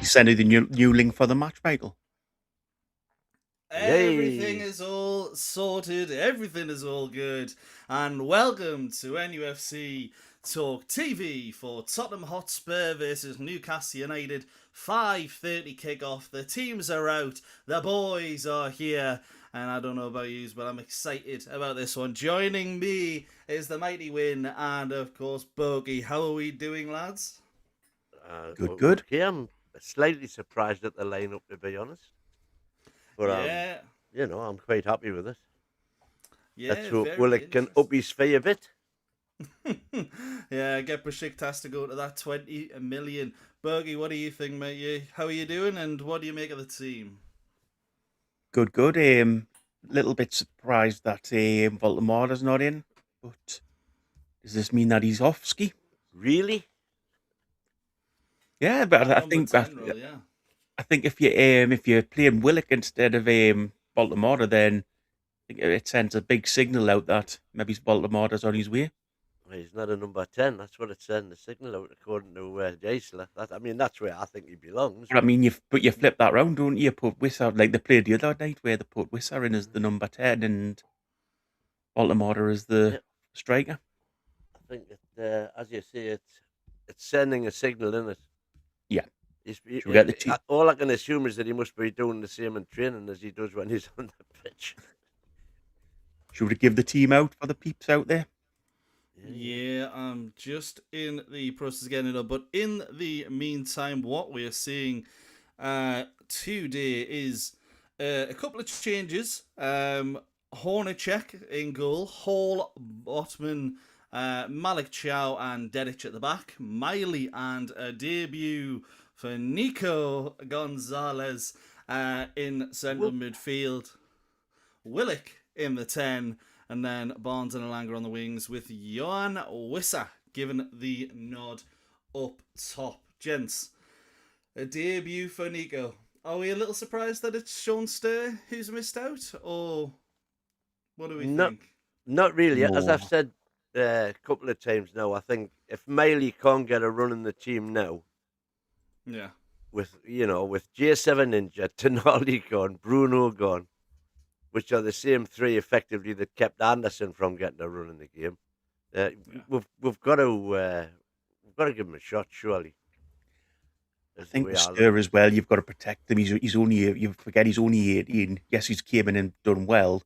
send you the new link for the match, Michael? Everything Yay! is all sorted, everything is all good, and welcome to NUFC Talk TV for Tottenham Hotspur versus Newcastle United. 5:30 kickoff. The teams are out, the boys are here, and I don't know about you, but I'm excited about this one. Joining me is the mighty Win and, of course, Bogey. How are we doing, lads? Good. Okay, I'm slightly surprised at the lineup, to be honest. But Yeah, I'm quite happy with it. Let's yeah, hope very Willick can interesting. up his fee a bit. Yeah, get Besiktas to go to that 20 million. Bergie, what do you think, mate? How are you doing, and what do you make of the team? Good. Little bit surprised that Voldemort not in, but does this mean that he's off ski? Really? Yeah, but That I number think 10 role, yeah. I think if you're playing Willock instead of Baltimore, then I think it sends a big signal out that maybe Baltimore's on his way. Well, he's not a number 10. That's what it's sending the signal out, according to Jaissle. That's where I think he belongs. But I mean, you flip that round, don't you? Put Wissa like they played the other night, where they put Wissa in as the number 10 and Baltimore as the Yeah, striker. I think as you say, it's sending a signal, isn't it? Yeah, He's, should we get the team? all I can assume is that he must be doing the same in training as he does when he's on the pitch. Should we give the team out for the peeps out there? Yeah, I'm just in the process of getting it up. But in the meantime, what we're seeing today is a couple of changes. Hornacek in goal, Hall, Botman, Malik Chow, and Dedic at the back. Miley and a debut for Nico Gonzalez in central midfield. Willick in the 10, and then Barnes and Elanga on the wings with Johan Wissa giving the nod up top. Gents, a debut for Nico. Are we a little surprised that it's Sean Sturr who's missed out, or what do we think? Not really. As No. I've said a couple of times now, I think if Miley can't get a run in the team now, Yeah. with J7 injured, Tonali gone, Bruno gone, which are the same three effectively that kept Anderson from getting a run in the game. Yeah. We've got to give him a shot, surely. I Is the think way with I look Stir at it. as well, you've got to protect him. You forget he's only 18. Yes, he's came in and done well,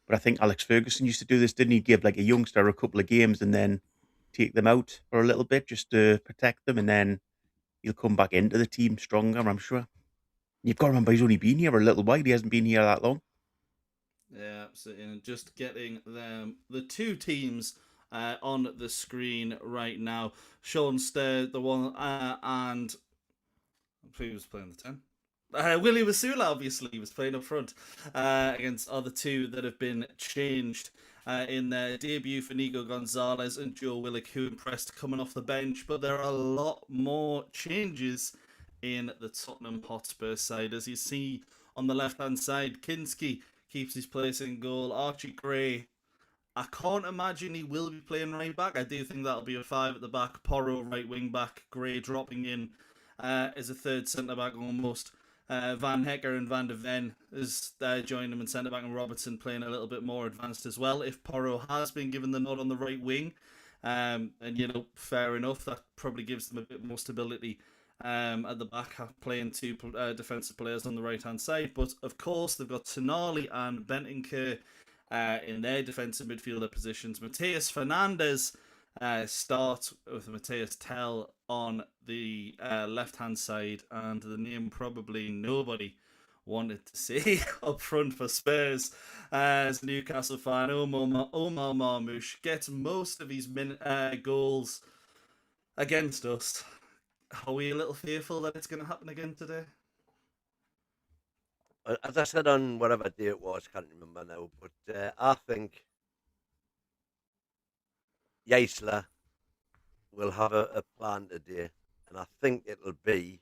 but I think Alex Ferguson used to do this, didn't he? Give like a youngster a couple of games and then take them out for a little bit just to protect them, and then he'll come back into the team stronger, I'm sure. You've got to remember he's only been here a little while. He hasn't been here that long. Yeah, absolutely. And just getting the two teams on the screen right now. Sean Sturr, the one, and who was playing the 10? Willie Wasula, obviously, was playing up front against other two that have been changed in their debut for Nico Gonzalez and Joe Willock, who impressed coming off the bench. But there are a lot more changes in the Tottenham Hotspur side. As you see on the left-hand side, Kinski keeps his place in goal. Archie Gray, I can't imagine he will be playing right back. I do think that'll be a 5 at the back. Porro right wing back. Gray dropping in as a third centre back almost. Van Hecker and Van de Ven has joined him in centre back, and Robertson playing a little bit more advanced as well. If Porro has been given the nod on the right wing, and fair enough, that probably gives them a bit more stability at the back, playing two defensive players on the right hand side. But of course, they've got Tonali and Bentancur in their defensive midfielder positions. Matthias Fernandes start with Matthias Tell on the left-hand side, and the name probably nobody wanted to see up front for Spurs as Newcastle fan Omar Marmoush gets most of his goals against us. Are we a little fearful that it's going to happen again today? As I said on whatever day it was, can't remember now, but I think Jaissle will have a plan today, and I think it'll be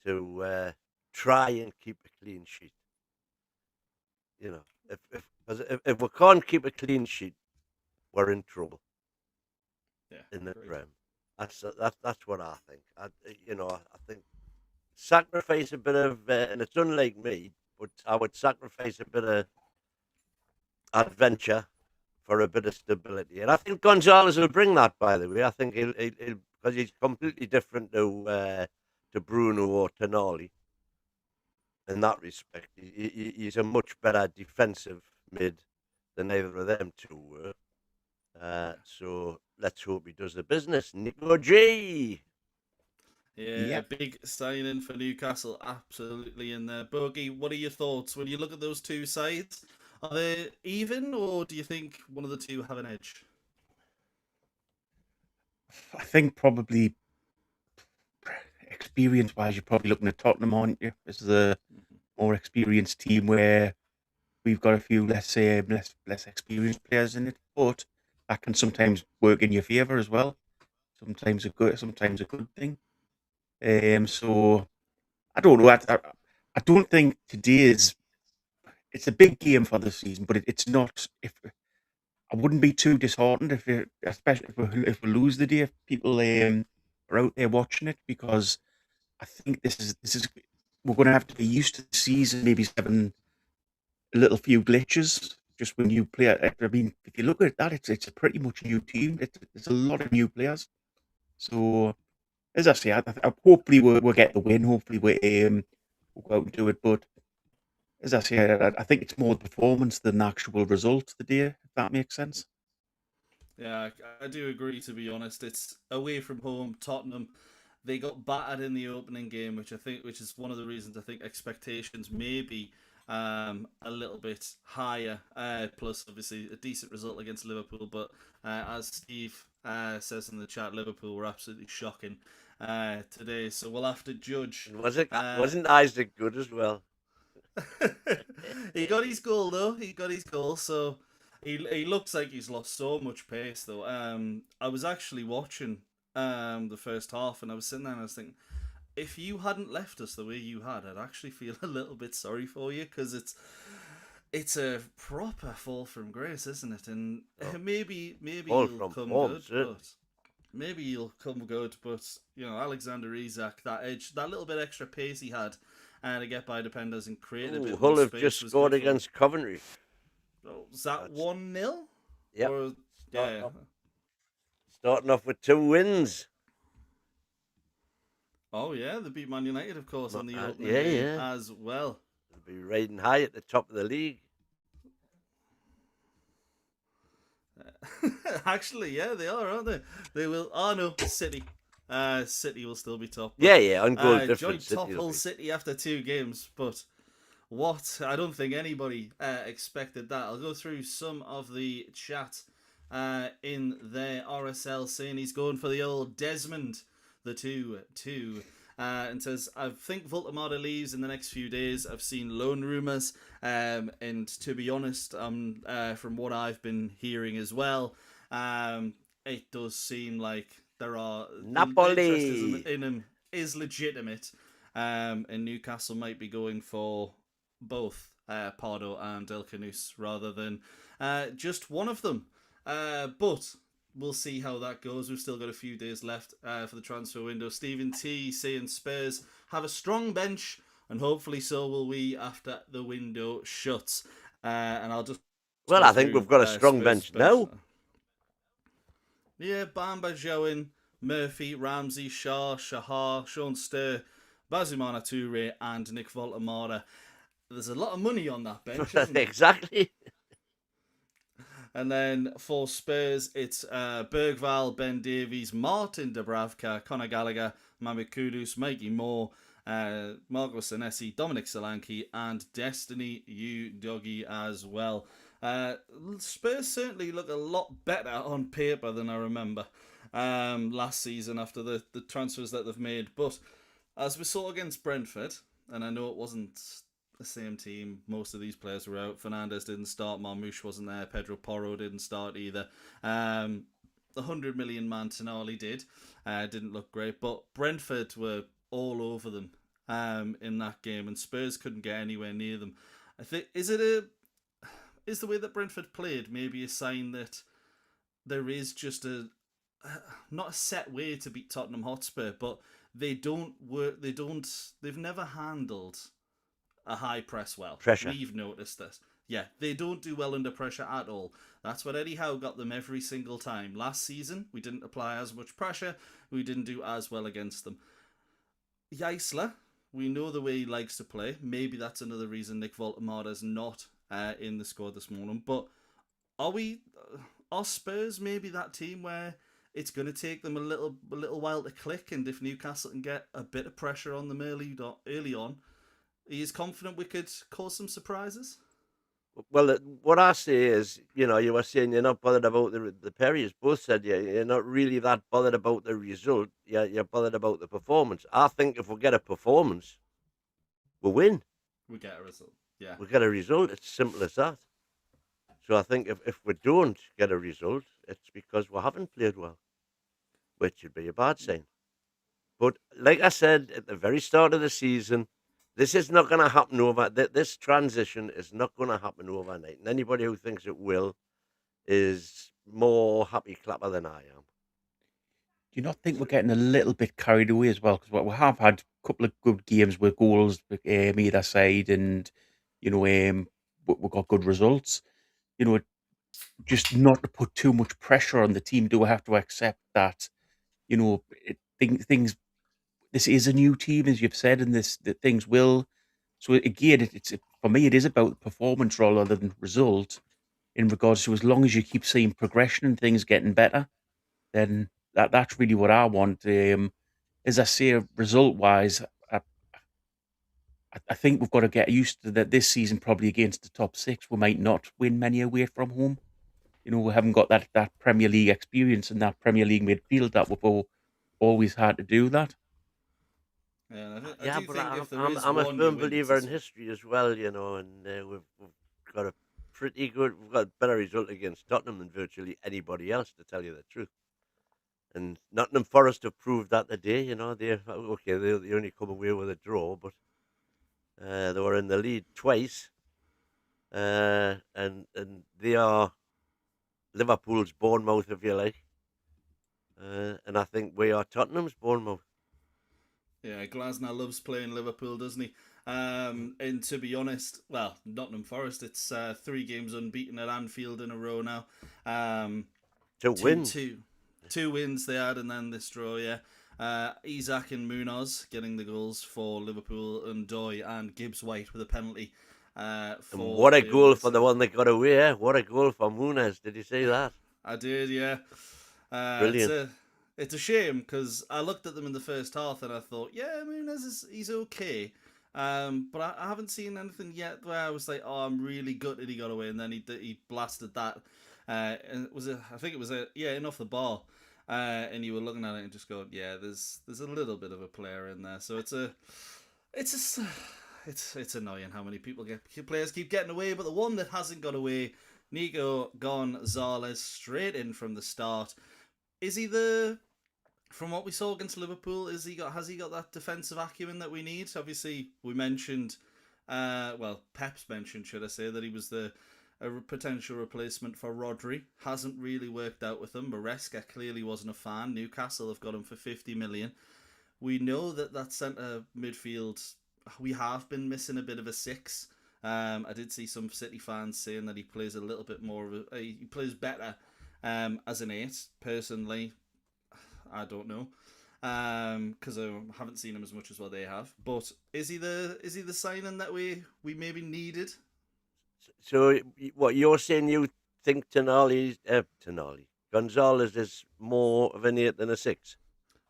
to try and keep a clean sheet. If we can't keep a clean sheet, we're in trouble. Yeah, in the Prem. That's what I think. I think sacrifice a bit of, and it's unlike me, but I would sacrifice a bit of adventure for a bit of stability. And I think Gonzalez will bring that, by the way. I think he'll because he's completely different to Bruno or Tonali in that respect. He's a much better defensive mid than either of them two were. So let's hope he does the business. Nico G. Yeah, big signing for Newcastle, absolutely in there. Bogey, what are your thoughts when you look at those two sides? Are they even, or do you think one of the two have an edge? I think probably experience-wise, you're probably looking at Tottenham, aren't you? As the more experienced team, where we've got a few less experienced players in it, but that can sometimes work in your favour as well. Sometimes a good thing. So I don't know. I don't think today's it's a big game for the season, but it's not. If I wouldn't be too disheartened especially if we lose the day, if people are out there watching it, because I think this is we're going to have to be used to the season, maybe having a little few glitches just when you play. I mean, if you look at that, it's a pretty much new team. It's a lot of new players. So as I say, I hopefully we'll get the win. Hopefully we'll go out and do it. But as I say, I think it's more the performance than the actual result today, if that makes sense. Yeah, I do agree, to be honest. It's away from home, Tottenham. They got battered in the opening game, which is one of the reasons I think expectations may be a little bit higher. Plus, obviously, a decent result against Liverpool. But as Steve says in the chat, Liverpool were absolutely shocking today. So we'll have to judge. Wasn't Isaac good as well? He got his goal though. He got his goal, so he looks like he's lost so much pace though. I was actually watching the first half, and I was sitting there and I was thinking, if you hadn't left us the way you had, I'd actually feel a little bit sorry for you, because it's a proper fall from grace, isn't it? And maybe you'll come good, but maybe you'll come good. But you know, Alexander Isak, that edge, that little bit extra pace he had. To get by defenders and create a bit Hull more have space just was scored good for against Coventry. them. Was that 1-0? Yep. Yeah. Starting off with 2 wins. Oh yeah, they beat Man United, of course, on the opening game as well. They'll be riding high at the top of the league. Actually, yeah, they are, aren't they? They will. Oh no, City. City will still be top. Yeah, on goal difference. Joint top Hull City after 2 games, but what? I don't think anybody expected that. I'll go through some of the chat in their RSL saying he's going for the old Desmond, the 2-2. And says, I think Voltemada leaves in the next few days. I've seen loan rumours. And to be honest, from what I've been hearing as well, it does seem like there are Napoli interest in him is legitimate. And Newcastle might be going for both Pardo and El Canus rather than just one of them. But we'll see how that goes. We've still got a few days left for the transfer window. Stephen T saying Spurs have a strong bench, and hopefully so will we after the window shuts. And I'll just... Well, I think we've got a strong bench now. Yeah, Bamba, Joan, Murphy, Ramsey, Shahar, Sean Sturr, Bazumana Toure, and Nick Voltemada. There's a lot of money on that bench, isn't there? Exactly. And then for Spurs, it's Bergval, Ben Davies, Martin Dubravka, Conor Gallagher, Mamit Kudus, Mikey Moore, Marco Senesi, Dominic Solanke, and Destiny Udogie as well. Spurs certainly look a lot better on paper than I remember last season after the transfers that they've made. But as we saw against Brentford, and I know it wasn't the same team, most of these players were out. Fernandes didn't start, Marmoush wasn't there, Pedro Porro didn't start either. The 100 million man Tonali didn't look great, but Brentford were all over them in that game, and Spurs couldn't get anywhere near them. I think is the way that Brentford played maybe a sign that there is just not a set way to beat Tottenham Hotspur, but they don't work. They've never handled a high press well. Pressure. We've noticed this. Yeah, they don't do well under pressure at all. That's what Eddie Howe got them every single time. Last season, we didn't apply as much pressure. We didn't do as well against them. Jaissle, we know the way he likes to play. Maybe that's another reason Nick Voltemada's not in the squad this morning. But are Spurs maybe that team where it's going to take them a little while to click, and if Newcastle can get a bit of pressure on them early on, he is confident we could cause some surprises? Well, what I say is, you were saying you're not bothered about the Perry's both said you're not really that bothered about the result. You're bothered about the performance. I think if we get a performance, we win. We get a result. Yeah. We get a result. It's simple as that. So I think if we don't get a result, it's because we haven't played well, which would be a bad sign. But like I said at the very start of the season, this is not going to happen this transition is not going to happen overnight. And anybody who thinks it will is more happy clapper than I am. Do you not think we're getting a little bit carried away as well? Because we have had a couple of good games with goals either side, and we've got good results. Just not to put too much pressure on the team. Do we have to accept that? Things. This is a new team, as you've said, and that things will. So again, it's for me, it is about performance rather than result. In regards to, as long as you keep seeing progression and things getting better, then that's really what I want. As I say, result wise, I think we've got to get used to that. This season, probably against the top six, we might not win many away from home. We haven't got that Premier League experience and that Premier League midfield that we've always had to do that. Yeah, I'm a firm believer in history as well, and we've got we've got a better result against Tottenham than virtually anybody else, to tell you the truth. And Nottingham Forest have proved that today. They only come away with a draw, but they were in the lead twice, and they are Liverpool's Bournemouth, if you like, and I think we are Tottenham's Bournemouth. Yeah, Glasner loves playing Liverpool, doesn't he? And to be honest, well, Nottingham Forest, it's 3 games unbeaten at Anfield in a row now. Two wins they had, and then this draw, yeah. Isak and Munoz getting the goals for Liverpool, and Doy and Gibbs-White with a penalty. What a goal for the one that got away, eh? What a goal for Munoz. Did you see that? I did, yeah. Brilliant. It's a shame, because I looked at them in the first half and I thought, yeah, Munoz he's okay. But I haven't seen anything yet where I was like, oh, I'm really gutted he got away, and then he blasted that. And I think it was in off the bar. And you were looking at it and just going, yeah, there's a little bit of a player in there. So it's annoying how many players keep getting away, but the one that hasn't got away, Nico Gonzalez, straight in from the start. From what we saw against Liverpool, has he got that defensive acumen that we need? Obviously, we mentioned, Pep's mentioned, should I say, that he was a potential replacement for Rodri. Hasn't really worked out with him. Maresca clearly wasn't a fan. Newcastle have got him for 50 million. We know that centre midfield, we have been missing a bit of a 6. I did see some City fans saying that he plays a little bit more he plays better as an 8. Personally, I don't know, because I haven't seen him as much as what they have. But is he the signing that we maybe needed? So what you're saying? You think Gonzalez is more of an 8 than a 6?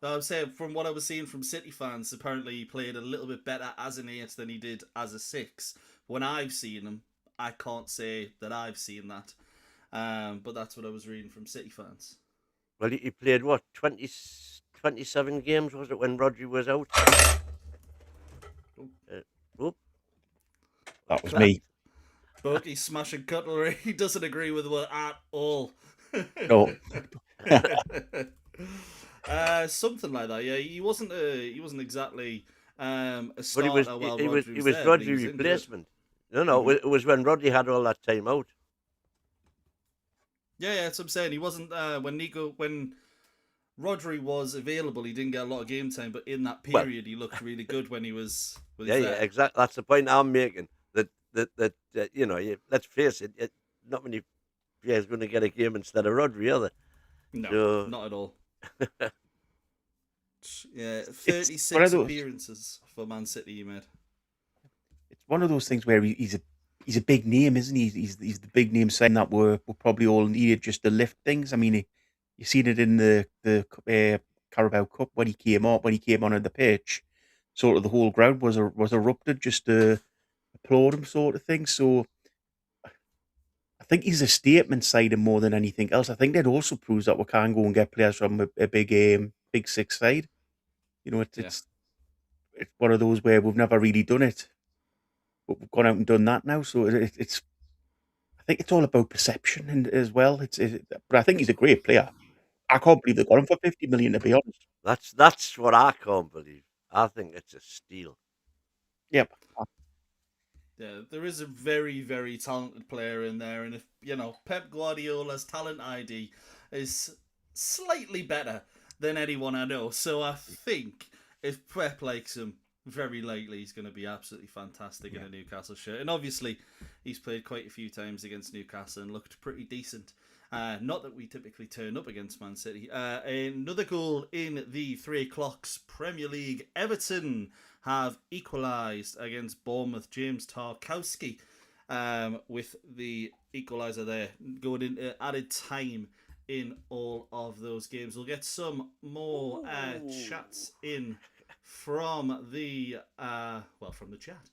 No, I'm saying from what I was seeing from City fans, apparently he played a little bit better as an 8 than he did as a 6. When I've seen him, I can't say that I've seen that. But that's what I was reading from City fans. Well, he played, 27 games, was it, when Rodri was out? That was me. Bogey smashing cutlery. He doesn't agree with it at all. No. Something like that, yeah. He wasn't exactly a starter. But he was Rodri's replacement. No, it was when Rodri had all that time out. Yeah, that's what I'm saying. He wasn't when Rodri was available. He didn't get a lot of game time, but in that Well, period, he looked really good when he was yeah, there. exactly. That's the point I'm making. That let's face it, not many players going to get a game instead of Rodri, are they? No, So not at all. Yeah, It's one of 36 those. appearances for Man City he made. It's one of those things where he's a big name, isn't he? He's the big name sign that we're probably all needed just to lift things. I mean, you seen it in the Carabao Cup when he came on the pitch. Sort of the whole ground was erupted just to applaud him, sort of thing. So I think he's a statement side more than anything else. I think that also proves that we can go and get players from a big six side. You know, Yeah. it's one of those where we've never really done it, but we've gone out and done that now. So it's I think it's all about perception and as well. But I think he's a great player. I can't believe they got him for 50 million. To be honest, that's what I can't believe. I think it's a steal. yep. Yeah, there is a very, very talented player in there, and if Pep Guardiola's talent ID is slightly better than anyone I know, so I think if Pep likes him, very likely he's going to be absolutely fantastic in a Newcastle shirt. And obviously, he's played quite a few times against Newcastle and looked pretty decent. Not that we typically turn up against Man City. Another goal in the 3 o'clocks Premier League. Everton have equalised against Bournemouth. James Tarkowski with the equaliser there, going into added time in all of those games. We'll get some more chats in from the from the chat.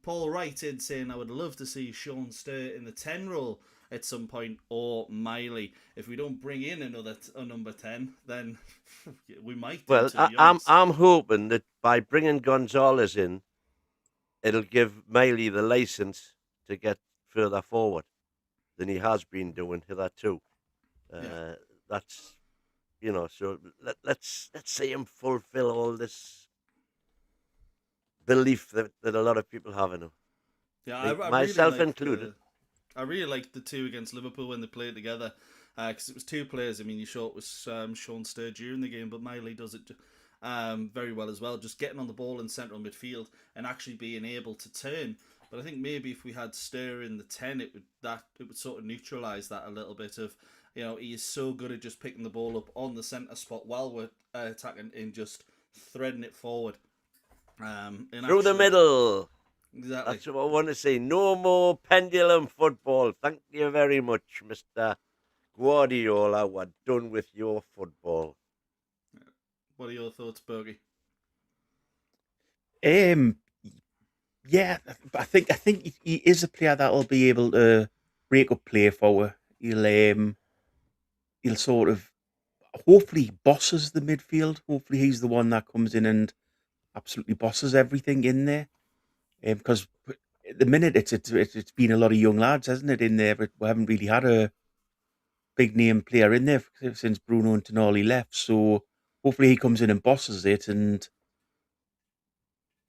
Paul Wright in saying, I would love to see Sean Stir in the 10 role at some point, or Miley. If we don't bring in a number 10, then we might. Well, I'm hoping that by bringing Gonzalez in, it'll give Miley the license to get further forward than he has been doing hitherto. That's so let's see him fulfill all this belief that a lot of people have in him. Yeah, I myself really included. I really liked the two against Liverpool when they played together, because it was two players. I mean, you saw it was Sean Stur during the game, but Miley does it very well as well, just getting on the ball in central midfield and actually being able to turn. But I think maybe if we had Stur in the 10, it would sort of neutralise that a little bit of, he is so good at just picking the ball up on the centre spot while we're attacking and just threading it forward. Through the middle. Exactly. That's what I want to say. No more pendulum football. Thank you very much, Mr. Guardiola. We're done with your football. What are your thoughts, Bergie? Yeah, I think he is a player that will be able to break up play forward. He'll sort of hopefully bosses the midfield. Hopefully he's the one that comes in and absolutely bosses everything in there. Because at the minute it's been a lot of young lads, hasn't it, in there? But we haven't really had a big name player in there since Bruno and Tonali left. So hopefully he comes in and bosses it, and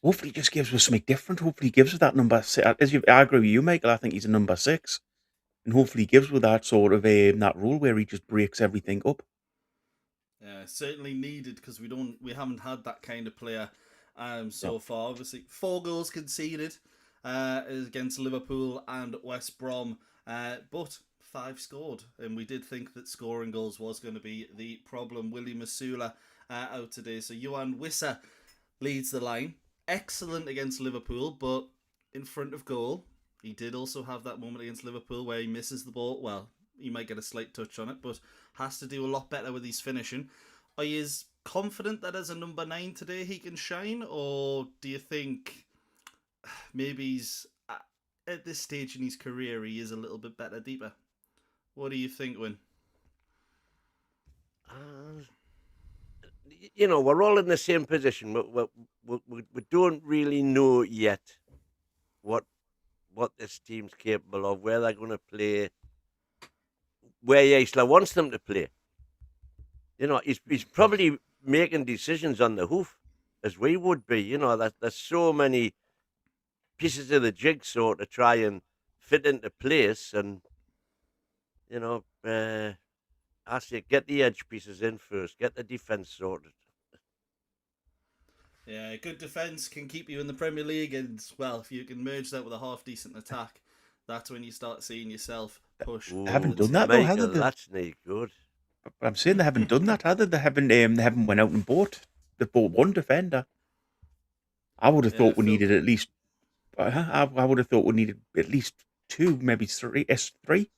hopefully just gives us something different. Hopefully he gives us that number 6. I agree with you, Michael. I think he's a number 6, and hopefully he gives us that sort of that role where he just breaks everything up. Yeah, certainly needed, because we haven't had that kind of player so far. Obviously, 4 goals conceded against Liverpool and West Brom, but 5 scored, and we did think that scoring goals was going to be the problem. Willie Masula out today, so Johan Wissa leads the line. Excellent against Liverpool, but in front of goal, he did also have that moment against Liverpool where he misses the ball. Well, he might get a slight touch on it, but has to do a lot better with his finishing. Are you confident that as a number 9 today he can shine, or do you think maybe he's at this stage in his career he is a little bit better deeper? What do you think, Win? We're all in the same position. We don't really know yet what this team's capable of, where they're going to play, where Jaissle wants them to play. He's probably making decisions on the hoof, as we would be. There's so many pieces of the jigsaw to try and fit into place, and I I say get the edge pieces in first, get the defence sorted. Yeah, good defence can keep you in the Premier League, and well, if you can merge that with a half decent attack, that's when you start seeing yourself push. Ooh, They haven't done that though, have Michael, they? that's not good. I'm saying they haven't done that, have they? They haven't went out and bought. They bought one defender. I would have Yeah, thought we Phil, needed at least. I would have thought we needed at least two, maybe three. Three,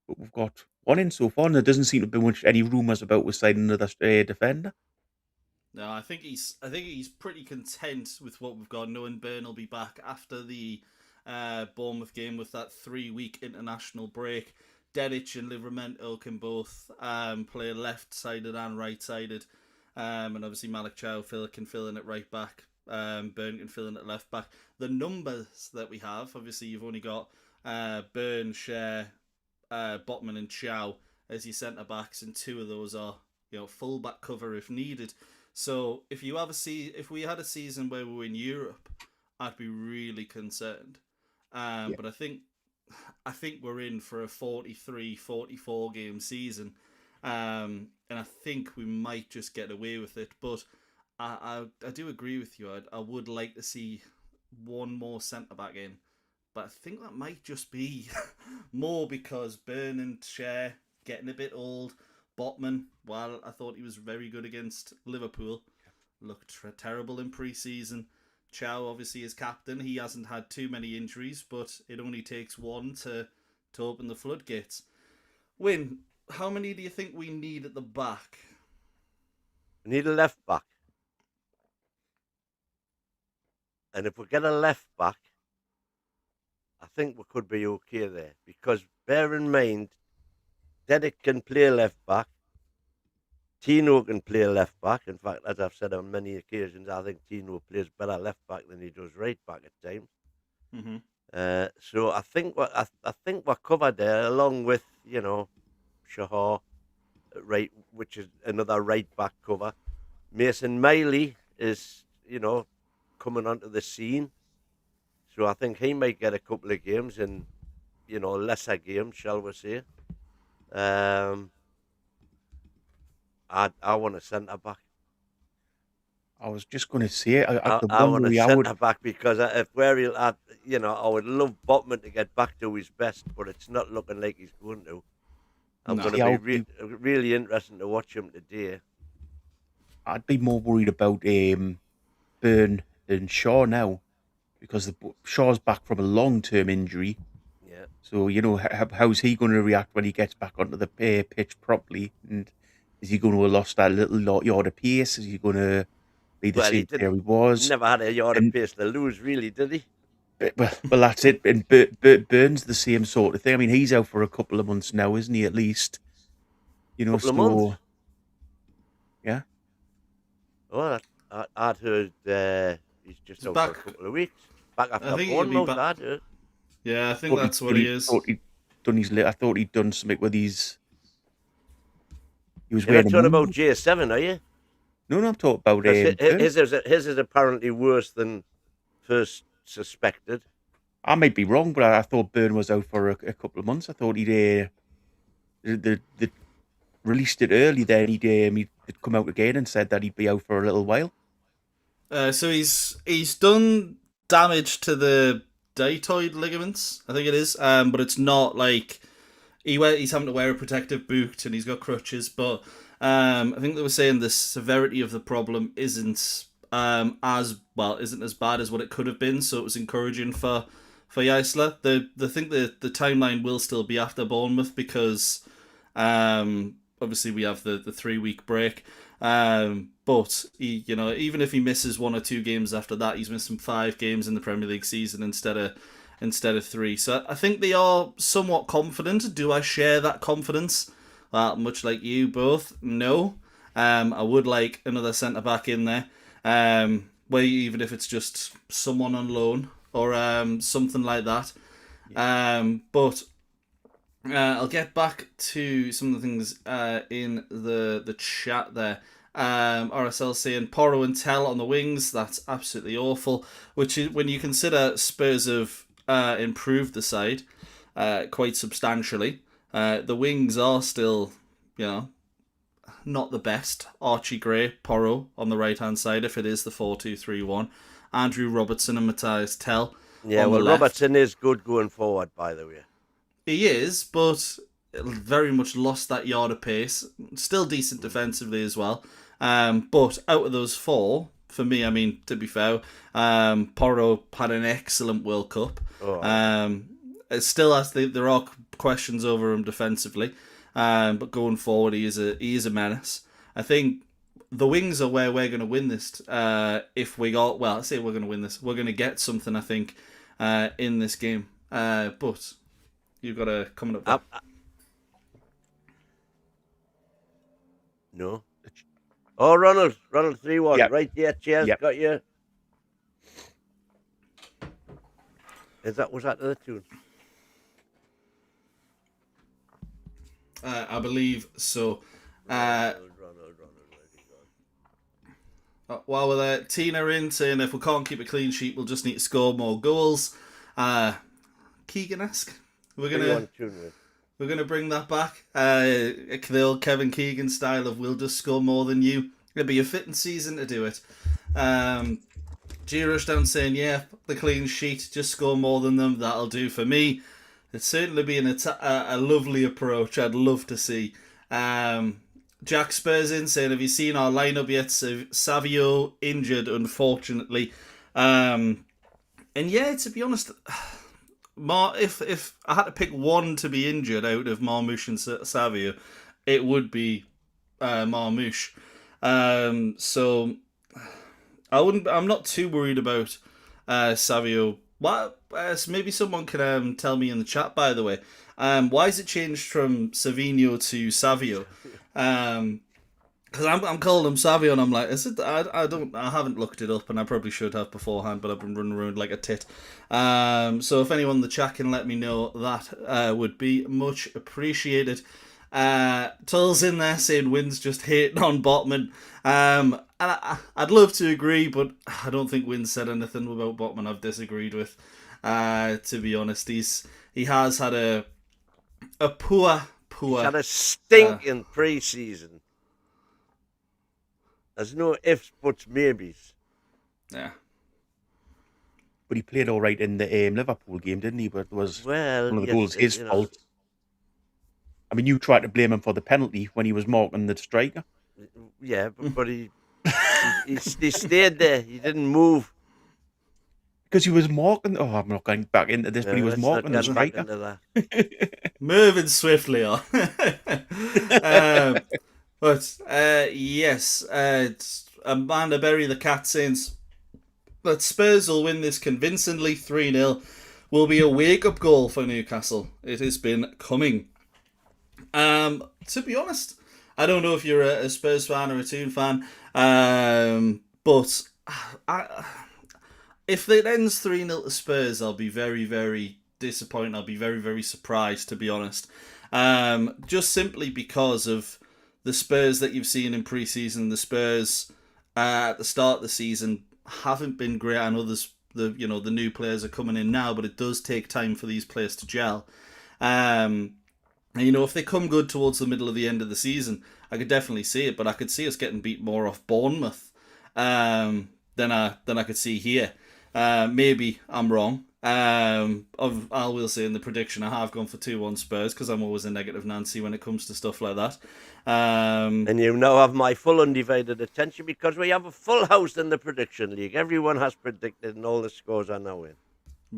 but we've got one in so far, and there doesn't seem to be much any rumours about we're signing another defender. no, I think he's pretty content with what we've got, knowing Byrne will be back after the Bournemouth game with that 3-week international break. Dedic and Livramento can both play left-sided and right-sided. And obviously Malik Chow can fill in at right back. Byrne can fill in at left back. The numbers that we have, obviously you've only got Byrne, Cher, Botman and Chow as your centre-backs, and two of those are full-back cover if needed. So if we had a season where we were in Europe, I'd be really concerned. But I think we're in for a 43, 44 game season. And I think we might just get away with it. But I do agree with you. I would like to see one more centre-back in. But I think that might just be more because Byrne and Cher getting a bit old. Botman, while I thought he was very good against Liverpool, looked terrible in pre-season. Chow, obviously, is captain. He hasn't had too many injuries, but it only takes one to open the floodgates. Win, how many do you think we need at the back? We need a left back. And if we get a left back, I think we could be okay there. Because bear in mind, Dedic can play left back. Tino can play left back. In fact, as I've said on many occasions, I think Tino plays better left back than he does right back at times. Mm-hmm. So I think we're covered there, along with Shahar, right, which is another right back cover. Mason Miley is coming onto the scene, so I think he might get a couple of games and lesser games, shall we say. I want a centre back. I was just going to say, I want a centre back because I would love Botman to get back to his best, but it's not looking like he's going to. I'm going to be really interesting to watch him today. I'd be more worried about Byrne and Shaw now, because Shaw's back from a long-term injury. Yeah. So how's he going to react when he gets back onto the pitch properly? And is he going to have lost that little yard of pace? Is he going to be the same player he was? Never had a yard of pace to lose, really, did he? Well, that's it. And Byrne's the same sort of thing. I mean, he's out for a couple of months now, isn't he? At least, Couple of months. Yeah. Well, I'd heard he's just out back for a couple of weeks. Back after think 1 month, back. I'd heard. Yeah, I think that's what he is. I thought he'd done something with his. He was You're not talking about J7, are you? No, I'm talking about his is apparently worse than first suspected. I might be wrong, but I thought Byrne was out for a couple of months. I thought he'd they released it early. Then he'd come out again and said that he'd be out for a little while. So he's done damage to the deltoid ligaments, I think it is. But it's not like he's having to wear a protective boot and he's got crutches. But I think they were saying the severity of the problem isn't as bad as what it could have been. So it was encouraging for Jaissle. I think the timeline will still be after Bournemouth because obviously we have the 3-week break. But he, even if he misses 1 or 2 games after that, he's missing 5 games in the Premier League season instead of 3. So I think they are somewhat confident. Do I share that confidence? Much like you both, no. I would like another centre back in there. Where even if it's just someone on loan or something like that. But I'll get back to some of the things in the chat there. RSL saying Porro and Tell on the wings, that's absolutely awful. Which is when you consider Spurs have improved the side quite substantially. The wings are still not the best. Archie Gray, Porro on the right-hand side, if it is the 4-2-3-1. Andrew Robertson and Matthias Tell. Yeah, well, Robertson is good going forward, by the way. He is, but very much lost that yard of pace. Still decent defensively as well. But out of those four, for me, I mean, to be fair, Porro had an excellent World Cup. It still has there are questions over him defensively, but going forward, he is a menace. I think the wings are where we're going to win this. If we got, well, I say we're going to win this. We're going to get something, I think, in this game. But you've got a coming up. No. Oh, Ronald 3-1. Yep. Right, yeah, cheers, Yep. got you. Was that the tune? I believe so. Ronald, While we're there, Tina in saying if we can't keep a clean sheet, we'll just need to score more goals. Keegan-esque. We're gonna bring that back. The old Kevin Keegan style of we'll just score more than you. It'll be a fitting season to do it. G Rushdown saying, yeah, the clean sheet, just score more than them. That'll do for me. It's certainly been a lovely approach. I'd love to see. Jack Spurs in saying, have you seen our lineup yet? Savio injured, unfortunately. And yeah, to be honest, if I had to pick one to be injured out of Marmoush and Savio, it would be Marmoush. So I'm not too worried about Savio. Maybe someone can tell me in the chat, by the way. Why is it changed from Savinho to Savio? Because I'm calling him Savio, and I'm like, is it? I haven't looked it up, and I probably should have beforehand, but I've been running around like a tit. So if anyone in the chat can let me know, that would be much appreciated. Tull's in there saying Wynn's just hating on Botman. And I'd love to agree, but I don't think Wynn said anything about Botman I've disagreed with. To be honest, he has had a poor. He's had a stinking pre-season. There's no ifs, buts, maybes. Yeah. But he played all right in the Liverpool game, didn't he? But it was one of the goals his fault. I mean, you tried to blame him for the penalty when he was marking the striker. Yeah, but he stayed there. He didn't move. Because he was marking... Oh, I'm not going back into this, but he was marking the striker. Moving swiftly on. Yes, it's Amanda Berry, the cat, saying that Spurs will win this convincingly 3-0. Will be a wake-up goal for Newcastle. It has been coming. To be honest, I don't know if you're a Spurs fan or a Toon fan, but if it ends 3-0 to Spurs, I'll be very, very disappointed. I'll be very, very surprised, to be honest. Just simply because of the Spurs that you've seen in pre-season. The Spurs at the start of the season haven't been great. I know the new players are coming in now, but it does take time for these players to gel. And, if they come good towards the middle of the end of the season, I could definitely see it. But I could see us getting beat more off Bournemouth than I could see here. Maybe I'm wrong. I will say in the prediction I have gone for 2-1 Spurs because I'm always a negative Nancy when it comes to stuff like that. And you now have my full undivided attention because we have a full house in the prediction league. Everyone has predicted and all the scores are now in.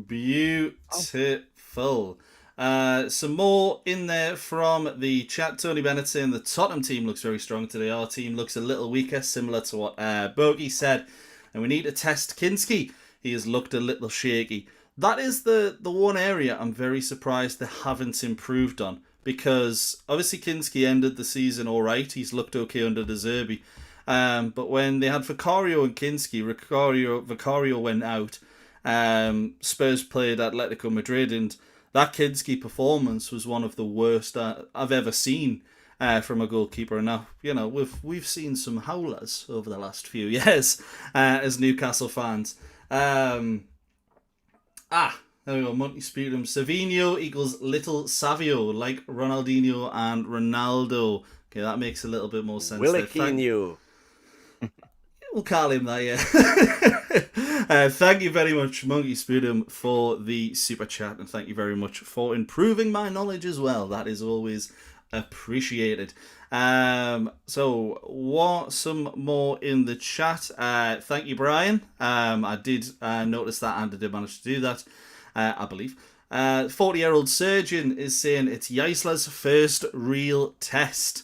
Beautiful. Some more in there from the chat. Tony Bennett saying the Tottenham team looks very strong today. Our team looks a little weaker, similar to what Bogey said. And we need to test Kinski. He has looked a little shaky. That is the one area I'm very surprised they haven't improved on. Because obviously Kinski ended the season all right. He's looked okay under De Zerbi. But when they had Vicario and Kinski, Vicario went out. Spurs played Atletico Madrid, and that Kinski performance was one of the worst I've ever seen from a goalkeeper. Now, we've seen some howlers over the last few years as Newcastle fans. There we go, Monty Sputum. Savinho equals little Savio, like Ronaldinho and Ronaldo. Okay, that makes a little bit more sense. Willikinho. We'll call him that, yeah. Thank you very much, Monkey Sputum, for the super chat, and thank you very much for improving my knowledge as well. That is always appreciated. So, some more in the chat. Thank you, Brian. I did notice that, and I did manage to do that, I believe. 40-year-old surgeon is saying it's Jaissle's first real test.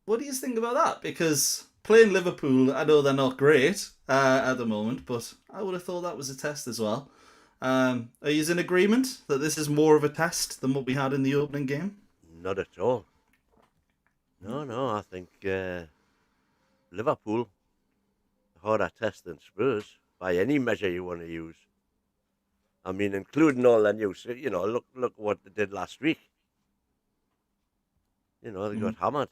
What do you think about that? Because playing Liverpool, I know they're not great at the moment, but I would have thought that was a test as well. Are you in agreement that this is more of a test than what we had in the opening game? Not at all. No, I think Liverpool harder test than Spurs by any measure you want to use. I mean, including all the news. You know, look what they did last week. You know, they got hammered.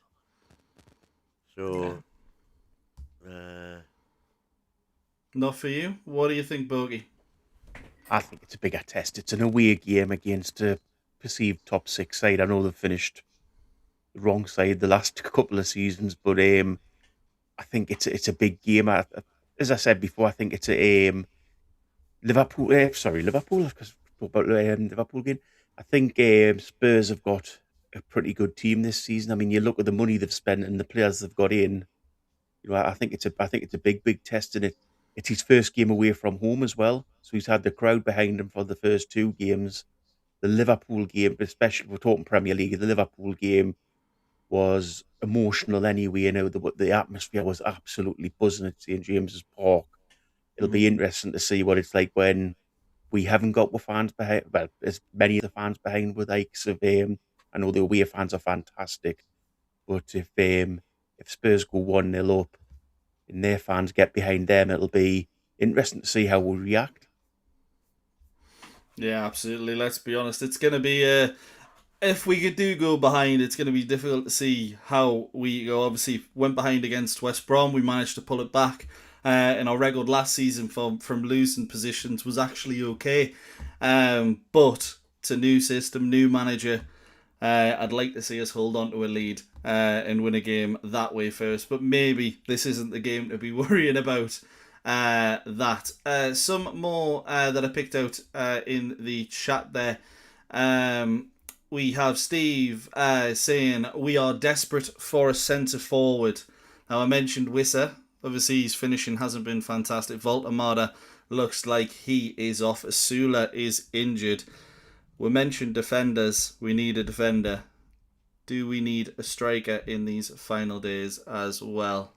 So, not for you. What do you think, Bogey? I think it's a bigger test. It's an away game against a perceived top 6 side. I know they've finished the wrong side the last couple of seasons, but I think it's a big game. As I said before, I think it's a Liverpool. Because about Liverpool game. I think Spurs have got a pretty good team this season. I mean, you look at the money they've spent and the players they've got in. You know, I think it's a big test, and it's his first game away from home as well. So he's had the crowd behind him for the first 2 games. The Liverpool game, especially we're talking Premier League, the Liverpool game was emotional anyway. You know, the atmosphere was absolutely buzzing at St James's Park. It'll be interesting to see what it's like when we haven't got the fans behind. Well, as many of the fans behind with likes of I know the away fans are fantastic, but if Spurs go 1-0 up and their fans get behind them, it'll be interesting to see how we'll react. Yeah, absolutely. Let's be honest. It's going to be, if we do go behind, it's going to be difficult to see how we go. Obviously, went behind against West Brom. We managed to pull it back. And our record last season from losing positions was actually okay. But it's a new system, new manager. I'd like to see us hold on to a lead and win a game that way first. But maybe this isn't the game to be worrying about that. Some more that I picked out in the chat there. We have Steve saying, we are desperate for a centre forward. Now, I mentioned Wissa. Obviously, his finishing hasn't been fantastic. Voltamada looks like he is off. Asula is injured. We mentioned defenders. We need a defender. Do we need a striker in these final days as well?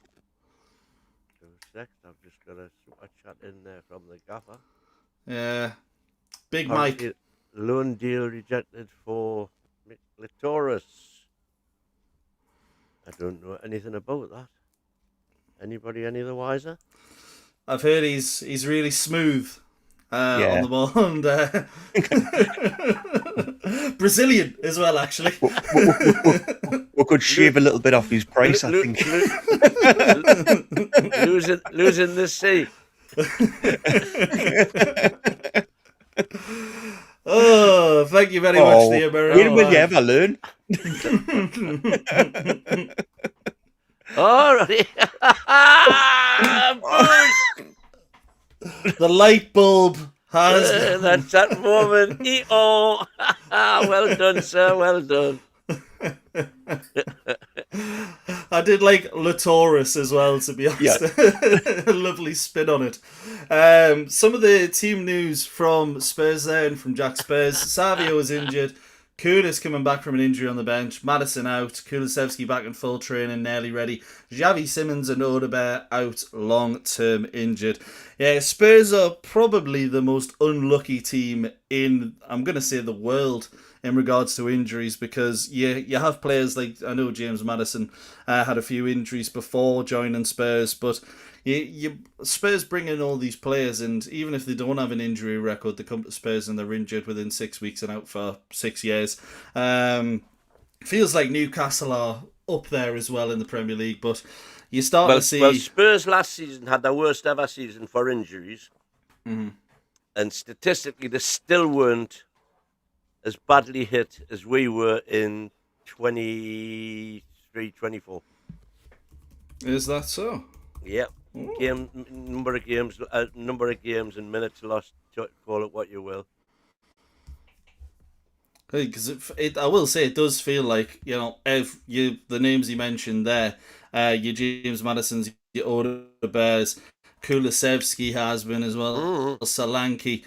2 seconds. I've just got a super chat in there from the gaffer. Yeah. Big Mike. Loan deal rejected for Litoris. I don't know anything about that. Anybody any the wiser? I've heard he's really smooth on the ball, and Brazilian as well, actually. We could shave a little bit off his price, I think. Losing the sea. Oh, thank you very much, the American. When will you ever learn? All right. The light bulb has... That's that moment. Oh, well done, sir. Well done. I did like Latoris as well, to be honest. Yeah. Lovely spin on it. Some of the team news from Spurs there and from Jack Spurs. Savio is injured. Kulis coming back from an injury on the bench. Maddison out. Kulusevski back in full training, nearly ready. Xavi Simons and Odegaard out, long-term injured. Yeah, Spurs are probably the most unlucky team in, I'm going to say, the world in regards to injuries, because you have players like, I know James Maddison had a few injuries before joining Spurs, but Spurs bring in all these players, and even if they don't have an injury record, they come to Spurs and they're injured within 6 weeks and out for 6 years. Feels like Newcastle are up there as well in the Premier League, but you start to see... Well, Spurs last season had their worst ever season for injuries. Mm-hmm. and statistically, they still weren't as badly hit as we were in 23, 24. Is that so? Yeah. Ooh. Number of games and minutes lost. Call it what you will. Because I will say it does feel like, you know, the names you mentioned there, your James Madisons, your Oda Bears, Kulusevski has been as well, Mm-hmm. Solanke.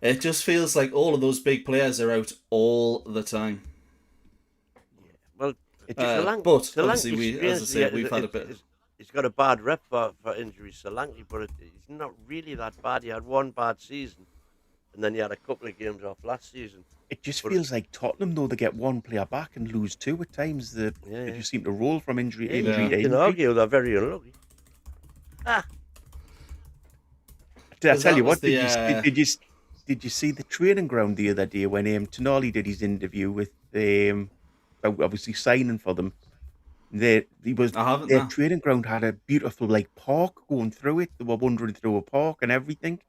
It just feels like all of those big players are out all the time. Yeah. Well, But obviously, as I strangely, say, we've had a bit. He's got a bad rep for injuries, Solanke, but he's not really that bad. He had one bad season, and then he had a couple of games off last season. It just feels like Tottenham, though, they get one player back and lose two at times. They just seem to roll from injury to injury to You can injury. argue they're very unlucky. Did I tell you what? Did you see the training ground the other day when Tonali did his interview with obviously signing for them? Their training ground had a beautiful park going through it. They were wandering through a park and everything.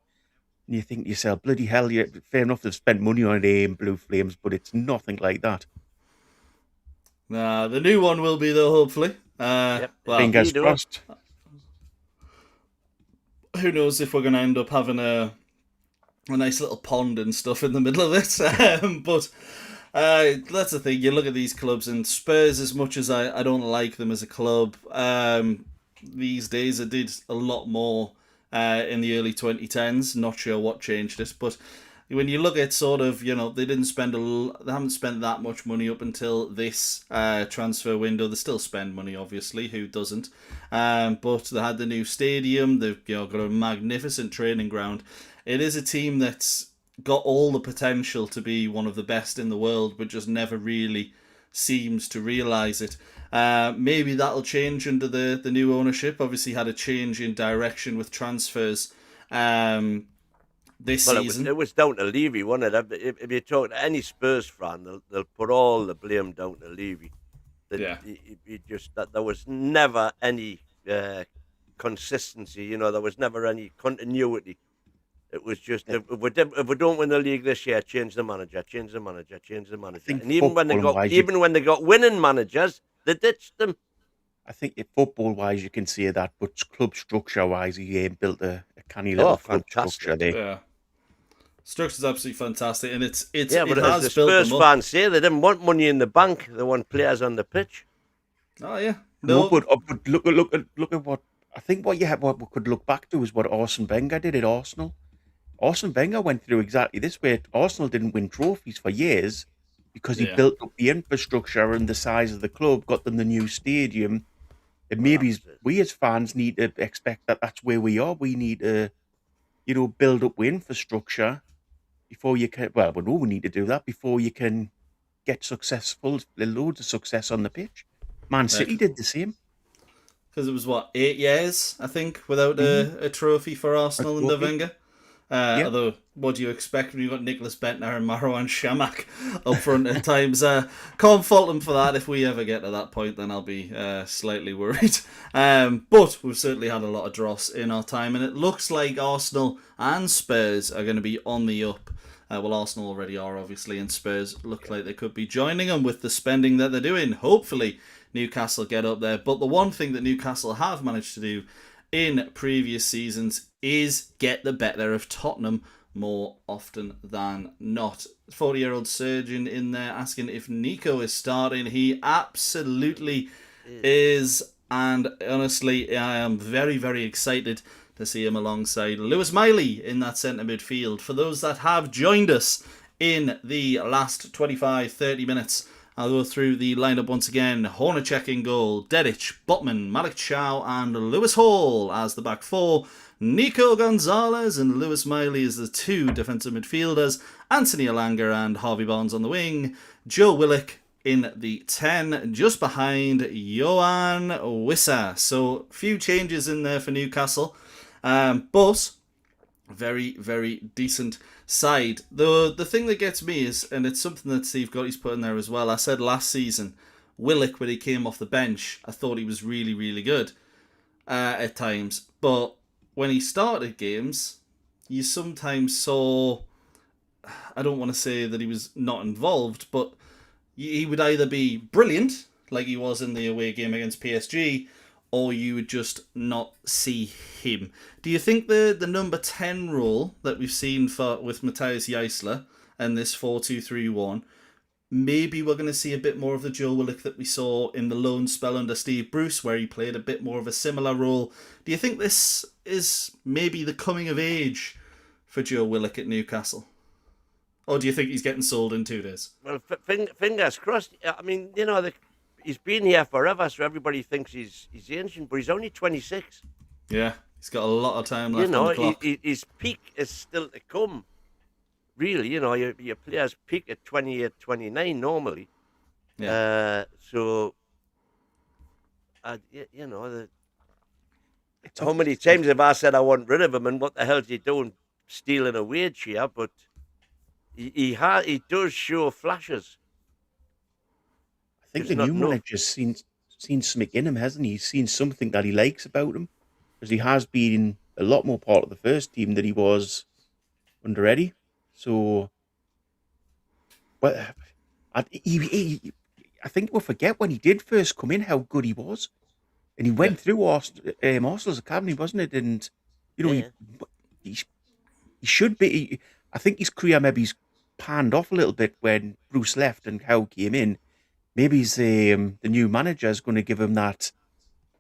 And you think to yourself, bloody hell, fair enough, they've spent money on Blue Flames, but it's nothing like that. Nah, the new one will be, though, hopefully. Fingers crossed. Who knows if we're going to end up having a nice little pond and stuff in the middle of it. But that's the thing. You look at these clubs, and Spurs, as much as I don't like them as a club, these days I did a lot more in the early 2010s. Not sure what changed it, but when you look at sort of, you know, they haven't spent that much money up until this transfer window. They still spend money, obviously. Who doesn't? But they had the new stadium. They've got a magnificent training ground. It is a team that's got all the potential to be one of the best in the world, but just never really seems to realise it. Maybe that'll change under the new ownership. Obviously had a change in direction with transfers this season. It was down to Levy, wasn't it? If you talk to any Spurs fan, they'll put all the blame down to Levy. There was never any consistency. You know, there was never any continuity. It was just if we don't win the league this year, change the manager. And even when they got winning managers, they ditched them. I think football wise you can say that, but club structure wise, he built a canny little club structure there. Yeah. Structure's absolutely fantastic, and but as the Spurs fans say, they didn't want money in the bank; they want players on the pitch. Oh yeah, but look at what I think. What we could look back to is what Arsene Wenger did at Arsenal. Arsene Wenger went through exactly this way. Arsenal didn't win trophies for years because he built up the infrastructure and the size of the club, got them the new stadium. And maybe we as fans need to expect that that's where we are. We need to, build up infrastructure before you can. Well, we know we need to do that before you can get loads of success on the pitch. Man City did the same. Because it was 8 years, I think, without a trophy for Arsenal under Wenger. Although, what do you expect when you've got Nicholas Bentner and Marouane Chamakh up front at times? Can't fault them for that. If we ever get to that point, then I'll be slightly worried. But we've certainly had a lot of dross in our time, and it looks like Arsenal and Spurs are going to be on the up. Well, Arsenal already are, obviously, and Spurs look like they could be joining them with the spending that they're doing. Hopefully, Newcastle get up there. But the one thing that Newcastle have managed to do in previous seasons is get the better of Tottenham more often than not. 40-year-old surgeon in there asking if Nico is starting. He absolutely is. And honestly, I am very, very excited to see him alongside Lewis Miley in that centre midfield. For those that have joined us in the last 25-30 minutes, I'll go through the lineup once again. Hornacek in goal, Dedic, Botman, Malik Chow and Lewis Hall as the back four. Nico Gonzalez and Lewis Miley as the two defensive midfielders. Anthony Elanga and Harvey Barnes on the wing. Joe Willock in the 10, just behind Johan Wissa. So, few changes in there for Newcastle. But very, very decent side. The thing that gets me is, and it's something that Steve Gotti's put in there as well, I said last season, Willock, when he came off the bench, I thought he was really, really good at times. But when he started games, you sometimes saw, I don't want to say that he was not involved, but he would either be brilliant, like he was in the away game against PSG, or you would just not see him. Do you think the number 10 role that we've seen with Matthias Jaissle and this 4-2-3-1, maybe we're going to see a bit more of the Joe Willock that we saw in the loan spell under Steve Bruce, where he played a bit more of a similar role? Do you think this is maybe the coming of age for Joe Willock at Newcastle? Or do you think he's getting sold in 2 days? Well, fingers crossed. I mean, he's been here forever, so everybody thinks he's ancient, but he's only 26. Yeah, he's got a lot of time left on the clock. His peak is still to come. Really, your players peak at 28, 29 normally. Yeah. How many times have I said I want rid of him, and what the hell's he doing stealing a wage here? But he does show flashes. I think the new manager's seen something in him, hasn't he? He's seen something that he likes about him, because he has been a lot more part of the first team than he was under Eddie. So, well, I think we'll forget when he did first come in how good he was, and he went through Arsenal's academy, wasn't it? And he should be. I think his career maybe's panned off a little bit when Bruce left and Howe came in. Maybe he's, the new manager is going to give him that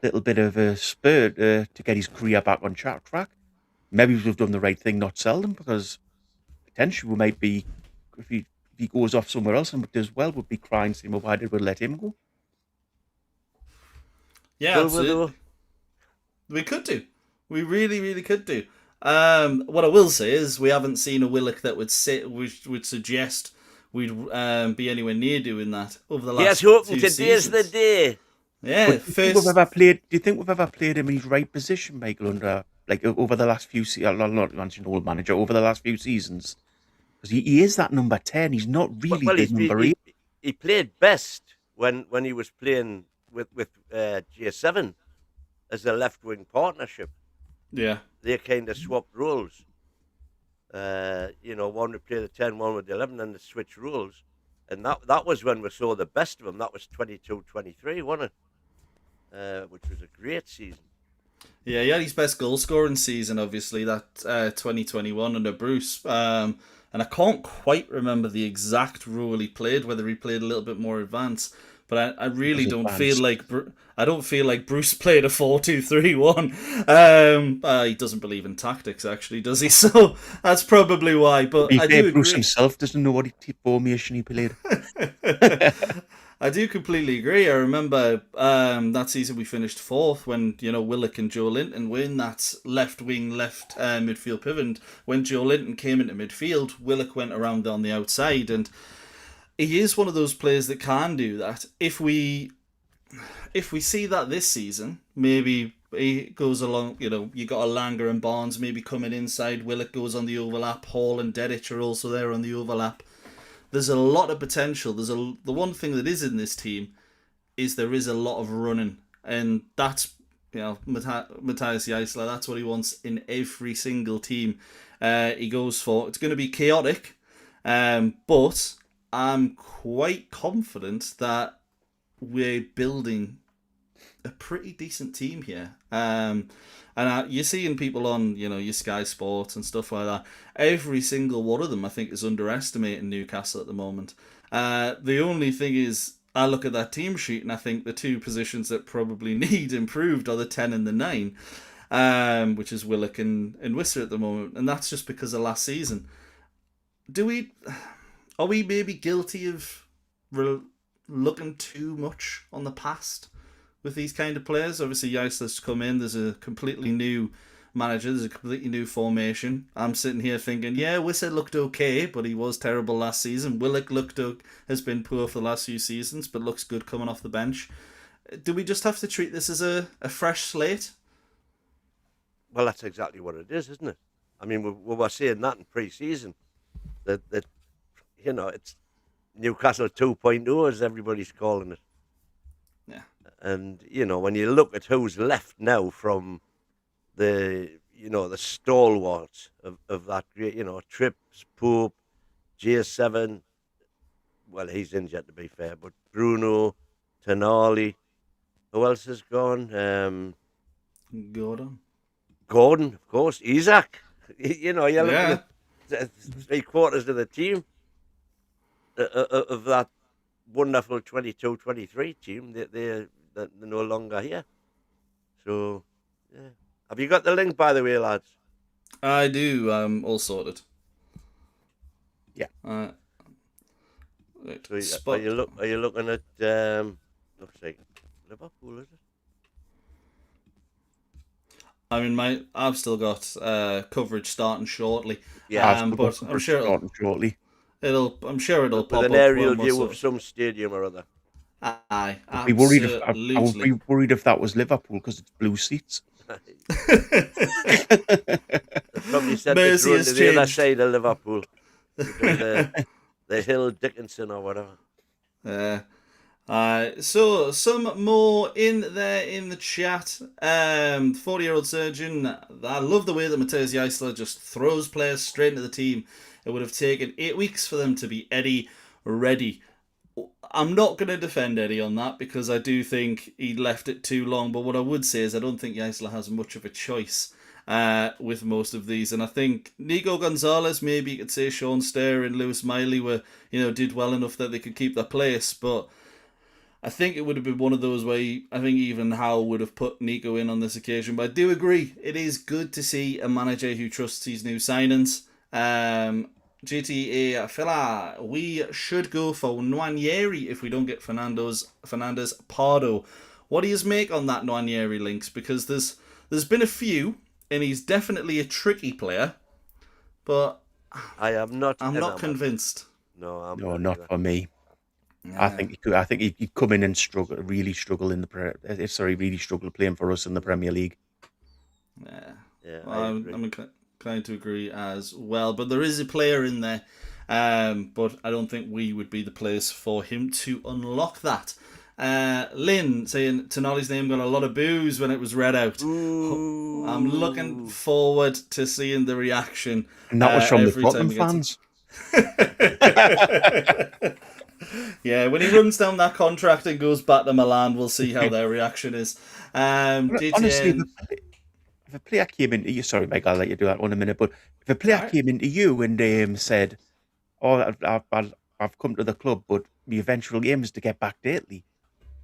little bit of a spur to get his career back on track. Maybe we've done the right thing not sell him, because potentially we might be, if he goes off somewhere else and does well, we'd be crying saying, well, why did we let him go? Yeah, absolutely. We could do. We really, really could do. What I will say is we haven't seen a Willock that would suggest we'd be anywhere near doing that over the last Yes, hoping today's the day. Yeah, do you think we've ever played him in his right position, Michael, over the last few seasons? I'm not mentioning old manager, over the last few seasons? Because he is that number 10. He's not really the number 8. He played best when he was playing with J7 as a left-wing partnership. Yeah. They kind of swapped roles. One would play the 10, one with the 11, and they switched roles. And that was when we saw the best of him. That was 22-23, wasn't it? Which was a great season. Yeah, he had his best goal scoring season, obviously, that 2021 under Bruce. And I can't quite remember the exact role he played, whether he played a little bit more advanced. But I really don't feel like Bruce played a 4-2-3-1. He doesn't believe in tactics, actually, does he? So that's probably why. But I do agree. Bruce himself doesn't know what formation he played. I do completely agree. I remember that season we finished 4th when Willock and Joe Linton were in that left wing, left midfield pivot. And when Joe Linton came into midfield, Willock went around on the outside, and he is one of those players that can do that. If we see that this season, maybe he goes along, you got a Langer and Barnes maybe coming inside, Willock goes on the overlap, Hall and Dedic are also there on the overlap. There's a lot of potential. The one thing that is in this team is there is a lot of running, and that's Matthias Jaissle, that's what he wants in every single team he goes for. It's going to be chaotic, but I'm quite confident that we're building a pretty decent team here. And you're seeing people on, your Sky Sports and stuff like that. Every single one of them, I think, is underestimating Newcastle at the moment. The only thing is, I look at that team sheet and I think the two positions that probably need improved are the 10 and the 9, which is Willock and Wisser at the moment. And that's just because of last season. Are we maybe guilty of looking too much on the past with these kind of players? Obviously, Jaissle's come in. There's a completely new manager. There's a completely new formation. I'm sitting here thinking, Wisser looked okay, but he was terrible last season. Willock has been poor for the last few seasons, but looks good coming off the bench. Do we just have to treat this as a fresh slate? Well, that's exactly what it is, isn't it? I mean, we were saying that in pre-season, that it's Newcastle 2.0, as everybody's calling it. Yeah. And, when you look at who's left now from the the stalwarts of that great, Trips, Pope, J7. Well, he's injured to be fair, but Bruno, Tonali. Who else has gone? Gordon. Gordon, of course. Isaac. You're looking Yeah. at 3/4 of the team of that wonderful 22-23 team. They're no longer here. So, yeah. Have you got the link, by the way, lads? I do. All sorted. Yeah. Right, So are you looking at looks like Liverpool, is it? I mean, I've still got coverage starting shortly. Yeah, but I'm sure starting shortly. I'm sure it'll pop with an up aerial when we're view sort of some stadium or other. Aye, I'd be worried if I would absolutely. be worried if that was Liverpool because it's blue seats. They probably sent the Mercy drone has to the other changed. side of Liverpool. The Hill Dickinson or whatever. So some more in there in the chat. 40-year-old surgeon. I love the way that Matthias Jaissle just throws players straight into the team. It would have taken 8 weeks for them to be Eddie ready. I'm not going to defend Eddie on that because I do think he left it too long. But what I would say is I don't think Jaissle has much of a choice with most of these. And I think Nico Gonzalez, maybe you could say Sean Stair and Lewis Miley were, did well enough that they could keep their place. But I think it would have been one of those where I think even Howe would have put Nico in on this occasion. But I do agree, it is good to see a manager who trusts his new signings. GTA Fila, we should go for Nwaneri if we don't get Fernandez Pardo. What do you make on that Nwaneri links? Because there's been a few, and he's definitely a tricky player, but I'm not convinced. No, not for me. I think he'd come in and really struggle playing for us in the Premier League. Yeah. I'm inclined to agree as well. But there is a player in there, but I don't think we would be the place for him to unlock that. Lynn saying Tonali's name got a lot of boos when it was read out. Ooh. I'm looking forward to seeing the reaction. And that was from the Tottenham fans. Yeah, when he runs down that contract and goes back to Milan, we'll see how their reaction is. Honestly, if a player came into you, sorry, Mike, I'll let you do that one in a minute. But if a player came into you and said, "Oh, I've come to the club, but the eventual aim is to get back to Italy,"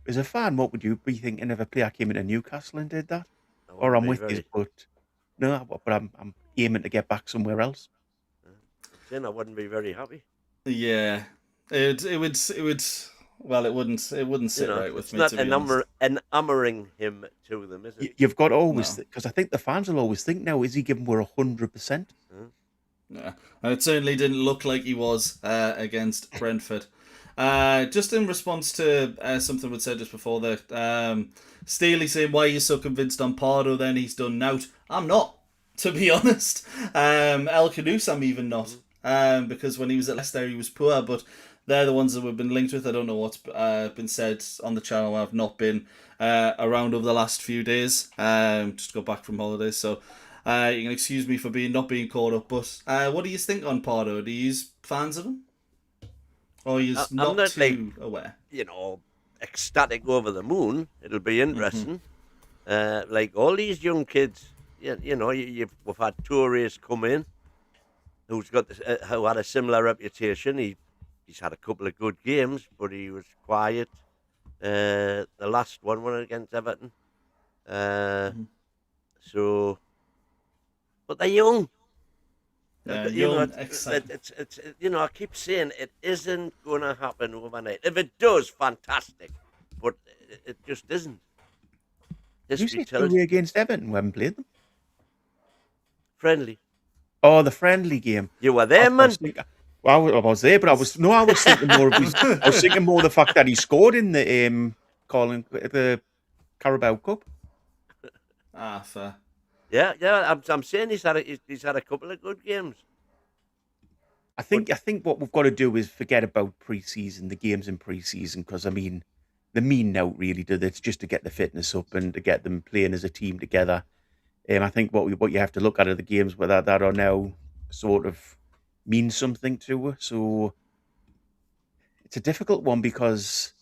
as a fan, what would you be thinking if a player came into Newcastle and did that? Or I'm with you, but I'm aiming to get back somewhere else. Then I wouldn't be very happy. Yeah, it would. Well, it wouldn't sit right with me. It's not enamoring him to them, is it? You've got to always, because I think the fans will always think now, is he giving we're 100%? Yeah, and it certainly didn't look like he was against Brentford. Just in response to something we'd said just before that, Staley saying, why are you so convinced on Pardo then he's done out? I'm not, to be honest. El Khanous I'm even not, because when he was at Leicester he was poor, but they're the ones that we've been linked with. I don't know what's been said on the channel. I've not been around over the last few days. Just got back from holidays, so you can excuse me for not being caught up. But what do you think on Pardo? Do you fans of him? Or are you not too aware? Ecstatic over the moon. It'll be interesting. Like all these young kids, we've had Tourés come in, who had a similar reputation. He's had a couple of good games, but he was quiet. The last one against Everton. So, but they're young. Young, it's I keep saying it isn't going to happen overnight. If it does, fantastic, but it just isn't. You say Touré against Everton? We haven't played them. Friendly. Oh, the friendly game. You were there, man. I was there, but I was thinking more of I was thinking more of the fact that he scored in the the Carabao Cup. Fair. Yeah. I'm saying he's had a couple of good games. I think what we've got to do is forget about pre-season, the games in pre-season, because I mean, the mean now really do. It's just to get the fitness up and to get them playing as a team together. I think what you have to look at are the games where that are now sort of mean something to us. So it's a difficult one because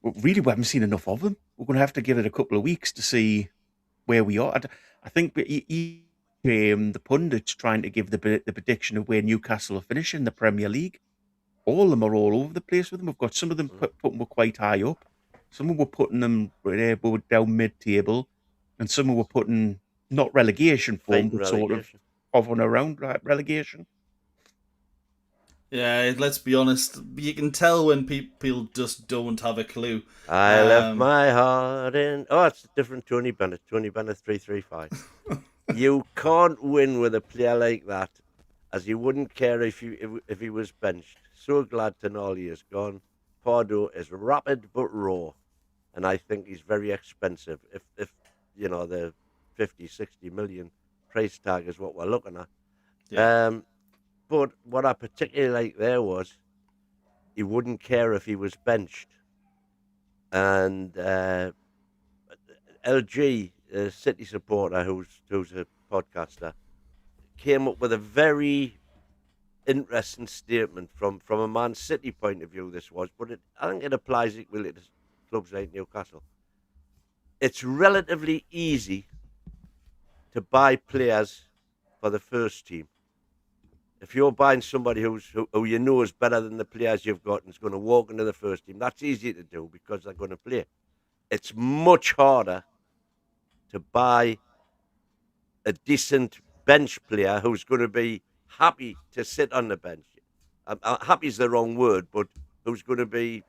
really we haven't seen enough of them. We're going to have to give it a couple of weeks to see where we are. I think the pundits trying to give the prediction of where Newcastle are finishing the Premier League. All of them are all over the place with them. We've got some of them putting them quite high up. Some of them were putting them down mid-table, and some of them were putting not relegation form, but sort of hovering around relegation. Yeah, let's be honest. You can tell when people just don't have a clue. I left my heart in. Oh, it's a different Tony Bennett. Tony Bennett 335. You can't win with a player like that, as you wouldn't care if he was benched. So glad Tonali is gone. Pardo is rapid but raw, and I think he's very expensive. If you know the 50, 60 million price tag is what we're looking at. Yeah. But what I particularly liked there was he wouldn't care if he was benched. And LG, a City supporter who's a podcaster, came up with a very interesting statement from a Man City point of view, this was, but I think it applies equally to clubs like Newcastle. It's relatively easy to buy players for the first team. If you're buying somebody who you know is better than the players you've got and is going to walk into the first team, that's easy to do because they're going to play. It's much harder to buy a decent bench player who's going to be happy to sit on the bench. Happy is the wrong word, but who's going to be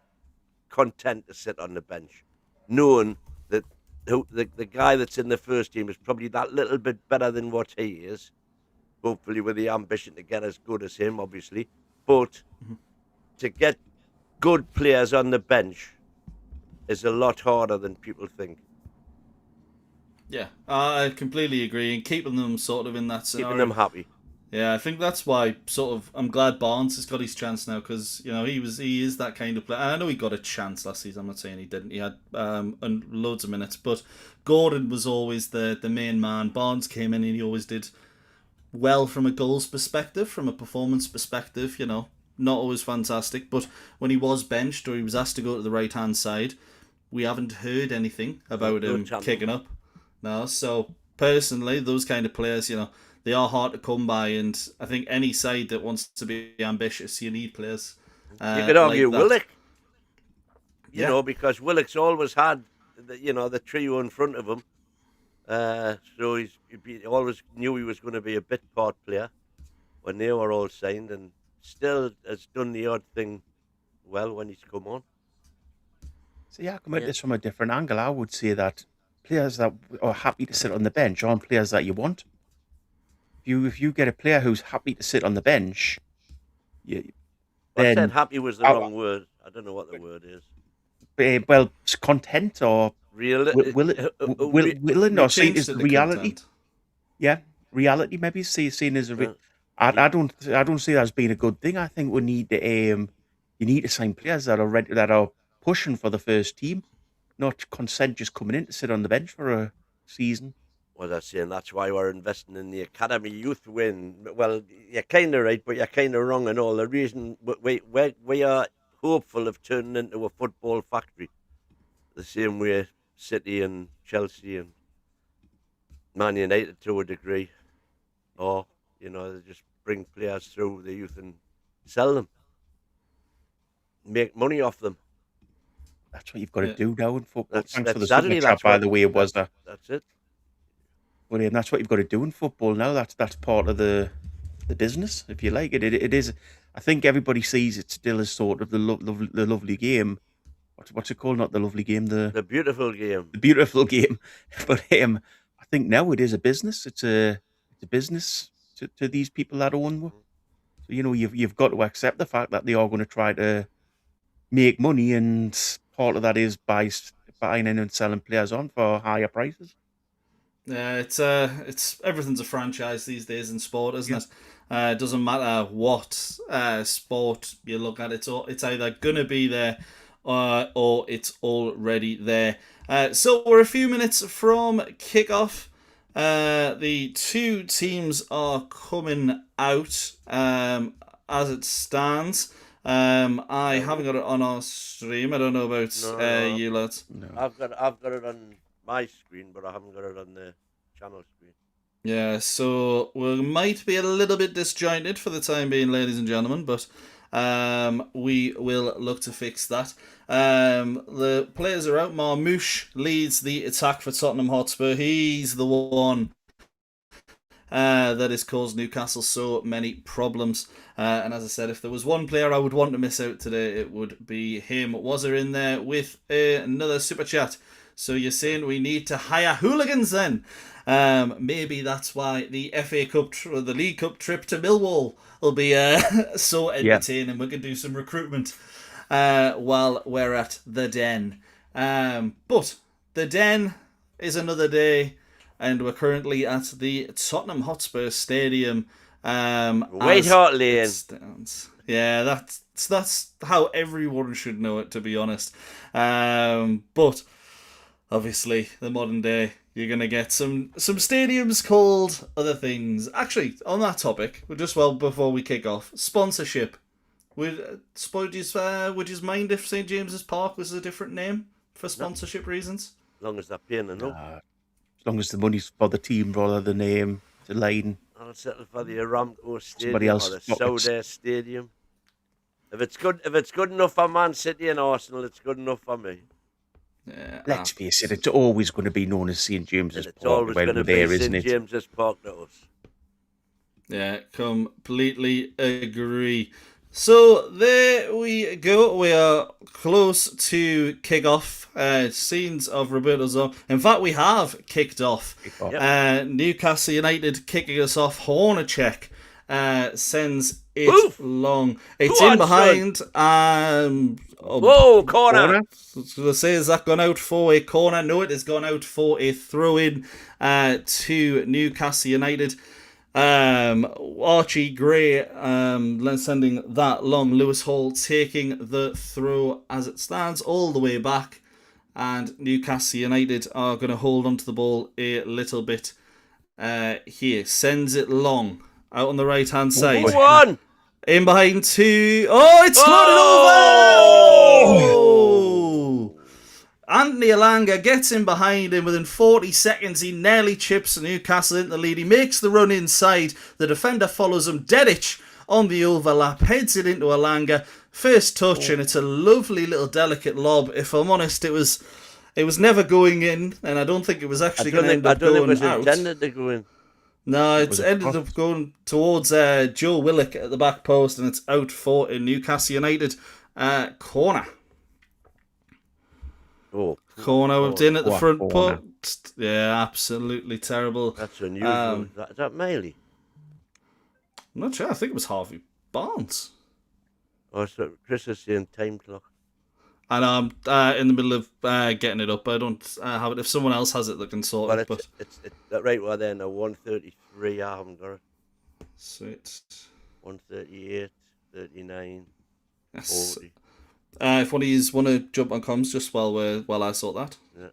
content to sit on the bench, knowing that the guy that's in the first team is probably that little bit better than what he is. Hopefully with the ambition to get as good as him, obviously. But to get good players on the bench is a lot harder than people think. Yeah, I completely agree. And keeping them sort of in that scenario. Keeping them happy. Yeah, I think that's why I'm glad Barnes has got his chance now because, he is that kind of player. And I know he got a chance last season. I'm not saying he didn't. He had loads of minutes. But Gordon was always the main man. Barnes came in and he always did well from a goals perspective, from a performance perspective, not always fantastic. But when he was benched or he was asked to go to the right-hand side, we haven't heard anything about him kicking up. No, so personally, those kind of players, they are hard to come by. And I think any side that wants to be ambitious, you need players. You could argue like Willock, know, because Willock's always had, the trio in front of him. So he always knew he was going to be a bit part player when they were all signed, and still has done the odd thing well when he's come on. So I come at this from a different angle. I would say that players that are happy to sit on the bench aren't players that you want. If you get a player who's happy to sit on the bench, I said happy was the wrong word. I don't know what the word is. Well, content or willing or seen as reality. Content. Yeah, reality maybe seen as a. I don't see that as being a good thing. I think we need to you need to sign players that are ready, that are pushing for the first team, not consent just coming in to sit on the bench for a season. Well, that's why we're investing in the academy youth wing. Well, you're kind of right, but you're kind of wrong and all. The reason we are hopeful of turning into a football factory, the same way City and Chelsea and Man United to a degree, or they just bring players through the youth and sell them, make money off them. That's what you've got to do now in football. Thanks for the super chat, by the way. It was that. That's it. Well, and that's what you've got to do in football now. That's part of the business, if you like. It is. I think everybody sees it still as sort of the lovely game. What's it called? Not the lovely game. The beautiful game. The beautiful game. But I think now it is a business. It's a business to these people that own one. So you've got to accept the fact that they are going to try to make money, and part of that is by buying in and selling players on for higher prices. Yeah, it's everything's a franchise these days in sport, isn't it? It doesn't matter what sport you look at. It's either gonna be there or it's already there. So we're a few minutes from kickoff. The two teams are coming out as it stands. I haven't got it on our stream. I don't know about you lads. No. I've got it on my screen, but I haven't got it on the channel screen. Yeah, so we might be a little bit disjointed for the time being, ladies and gentlemen, but we will look to fix that. The players are out. Marmouche leads the attack for Tottenham Hotspur. He's the one that has caused Newcastle so many problems. And as I said, if there was one player I would want to miss out today, it would be him. Wazza in there with another super chat. So you're saying we need to hire hooligans then? Maybe that's why the FA Cup or the League Cup trip to Millwall will be so entertaining. We can do some recruitment while we're at the Den. But the Den is another day, and we're currently at the Tottenham Hotspur Stadium. White Hart Lane. Yeah, that's how everyone should know it, to be honest. But obviously, the modern day, you're going to get some stadiums called other things. Actually, on that topic, just before we kick off, sponsorship. Would you mind if St James's Park was a different name for sponsorship reasons? As long as they're paying enough. As long as the money's for the team rather than the line. I'll settle for the Aramco Stadium Somebody else or the SHOWDOWN Stadium. If it's good enough for Man City and Arsenal, it's good enough for me. Yeah, Let's face it, it's always going to be known as St James's It's Park. always going to be isn't St it? James's Park to us. Yeah, completely agree. So there we go. We are close to kick off. Scenes of Roberto's on. In fact, we have kicked off. Newcastle United kicking us off. Hornacek sends it long. It's in behind. Whoa, corner. I was going to say, has that gone out for a corner? No, it has gone out for a throw-in to Newcastle United. Archie Gray sending that long. Lewis Hall taking the throw as it stands all the way back. And Newcastle United are going to hold onto the ball a little bit here. Sends it long out on the right-hand side. One. In behind two. Oh, it's floated over! Anthony Alanga gets in behind him within 40 seconds. He nearly chips Newcastle into the lead. He makes the run inside. The defender follows him. Dedic on the overlap. Heads it into Alanga. First touch, and it's a lovely little delicate lob. If I'm honest, it was never going in, and I don't think it was actually going to end up going out. I don't think it was intended to go in. No, it's ended up going towards Joe Willock at the back post, and it's out for a Newcastle United corner. Corner in at the front post. Yeah, absolutely terrible. That's unusual. Is that Miley? I'm not sure. I think it was Harvey Barnes. Oh, so Chris is saying time clock. And I'm in the middle of getting it up. I don't have it. If someone else has it, they can sort it. But it's right well there now. 1:33. I haven't got it. Sweet. 1:38, 39, Yes. 40. If one of you want to jump on comms just while I sort that. Yeah.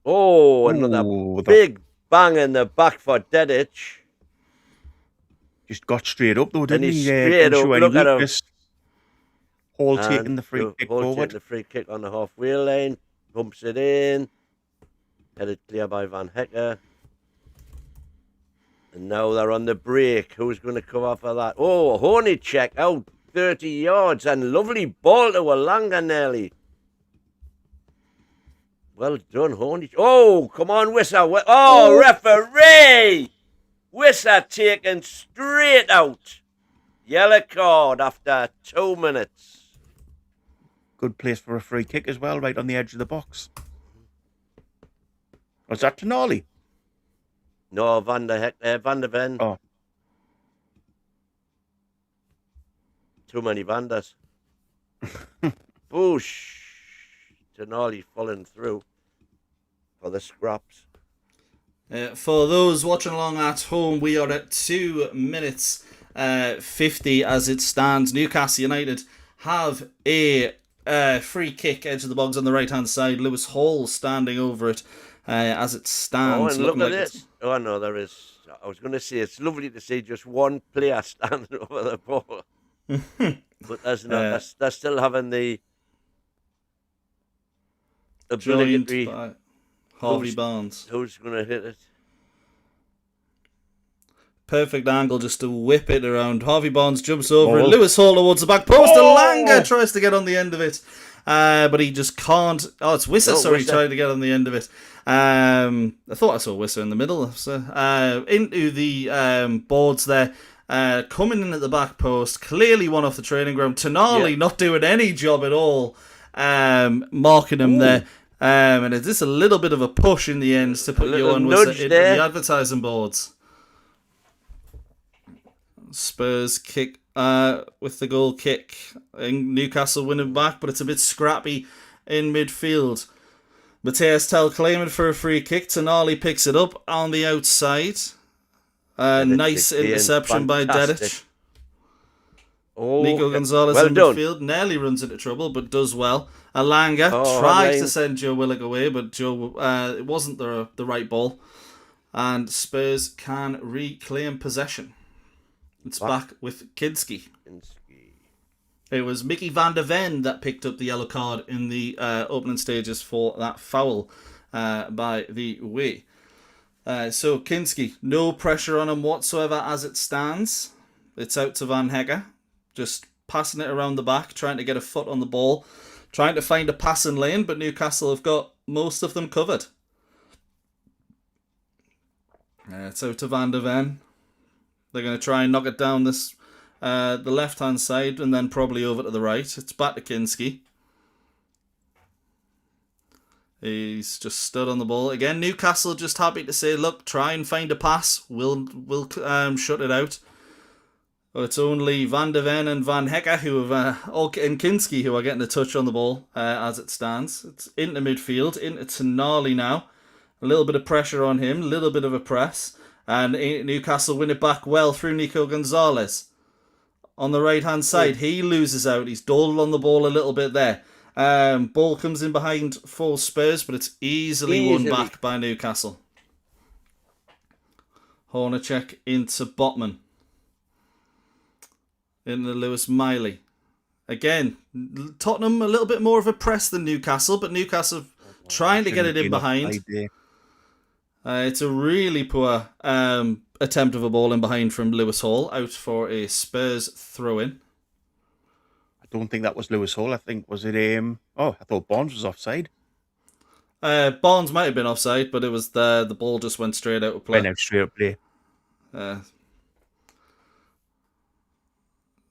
Oh, another big bang in the back for Dedic. Just got straight up though, didn't he? Straight up. Look at him. Hall taking the free kick Hall forward. taking the free kick on the halfway line. Pumps it in. Headed clear by Van Hecker. And now they're on the break. Who's going to cover for that? Oh, Hornacek out 30 yards. And lovely ball to Alanga nearly. Well done, Hornacek. Oh, come on, Wissa. Oh, referee! Wissa taken straight out. Yellow card after 2 minutes. Good place for a free kick as well, right on the edge of the box. Was that Tonali? No, Van der Ven. Oh. Too many Vanders. Boosh. Tonali falling through for the scraps. For those watching along at home, we are at 2 minutes 50 as it stands. Newcastle United have a free kick, edge of the box on the right-hand side. Lewis Hall standing over it as it stands. Oh, and look at like this. Oh, no, there is. I was going to say, it's lovely to see just one player standing over the ball. But there's not. They're still having the joined ability. by Harvey Barnes. Who's going to hit it? Perfect angle just to whip it around. Harvey Barnes jumps over it. Lewis Hall towards the back post. Alanga tries to get on the end of it. But he just can't. Oh, it's Wisser, trying to get on the end of it. I thought I saw Wisser in the middle. So, into the boards there. Coming in at the back post. Clearly one off the training ground. Tonali not doing any job at all. Marking him there. And it's just a little bit of a push in the end to put Johan Wisser into the advertising boards. Spurs kick with the goal kick. Newcastle winning back, but it's a bit scrappy in midfield. Matthias claiming for a free kick. Tonali picks it up on the outside. Nice interception by Dedic. Nico Gonzalez in midfield nearly runs into trouble, but does well. Alanga tries to send Joe Willock away, but it wasn't the right ball. And Spurs can reclaim possession. It's back with Kinski. It was Mickey van der Ven that picked up the yellow card in the opening stages for that foul by the way. So Kinski, no pressure on him whatsoever as it stands. It's out to Van Hegge, just passing it around the back, trying to get a foot on the ball, trying to find a passing lane, but Newcastle have got most of them covered. It's out to Van der Ven. They're going to try and knock it down the left-hand side and then probably over to the right. It's back to Kinski. He's just stood on the ball. Again, Newcastle just happy to say, look, try and find a pass. We'll shut it out. But it's only Van der Ven and Van Hegge and Kinski who are getting a touch on the ball as it stands. It's into midfield, into Tonali now. A little bit of pressure on him, a little bit of a press. And Newcastle win it back well through Nico Gonzalez. On the right-hand side, he loses out. He's dawdled on the ball a little bit there. Ball comes in behind for Spurs, but it's easily won back by Newcastle. Hornacek into Botman. Into Lewis Miley. Again, Tottenham a little bit more of a press than Newcastle, but Newcastle trying to get it in behind. It's a really poor attempt of a ball in behind from Lewis Hall, out for a Spurs throw-in. I don't think that was Lewis Hall. I think, was it... I thought Barnes was offside. Barnes might have been offside, but it was the ball just went straight out of play. Went out straight out of play.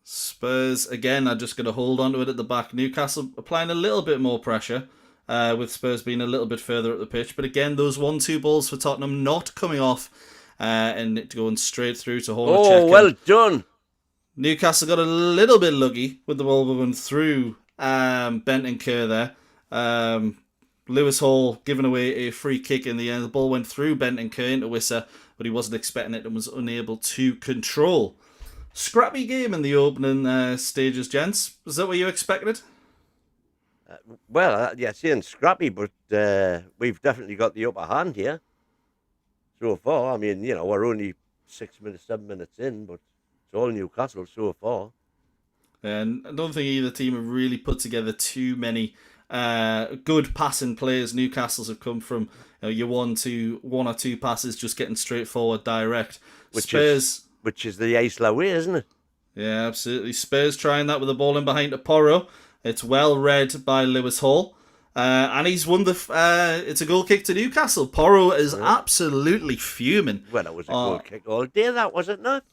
Spurs, again, are just going to hold on to it at the back. Newcastle applying a little bit more pressure. With Spurs being a little bit further up the pitch. But again, those 1-2 balls for Tottenham not coming off and going straight through to Hornacek. Oh, well done. Newcastle got a little bit lucky with the ball going through Bentancur there. Lewis Hall giving away a free kick in the end. The ball went through Bentancur into Wisser, but he wasn't expecting it and was unable to control. Scrappy game in the opening stages, gents. Was that what you expected? Saying scrappy, but we've definitely got the upper hand here so far. I mean, we're only 7 minutes in, but it's all Newcastle so far. And I don't think either team have really put together too many good passing players. Newcastle's have come from your one or two passes, just getting straightforward, direct. Which is the Jaissle way, isn't it? Yeah, absolutely. Spurs trying that with the ball in behind to Porro. It's well read by Lewis Hall. And he's won it's a goal kick to Newcastle. Porro is absolutely fuming. Well, it was a goal kick all day, that was it not?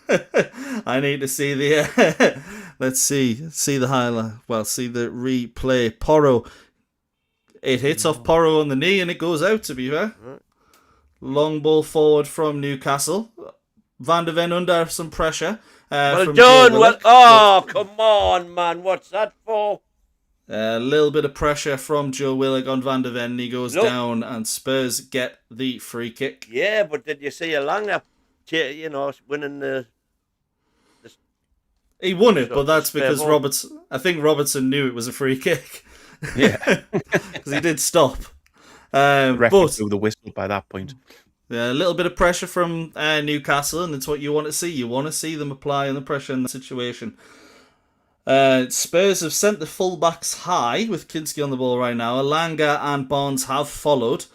I need to see the... let's see the highlight. Well, see the replay. Porro. It hits off Porro on the knee and it goes out, to be fair. Long ball forward from Newcastle. Van der Ven under some pressure. Well done. Come on, man. What's that for? A little bit of pressure from Joe Willock on Van der Ven. He goes down and Spurs get the free kick. Yeah, but did you see Alanga, winning the He won it, So but that's it's fair because ball. I think Robertson knew it was a free kick. Yeah. Because he did stop. The referee But blew the whistle by that point. a little bit of pressure from Newcastle, and it's what you want to see. You want to see them applying the pressure in that situation. Spurs have sent the fullbacks high with Kinski on the ball right now. Alanga and Barnes have followed.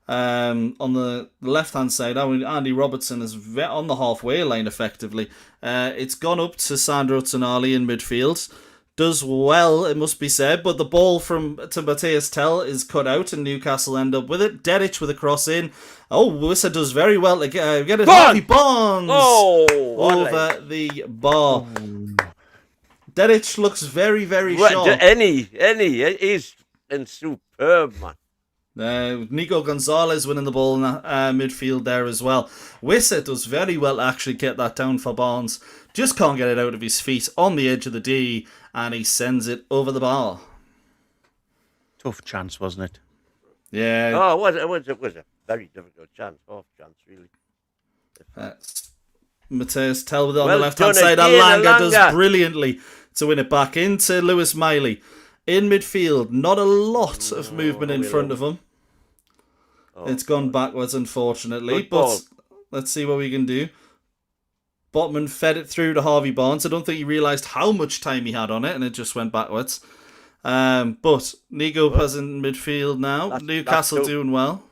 On the left-hand side, Andy Robertson is on the halfway line effectively. It's gone up to Sandro Tonali in midfield. Does well, it must be said, but the ball to Matthias Tell is cut out and Newcastle end up with it. Dedic with a cross in. Oh, Wissa does very well to get it. Harvey Barnes over the bar. Dedic looks very, very sharp. He's been superb, man. Nico Gonzalez winning the ball in that midfield there as well. Wissa does very well to actually get that down for Barnes. Just can't get it out of his feet on the edge of the D, and he sends it over the bar. Tough chance, wasn't it? Yeah. Oh, it was a very difficult chance, half chance, really. Matthias Tell on the Well left-hand done side. again, Alanga does Alanga. brilliantly to win it back into Lewis Miley. In midfield, not a lot of movement in front of him. It's gone backwards, unfortunately. Good ball. But let's see what we can do. Botman fed it through to Harvey Barnes. I don't think he realised how much time he had on it, and it just went backwards. But Nico has in midfield now. Newcastle doing well.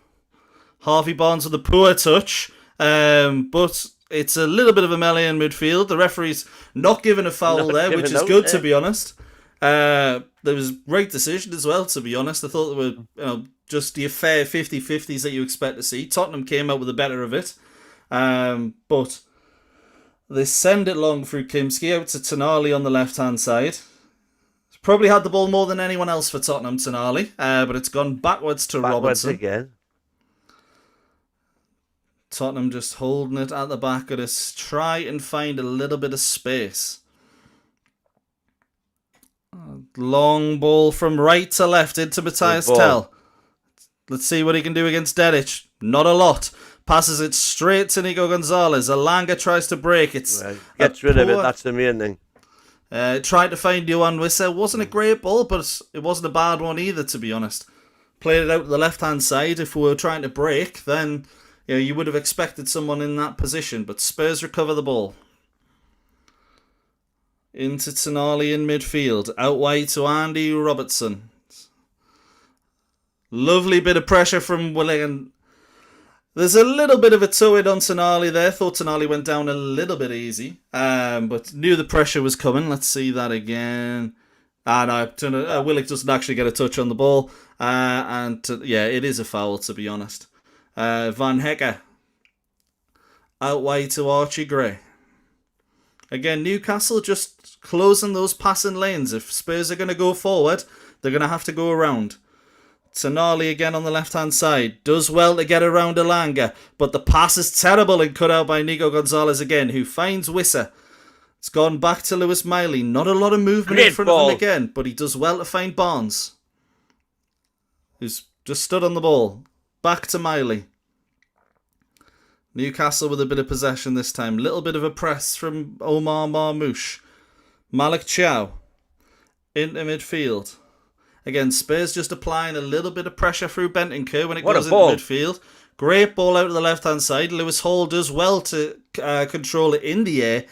Harvey Barnes with a poor touch. But it's a little bit of a melee in midfield. The referee's not giving a foul there, which is good, to be honest. There was a great decision as well, to be honest. I thought there were just the fair 50-50s that you expect to see. Tottenham came out with the better of it. But they send it long through Kimski out to Tonali on the left-hand side. He's probably had the ball more than anyone else for Tottenham, Tonali. But it's gone backwards to Robertson. Again. Tottenham just holding it at the back of this. Try and find a little bit of space. Long ball from right to left into Matthias Tell. Let's see what he can do against Dedic. Not a lot. Passes it straight to Nico Gonzalez. Alanga tries to break. Gets rid of it. That's the main thing. Tried to find Johan Wissa. Wasn't a great ball, but it wasn't a bad one either, to be honest. Played it out to the left-hand side. If we were trying to break, then you would have expected someone in that position. But Spurs recover the ball. Into Tonali in midfield. Out wide to Andy Robertson. Lovely bit of pressure from Willigan. There's a little bit of a toe-in on Tonali there. Thought Tonali went down a little bit easy. But knew the pressure was coming. Let's see that again. Willick doesn't actually get a touch on the ball. It is a foul, to be honest. Van Hecker. Out wide to Archie Gray. Again, Newcastle just closing those passing lanes. If Spurs are going to go forward, they're going to have to go around. Tonali again on the left-hand side. Does well to get around Alanga, but the pass is terrible and cut out by Nico Gonzalez again, who finds Wissa. It's gone back to Lewis Miley. Not a lot of movement in front of him again, but he does well to find Barnes, who's just stood on the ball. Back to Miley. Newcastle with a bit of possession this time. Little bit of a press from Omar Marmoush. Malik Chow into midfield. Again, Spurs just applying a little bit of pressure through Bentancur when it goes into midfield. Great ball out to the left-hand side. Lewis Hall does well to control it in the air,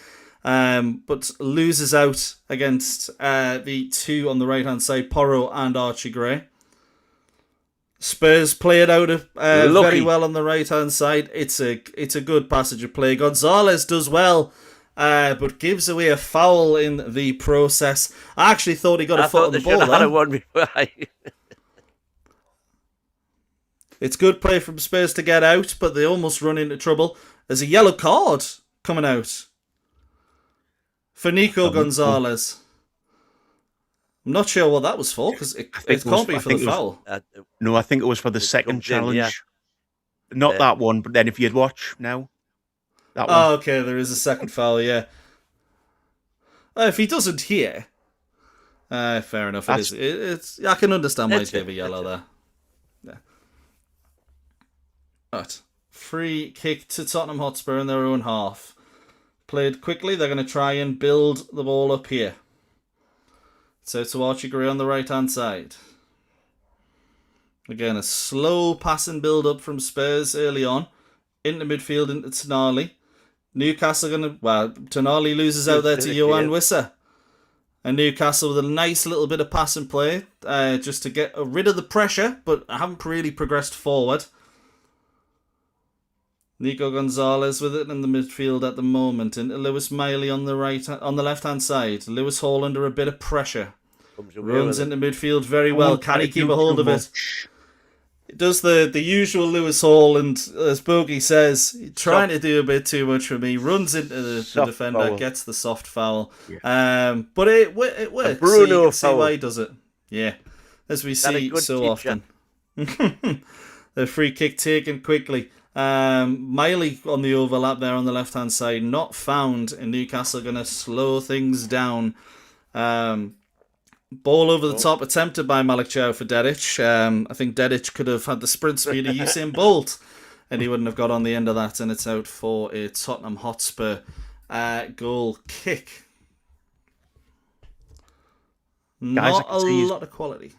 but loses out against the two on the right-hand side, Porro and Archie Gray. Spurs play it out very well on the right-hand side. It's a good passage of play. Gonzalez does well, but gives away a foul in the process. I actually thought he got a foot on the ball there. Had one before. It's good play from Spurs to get out, but they almost run into trouble. There's a yellow card coming out for Nico Gonzalez. I'm not sure what that was for, because it can't be for the foul. No, I think it was for the second challenge. Not that one, but then if you'd watch now. That one. Oh, okay, there is a second foul, yeah. If he doesn't here, fair enough. It's I can understand why he gave a yellow there. Yeah. Right. Free kick to Tottenham Hotspur in their own half. played quickly. They're going to try and build the ball up here. So to Archie Gray on the right-hand side. Again, a slow passing build-up from Spurs early on. Into midfield, into Toon Army. Newcastle going to... Well, Toon Army loses out there to Johan Wissa. And Newcastle with a nice little bit of passing play. Just to get rid of the pressure, but I haven't really progressed forward. Nico Gonzalez with it in the midfield at the moment. And Lewis Miley on the left-hand side. Lewis Hall under a bit of pressure. Runs into midfield very well. Can he keep a hold of it? It does the usual Lewis Hall, and as Bogey says, trying to do a bit too much for me. Runs into the defender, foul. Gets the soft foul. Yeah. But it works. Bruno so you can see foul. why he does it. Yeah, as we see so often. The free kick taken quickly. Miley on the overlap there on the left-hand side, not found, and Newcastle going to slow things down. Ball over the top, attempted by Malik Chow for Dedic. I think Dedic could have had the sprint speed of Usain Bolt, and he wouldn't have got on the end of that, and it's out for a Tottenham Hotspur goal kick. Not a lot of quality.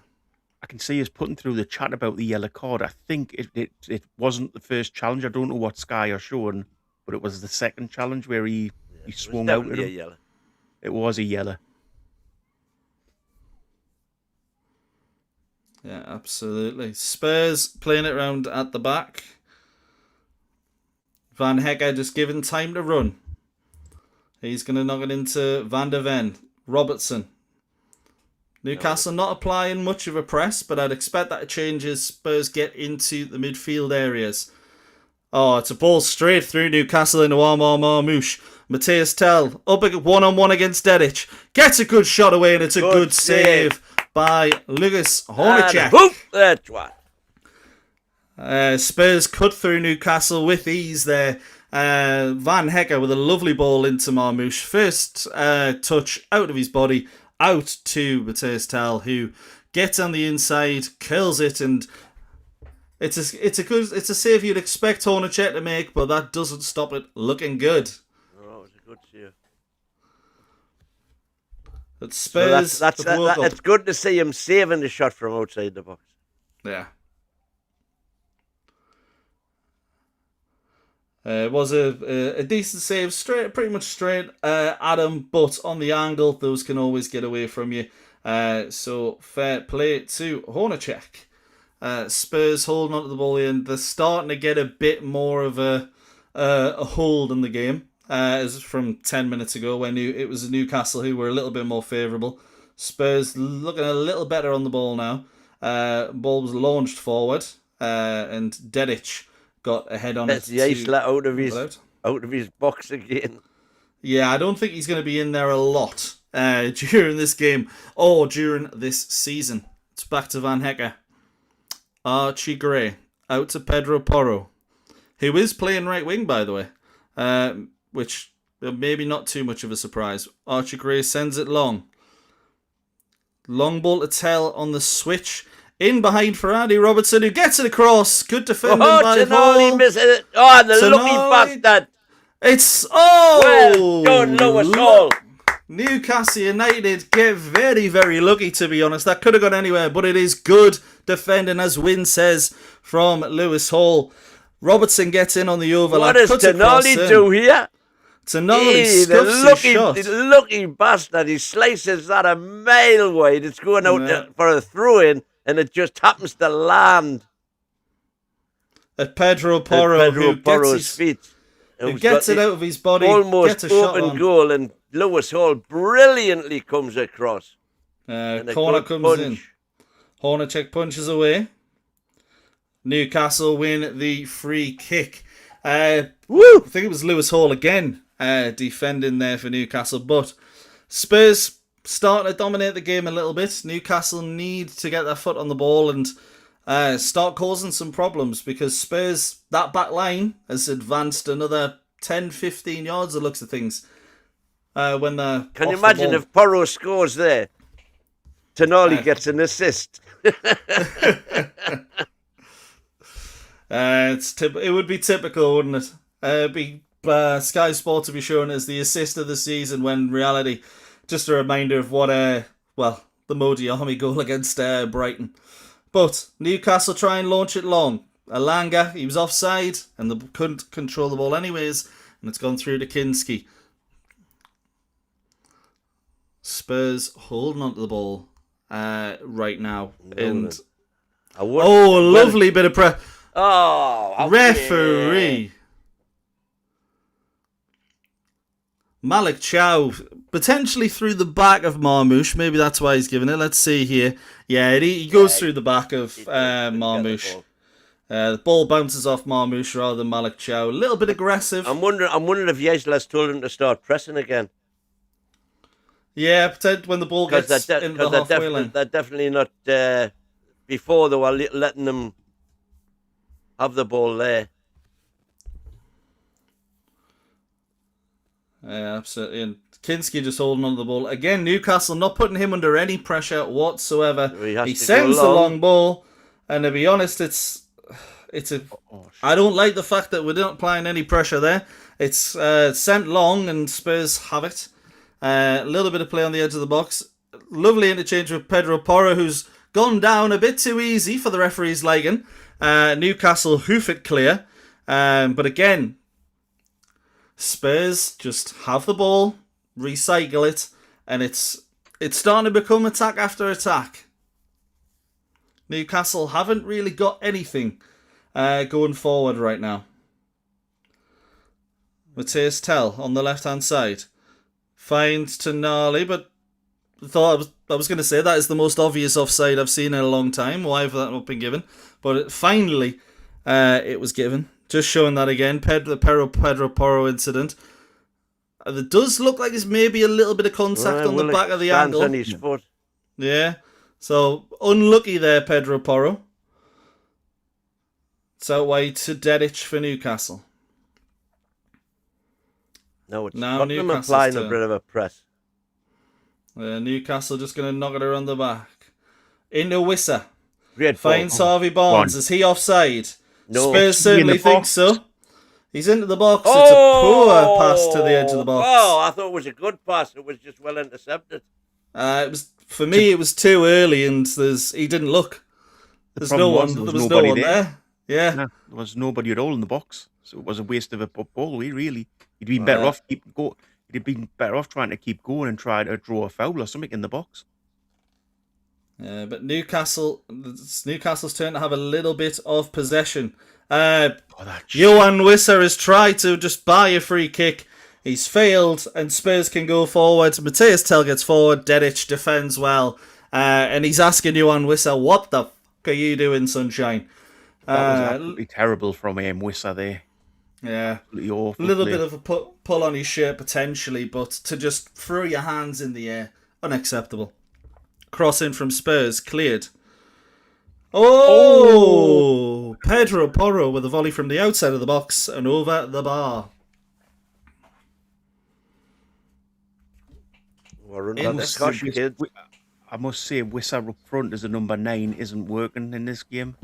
I can see us putting through the chat about the yellow card. I think it wasn't the first challenge. I don't know what Sky are showing, but it was the second challenge where he swung out at him. Yellow. It was a yellow. Yeah, absolutely. Spurs playing it round at the back. Van Hecker just given time to run. He's going to knock it into Van der Ven. Robertson. Newcastle not applying much of a press, but I'd expect that to change as Spurs get into the midfield areas. Oh, it's a ball straight through Newcastle into Armand Marmouche. Matthias Tell up one-on-one against Dedic. Gets a good shot away, and it's a good save by Lucas Hornacek. That's what. Spurs cut through Newcastle with ease there. Van Hecker with a lovely ball into Marmouche. First touch out of his body, out to Matthias Tell, who gets on the inside, curls it, and it's a save you'd expect Hornacek to make, but that doesn't stop it looking good. Oh, it was a good save. But Spurs, So it's good to see him saving the shot from outside the box. Yeah. It was a decent save, pretty much straight at him, but on the angle, those can always get away from you. So fair play to Hornacek. Spurs holding onto the ball in. They're starting to get a bit more of a hold in the game. As from 10 minutes ago when it was Newcastle who were a little bit more favourable. Spurs looking a little better on the ball now. Ball was launched forward, and Dedic got ahead on That's it. Jaissle out of his box again. Yeah, I don't think he's going to be in there a lot during this game or during this season. It's back to Van Hecker. Archie Gray out to Pedro Porro, who is playing right wing, by the way. Which maybe not too much of a surprise. Archie Gray sends it long. Long ball to Tell on the switch. In behind for Andy Robertson, who gets it across. Good defending by Hall. Misses it. Oh, the lucky bastard. It's... Well done, Lewis Hall. Newcastle United get very, very lucky, to be honest. That could have gone anywhere, but it is good defending, as Wynne says, from Lewis Hall. Robertson gets in on the overlap. What does Toon Army do here? Toon Army scuffs his shot. The lucky bastard. He slices that a mile wide. It's going out for a throw-in, and it just happens to land at Pedro Porro, who Porro's feet. Who gets it out of his body, almost gets a shot open on. goal, and Lewis Hall brilliantly comes across. Corner comes in. Hornacek punches away. Newcastle win the free kick. I think it was Lewis Hall again defending there for Newcastle, but Spurs starting to dominate the game a little bit. Newcastle need to get their foot on the ball and start causing some problems, because Spurs, that back line has advanced another 10-15 yards, the looks of things. When they're Can you imagine if Porro scores there? Toon Army gets an assist. It would be typical, wouldn't it? It'd be Sky Sport to be shown as the assist of the season, when in reality, just a reminder of what, the Modi Army goal against Brighton. But Newcastle try and launch it long. Alanga, he was offside, and they couldn't control the ball anyways, and it's gone through to Kinski. Spurs holding onto the ball right now. And lovely bit of press. Oh, referee. Malik Chow potentially through the back of Marmoush. Maybe that's why he's giving it. Let's see here. Yeah, he goes through the back of Marmoush. The ball bounces off Marmoush rather than Malik Chow. A little bit aggressive. I'm wondering if Jaissle has told him to start pressing again. Yeah, pretend when the ball gets into the halfway line. They're definitely not. Before they were letting them have the ball there. Yeah, absolutely. And Kinski just holding on to the ball. Again, Newcastle not putting him under any pressure whatsoever. He sends the long ball. And to be honest, it's a... I don't like the fact that we're not applying any pressure there. It's sent long and Spurs have it. A little bit of play on the edge of the box. Lovely interchange with Pedro Porro, who's gone down a bit too easy for the referee's liking. Newcastle hoof it clear. But again, Spurs just have the ball, recycle it, and it's starting to become attack after attack. Newcastle haven't really got anything going forward right now. Matthias Tell on the left-hand side. Finds to Gnarly, but I was going to say that is the most obvious offside I've seen in a long time. Why have that not been given? But finally, it was given. Just showing that again, the Pedro Porro incident. It does look like there's maybe a little bit of contact on the back of the ankle. On his foot. Yeah. So, unlucky there, Pedro Porro. It's out wide to Dedic for Newcastle. No, it's Tottenham applying a bit of a press. Newcastle just going to knock it around the back. Into Wissa. Great finds Harvey Barnes. Is he offside? No. Spurs certainly think so. He's into the box. It's a poor pass to the edge of the box. Oh, I thought it was a good pass. It was just well intercepted. It was for me. It was too early, and he didn't look. There was no one there. Yeah, no, there was nobody at all in the box, so it was a waste of a ball. Really, he'd been better off He'd been better off trying to keep going and try to draw a foul or something in the box. But Newcastle's turn to have a little bit of possession. Johan Wissa has tried to just buy a free kick. He's failed, and Spurs can go forward. Matthias Tell gets forward. Dedic defends well. And he's asking Johan Wissa, what the fuck are you doing, sunshine? That was absolutely terrible from Wissa there. Yeah. A little bit of a pull on his shirt, potentially, but to just throw your hands in the air, unacceptable. Cross in from Spurs, cleared. Oh! Pedro Porro with a volley from the outside of the box and over the bar. I must say, Wissa up front as a number 9 isn't working in this game.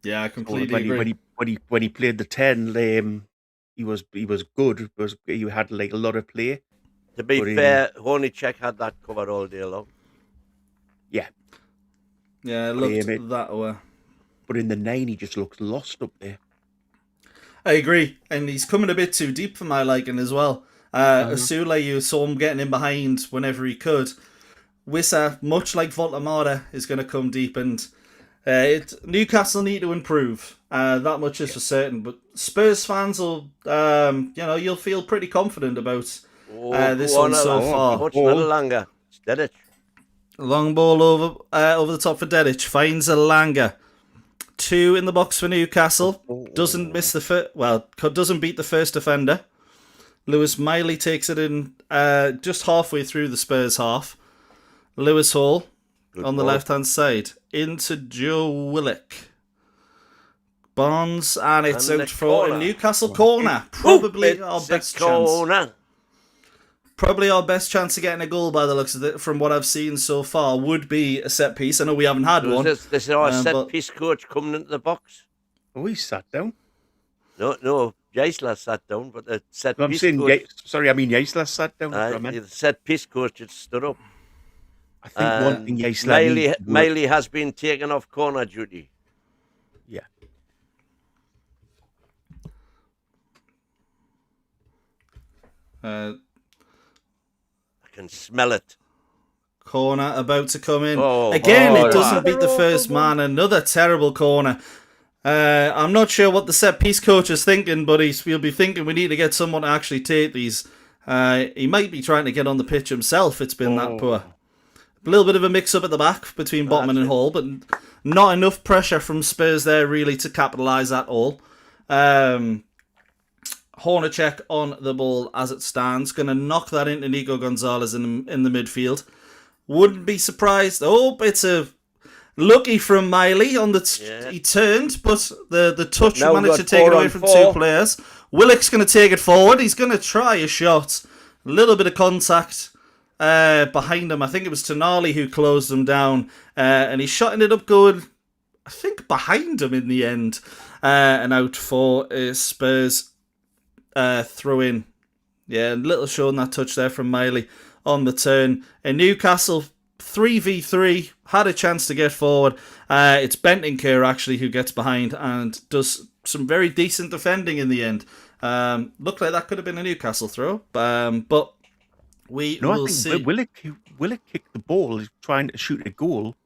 Yeah, I completely agree. When he played the 10, he was good. He had a lot of play. To be fair, Hornicek had that covered all day long. Yeah. Yeah, it looked that way. But in the 9, he just looks lost up there. I agree. And he's coming a bit too deep for my liking as well. Asula, you saw him getting in behind whenever he could. Wissa, much like Voltamata, is going to come deep. And Newcastle need to improve. That much is for certain. But Spurs fans will, you'll feel pretty confident about this one so far. Much little longer. It's Dedic. Long ball over the top for Dedic. Finds Alanga. 2 in the box for Newcastle. Doesn't miss doesn't beat the first defender. Lewis Miley takes it in just halfway through the Spurs half. Lewis Hall on the left-hand side. Into Joe Willock. Barnes, and it's out for a Newcastle corner. Probably our best chance. Probably our best chance of getting a goal by the looks of it, from what I've seen so far, would be a set piece. I know we haven't had one. This is our set piece coach coming into the box. Oh, he sat down. No. Jaissle sat down, but the set I'm piece saying, coach, Jaissle sat down. That's what I meant. the set piece coach had stood up. I think one thing Jaissle needs to work. Miley has been taken off corner duty. Yeah. Uh, I can smell it. corner about to come in. Oh, Again, oh, it doesn't yeah. beat the first man. Another terrible corner. I'm not sure what the set piece coach is thinking, but he'll be thinking we need to get someone to actually take these. He might be trying to get on the pitch himself. It's been that poor. A little bit of a mix-up at the back between Botman and Hall, but not enough pressure from Spurs there really to capitalise at all. Hornacek on the ball as it stands. Going to knock that into Nico Gonzalez in the midfield. Wouldn't be surprised. Oh, it's a lucky from Miley on the... He turned, but the touch Now managed to got take it 4 away on from 4. two players. Willock's going to take it forward. He's going to try a shot. A little bit of contact behind him. I think it was Toon Army who closed him down. And he shot it up good, I think, behind him in the end. And out for Spurs throw in. Yeah, little showing that touch there from Miley on the turn. And Newcastle 3v3 had a chance to get forward. It's Bentancur actually who gets behind and does some very decent defending in the end. Looked like that could have been a Newcastle throw, but we will see. Willock kicked the ball. He's trying to shoot a goal.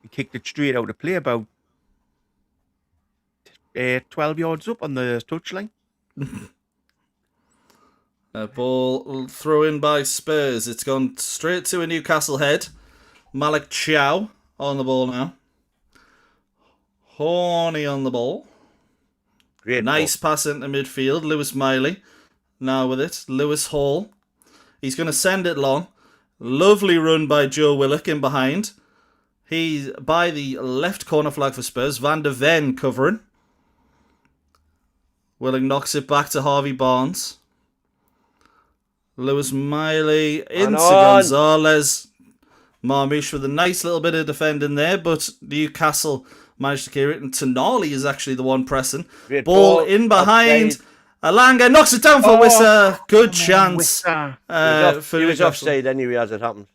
He kicked it straight out of play about 12 yards up on the touchline. A ball throw in by Spurs. It's gone straight to a Newcastle head. Malik Chow on the ball now. Horny on the ball. Great Nice ball. pass into midfield. Lewis Miley now with it. Lewis Hall. He's going to send it long. Lovely run by Joe Willock in behind. He's by the left corner flag for Spurs. Van der Ven covering. Willock knocks it back to Harvey Barnes. Lewis Miley into Gonzalez. Marmouche with a nice little bit of defending there, but Newcastle managed to clear it, and Toon Army is actually the one pressing. Great Ball ball in behind. offside. Alanga knocks it down for Wissa. Good chance. Wissa. For He was Newcastle. offside anyway as it happened.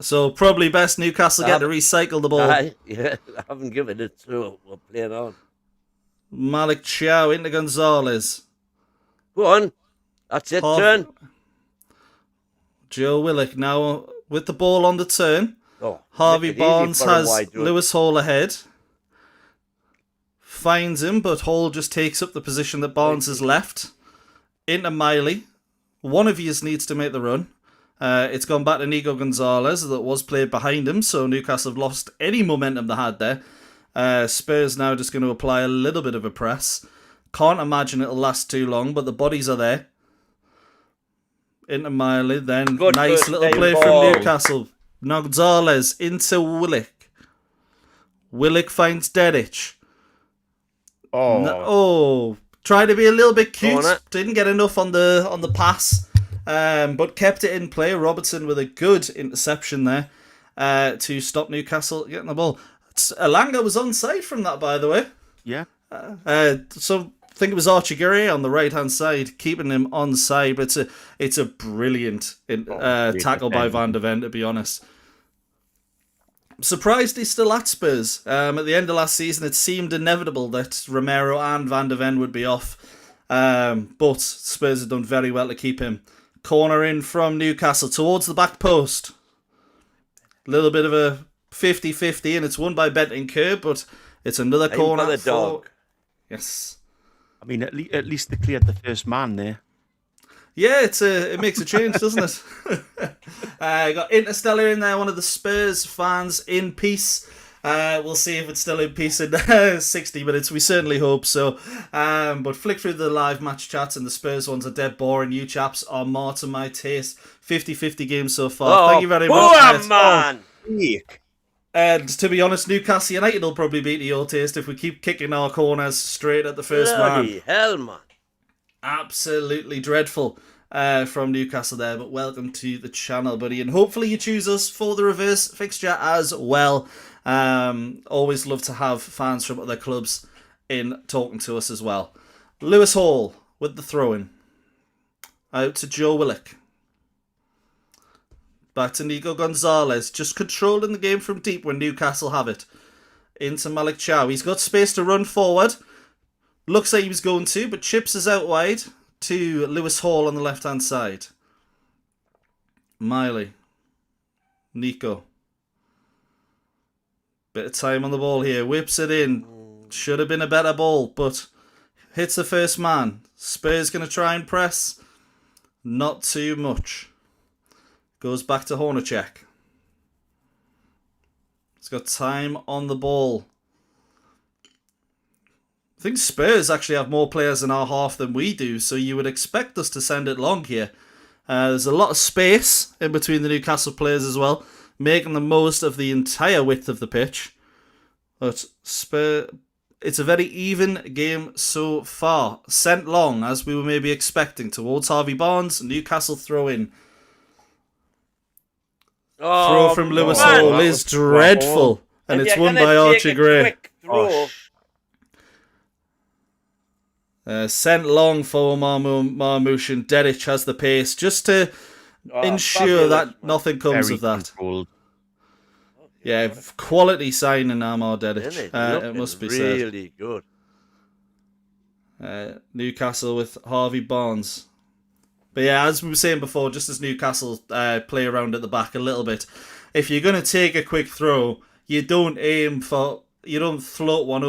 So probably best Newcastle get to recycle the ball. Yeah, I haven't given it, so we're playing on. Malik Chow into Gonzalez. Go on. That's it, turn. Joe Willock now with the ball on the turn. Oh, Harvey make it easy Barnes for him, has wide run. Lewis Hall ahead. Finds him, but Hall just takes up the position that Barnes has left. Into Miley. One of you needs to make the run. It's gone back to Nico Gonzalez that was played behind him, so Newcastle have lost any momentum they had there. Spurs now just going to apply a little bit of a press. Can't imagine it'll last too long, but the bodies are there. Into Miley, then Good nice first little time play ball. from Newcastle. Gonzalez into Willock. Willock finds Dedic. Tried to be a little bit cute. Corner. Didn't get enough on the pass, but kept it in play. Robertson with a good interception there to stop Newcastle getting the ball. Alanga was onside from that, by the way. Yeah. So I think it was Archie Gurry on the right hand side, keeping him onside. But it's a brilliant tackle by Van der Ven, to be honest. Surprised he's still at Spurs. At the end of last season, it seemed inevitable that Romero and Van der Ven would be off. But Spurs have done very well to keep him. Corner in from Newcastle towards the back post. A little bit of a 50-50, and it's won by Bentancur, but it's another corner. For the dog. Yes. I mean, at least they cleared the first man there. Yeah, it makes a change, doesn't it? Got Interstellar in there, one of the Spurs fans in peace. We'll see if it's still in peace in 60 minutes. We certainly hope so. But flick through the live match chats, and the Spurs ones are dead boring. You chaps are more to my taste. 50-50 games so far. Thank you very much. Poor man. And to be honest, Newcastle United will probably beat your taste if we keep kicking our corners straight at the first man. Bloody hell, man. Absolutely dreadful from Newcastle there, but welcome to the channel, buddy, and hopefully you choose us for the reverse fixture as well. Always love to have fans from other clubs in talking to us as well. Lewis Hall with the throw-in. Out to Joe Willock. Back to Nico Gonzalez. Just controlling the game from deep when Newcastle have it. Into Malik Chow. He's got space to run forward. Looks like he was going to, but chips is out wide to Lewis Hall on the left-hand side. Miley. Nico. Bit of time on the ball here. Whips it in. Should have been a better ball, but hits the first man. Spurs going to try and press. Not too much. Goes back to Hornacek. He's got time on the ball. I think Spurs actually have more players in our half than we do, so you would expect us to send it long here. There's a lot of space in between the Newcastle players as well, making the most of the entire width of the pitch. But it's a very even game so far. Sent long, as we were maybe expecting, towards Harvey Barnes. Newcastle throw in. Throw from Lewis Hall is dreadful. And it's won by Archie Gray. Sent long for Marmoush, and Dedic has the pace just to ensure that nothing comes of that. Controlled. Yeah, quality signing Amar Dedic. It must be said. Really good. Newcastle with Harvey Barnes. But yeah, as we were saying before, just as Newcastle play around at the back a little bit, if you're going to take a quick throw, you don't try and float one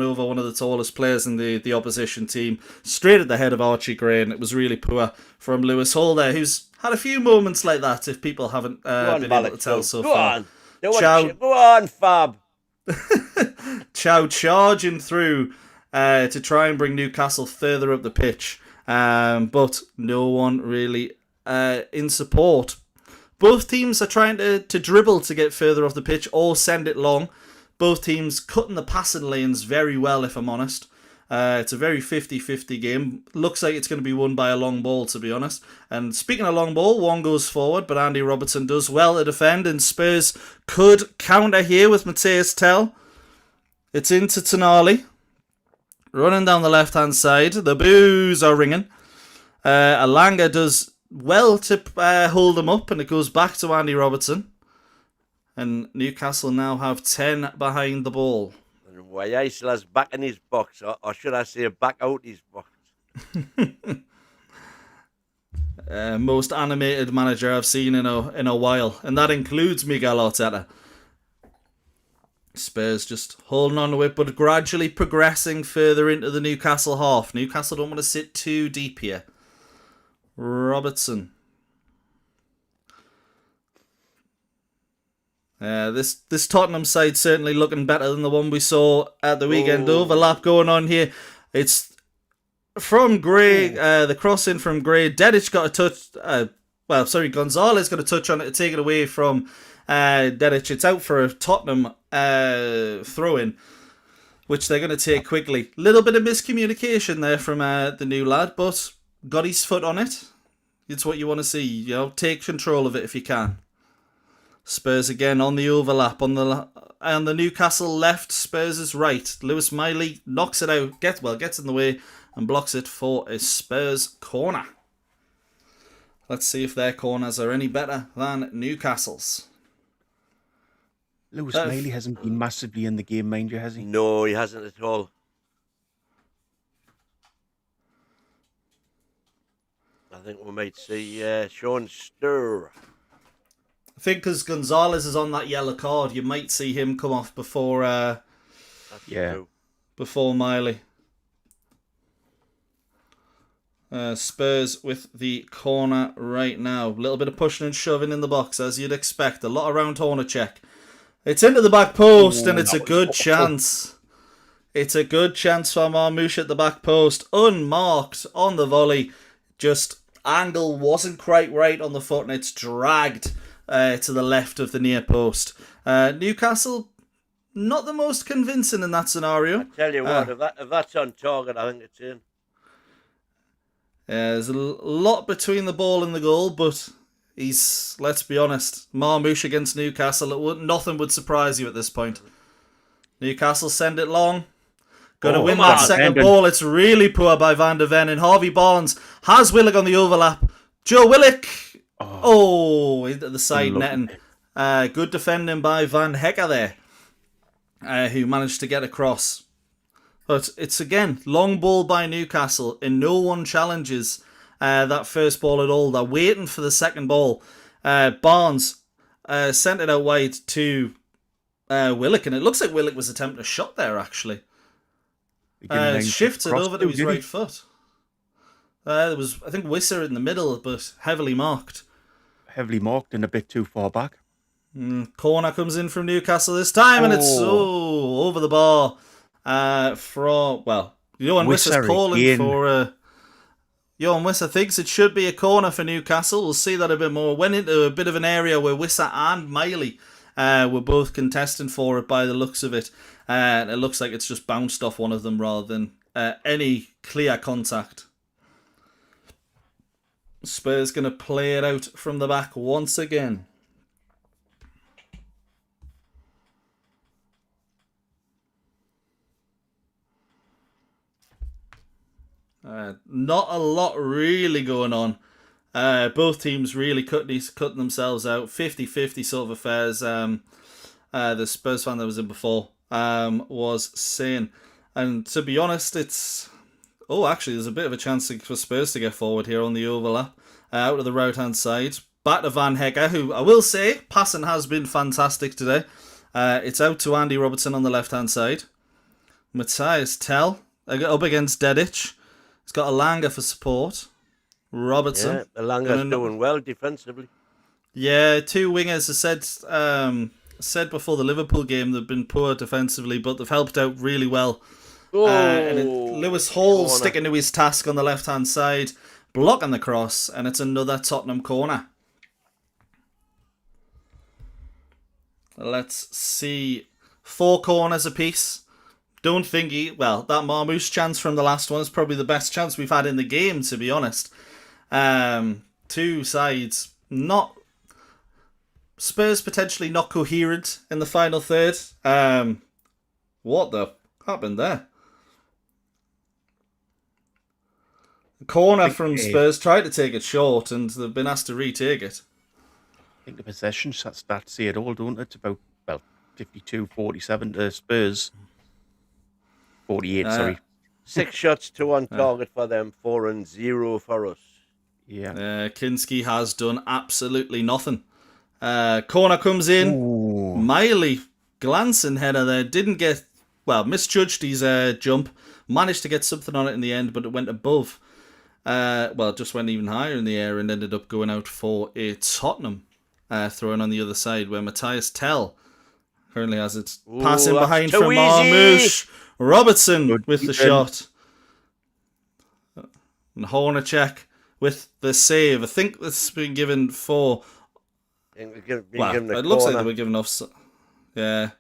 over one of the tallest players in the opposition team, straight at the head of Archie Gray, and it was really poor from Lewis Hall there, who's had a few moments like that, if people haven't been able to tell so far. Go on, Fab. Chow charging through to try and bring Newcastle further up the pitch, but no one really in support. Both teams are trying to dribble to get further off the pitch or send it long. Both teams cutting the passing lanes very well, if I'm honest. It's a very 50-50 game. Looks like it's going to be won by a long ball, to be honest. And speaking of long ball, one goes forward, but Andy Robertson does well to defend, and Spurs could counter here with Matthias Tell. It's into Tonali. Running down the left-hand side. The boos are ringing. Alanga does well to hold him up, and it goes back to Andy Robertson. And Newcastle now have 10 behind the ball. And Jaissle is back in his box, or should I say back out his box. Most animated manager I've seen in a while, and that includes Miguel Arteta. Spurs just holding on to it, but gradually progressing further into the Newcastle half. Newcastle don't want to sit too deep here. Robertson. This Tottenham side certainly looking better than the one we saw at the weekend. Overlap going on here. It's from Gray, the cross in from Gray. Dedic got a touch. Gonzalez got a touch on it to take it away from Dedic. It's out for a Tottenham throw-in, which they're going to take quickly. Little bit of miscommunication there from the new lad, but got his foot on it. It's what you want to see. Take control of it if you can. Spurs again on the overlap on the Newcastle left. Spurs is right. Lewis Miley knocks it out. Gets in the way and blocks it for a Spurs corner. Let's see if their corners are any better than Newcastle's. Lewis Miley hasn't been massively in the game, mind you, has he? No, he hasn't at all. I think we might see Sean Stir. I think because Gonzalez is on that yellow card, you might see him come off before before Miley. Spurs with the corner right now. A little bit of pushing and shoving in the box, as you'd expect. A lot around Hornacek. It's into the back post, and it's a good chance. It's a good chance for Marmoush at the back post. Unmarked on the volley. Just angle wasn't quite right on the foot, and it's dragged to the left of the near post. Newcastle, not the most convincing in that scenario. I tell you what, if that's on target, I think it's in. There's a lot between the ball and the goal, but let's be honest, Marmoush against Newcastle, nothing would surprise you at this point. Newcastle send it long. Going to win come that on, second Van ball. It's really poor by Van der Ven. And Harvey Barnes has Willock on the overlap. Joe Willock. Into the side netting. Good defending by Van Hecker there, who managed to get across. But it's, again, long ball by Newcastle, and no one challenges that first ball at all. They're waiting for the second ball. Barnes sent it out wide to Willock, and it looks like Willock was attempting a shot there, actually. Shifted over to his right foot. There was, I think, Wisser in the middle, but heavily marked. Heavily marked and a bit too far back. Corner comes in from Newcastle this time, and it's over the bar. Johan Wisser's calling again for. Johan Wisser thinks it should be a corner for Newcastle. We'll see that a bit more. Went into a bit of an area where Wisser and Miley were both contesting for it by the looks of it. And it looks like it's just bounced off one of them rather than any clear contact. Spurs going to play it out from the back once again. Not a lot really going on. Both teams really cutting themselves out. 50-50 sort of affairs. The Spurs fan that was in before was saying. And to be honest, it's... actually, there's a bit of a chance for Spurs to get forward here on the overlap. Out of the right-hand side. Back to Van Hecker, who I will say, passing has been fantastic today. It's out to Andy Robertson on the left-hand side. Matthias Tell up against Dedic. He's got Alanga for support. Robertson. Yeah, Alanga's doing well defensively. Yeah, two wingers have said before the Liverpool game they've been poor defensively, but they've helped out really well. Lewis Hall sticking to his task on the left-hand side, blocking the cross, and it's another Tottenham corner. Let's see. 4 corners apiece. Don't think that Marmouche chance from the last one is probably the best chance we've had in the game, to be honest. Two sides not... Spurs potentially not coherent in the final third. What the happened there? Corner from Spurs tried to take it short and they've been asked to retake it. I think the possession stats say it all, don't it? It's about 52-47 to Spurs. 48, sorry. 6 shots, 2 on target for them, 4 and 0 for us. Yeah. Kinski has done absolutely nothing. Corner comes in. Ooh. Miley, glancing header there. Misjudged his jump. Managed to get something on it in the end, but it went above. It just went even higher in the air and ended up going out for a Tottenham throwing on the other side, where Matthias Tell currently has it. Passing behind from Marmouche. Robertson with the shot. And Hornacek with the save. I think that's been given for... it looks like they were given off... Yeah.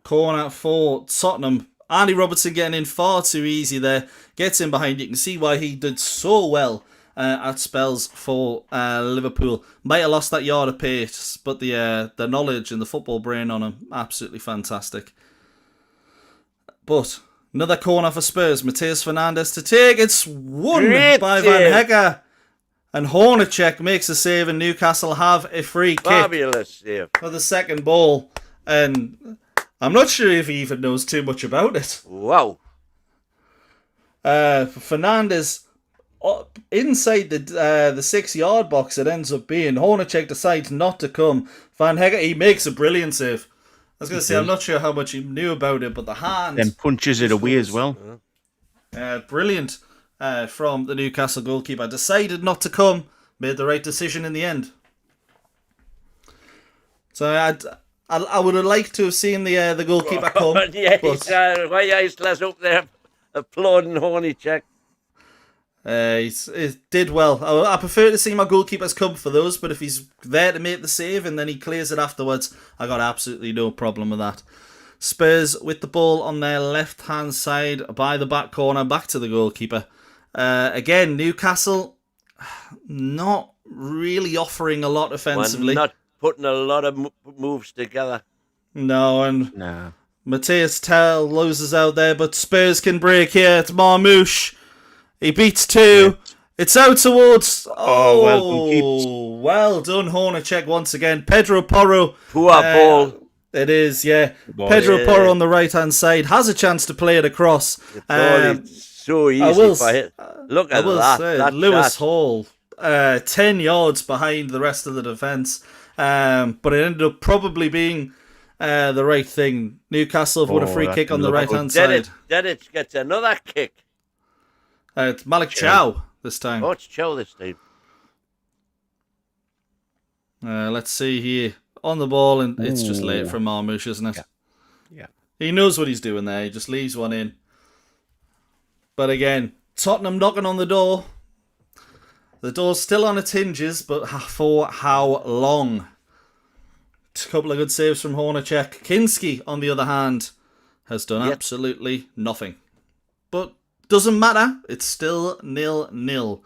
Corner for Tottenham. Andy Robertson getting in far too easy there. Gets in behind. You can see why he did so well at spells for Liverpool. Might have lost that yard of pace, but the knowledge and the football brain on him, absolutely fantastic. But another corner for Spurs. Matheus Fernandes to take. It's won by Van Hecker. And Hornacek makes a save and Newcastle have a free kick. Fabulous save. For the second ball. And I'm not sure if he even knows too much about it. Wow. Fernandes, inside the 6-yard box it ends up being. Hornacek decides not to come. Van Hecker, he makes a brilliant save. I was going to say, I'm not sure how much he knew about it, but the hand... Then punches it away as well. Brilliant from the Newcastle goalkeeper. Decided not to come. Made the right decision in the end. So I would have liked to have seen the goalkeeper come. Jaissle's up there applauding Hornacek. He did well. I prefer to see my goalkeepers come for those, but if he's there to make the save and then he clears it afterwards, I got absolutely no problem with that. Spurs with the ball on their left-hand side by the back corner, back to the goalkeeper. Again, Newcastle not really offering a lot offensively. We're not putting a lot of moves together. No, and no. Matthias Tell loses out there, but Spurs can break here. It's Marmouche. He beats 2. It's out towards... well done, Hornacek once again. Pedro Porro. Poor ball. It is, yeah. Pedro Porro on the right-hand side has a chance to play it across. It's so easy for him. Look at that. Lewis Hall, 10 yards behind the rest of the defence. But it ended up probably being the right thing. Newcastle have won a free kick on the right-hand side. Dedic gets another kick. It's Malik Chow this time. Oh, it's Chow this time. Let's see here. On the ball, and it's just late for Marmouche, isn't it? Yeah. He knows what he's doing there. He just leaves one in. But again, Tottenham knocking on the door. The door's still on its hinges, but for how long? A couple of good saves from Hornacek. Kinski, on the other hand, has done absolutely nothing. But doesn't matter. It's still 0-0.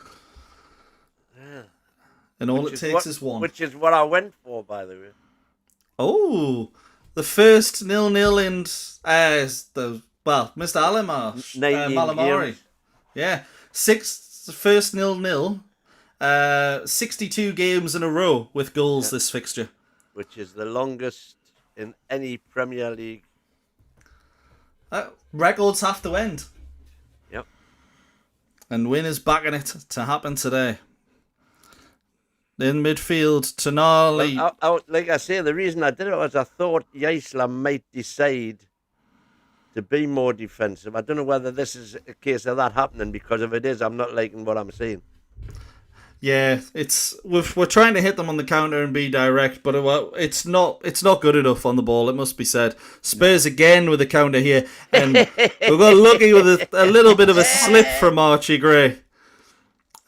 Yeah. And all it takes is one. Which is what I went for, by the way. Oh, the first 0-0 in Mr. Alamar, Malamari. Yeah, first 0-0. 62 games in a row with goals this fixture. Which is the longest in any Premier League. Records have to end. Yep. And Win is backing it to happen today. In midfield, Tonali. Like I say, the reason I did it was I thought Jaissle might decide to be more defensive. I don't know whether this is a case of that happening, because if it is, I'm not liking what I'm seeing. Yeah, we're trying to hit them on the counter and be direct, but it's not good enough on the ball, it must be said. Spurs again with a counter here, and we got lucky with a little bit of a slip from Archie Gray.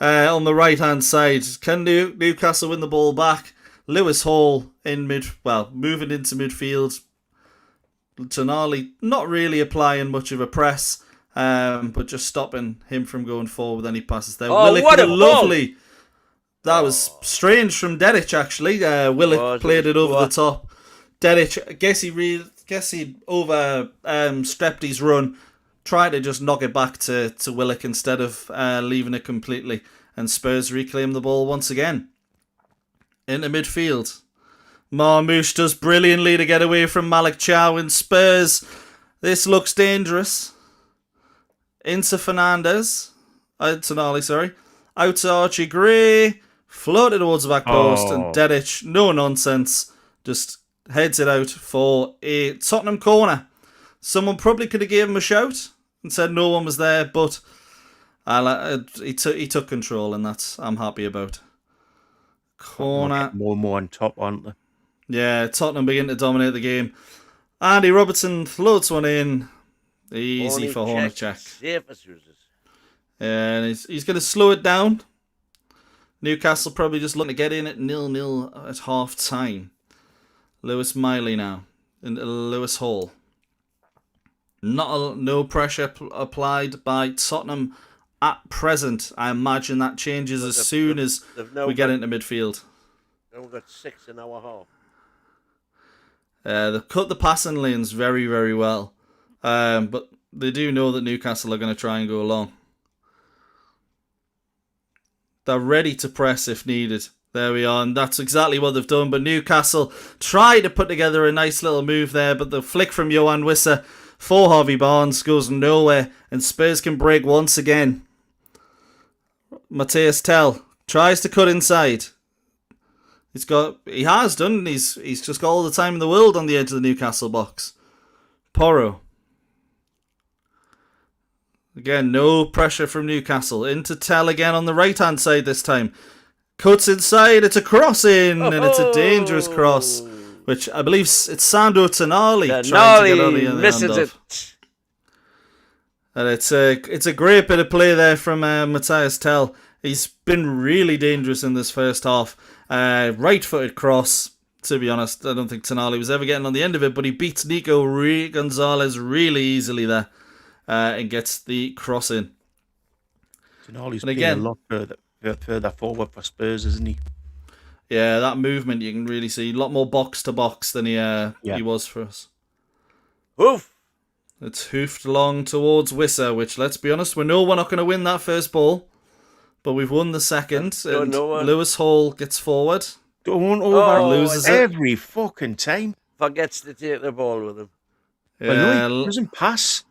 On the right-hand side, can Newcastle win the ball back? Lewis Hall moving into midfield. Tonali not really applying much of a press, but just stopping him from going forward with any passes there. Willock, what a lovely ball. That was strange from Dedic, actually. Willock played it over the top. Dedic, I guess he overstepped his run. Try to just knock it back to Willock instead of leaving it completely. And Spurs reclaim the ball once again. Into midfield. Marmouche does brilliantly to get away from Malik Chow and Spurs. This looks dangerous. Into Fernandez. Tonali, sorry. Out to Archie Gray. Floated towards the back post. And Dedic, no nonsense, just heads it out for a Tottenham corner. Someone probably could have gave him a shout and said no one was there, but he took control, and that's I'm happy about. Corner. More and more on top, aren't they? Yeah, Tottenham begin to dominate the game. Andy Robertson floats one in. Easy for Hornacek. Safe as uses. And he's going to slow it down. Newcastle probably just looking to get in at 0-0 at half time. Lewis Miley now into Lewis Hall. No pressure applied by Tottenham at present. I imagine that changes as soon as we get into midfield. We've got 6 in our half. They've cut the passing lanes very, very well. But they do know that Newcastle are going to try and go long. They're ready to press if needed. There we are, and that's exactly what they've done. But Newcastle try to put together a nice little move there, but the flick from Johan Wissa for Harvey Barnes goes nowhere, and Spurs can break once again. Matthias Tell tries to cut inside. He has done. He's just got all the time in the world on the edge of the Newcastle box. Porro. Again, no pressure from Newcastle. Into Tell again on the right-hand side this time. Cuts inside. It's a cross in, and it's a dangerous cross, which I believe it's Sandro Tonali trying to get on the end misses of. it. And it's a great bit of play there from Matthias Tell. He's been really dangerous in this first half. Right-footed cross. To be honest, I don't think Tonali was ever getting on the end of it, but he beats Nico Gonzalez really easily there. And gets the cross in. Tonali's playing a lot further forward for Spurs, isn't he? Yeah, that movement you can really see. A lot more box to box than he was for us. Hoof. It's hoofed along towards Wissa, which, let's be honest, we know we're not going to win that first ball. But we've won the second, and Lewis Hall gets forward. Don't over loses it every fucking time. Forgets to take the ball with him. Yeah, Well, no, he doesn't pass.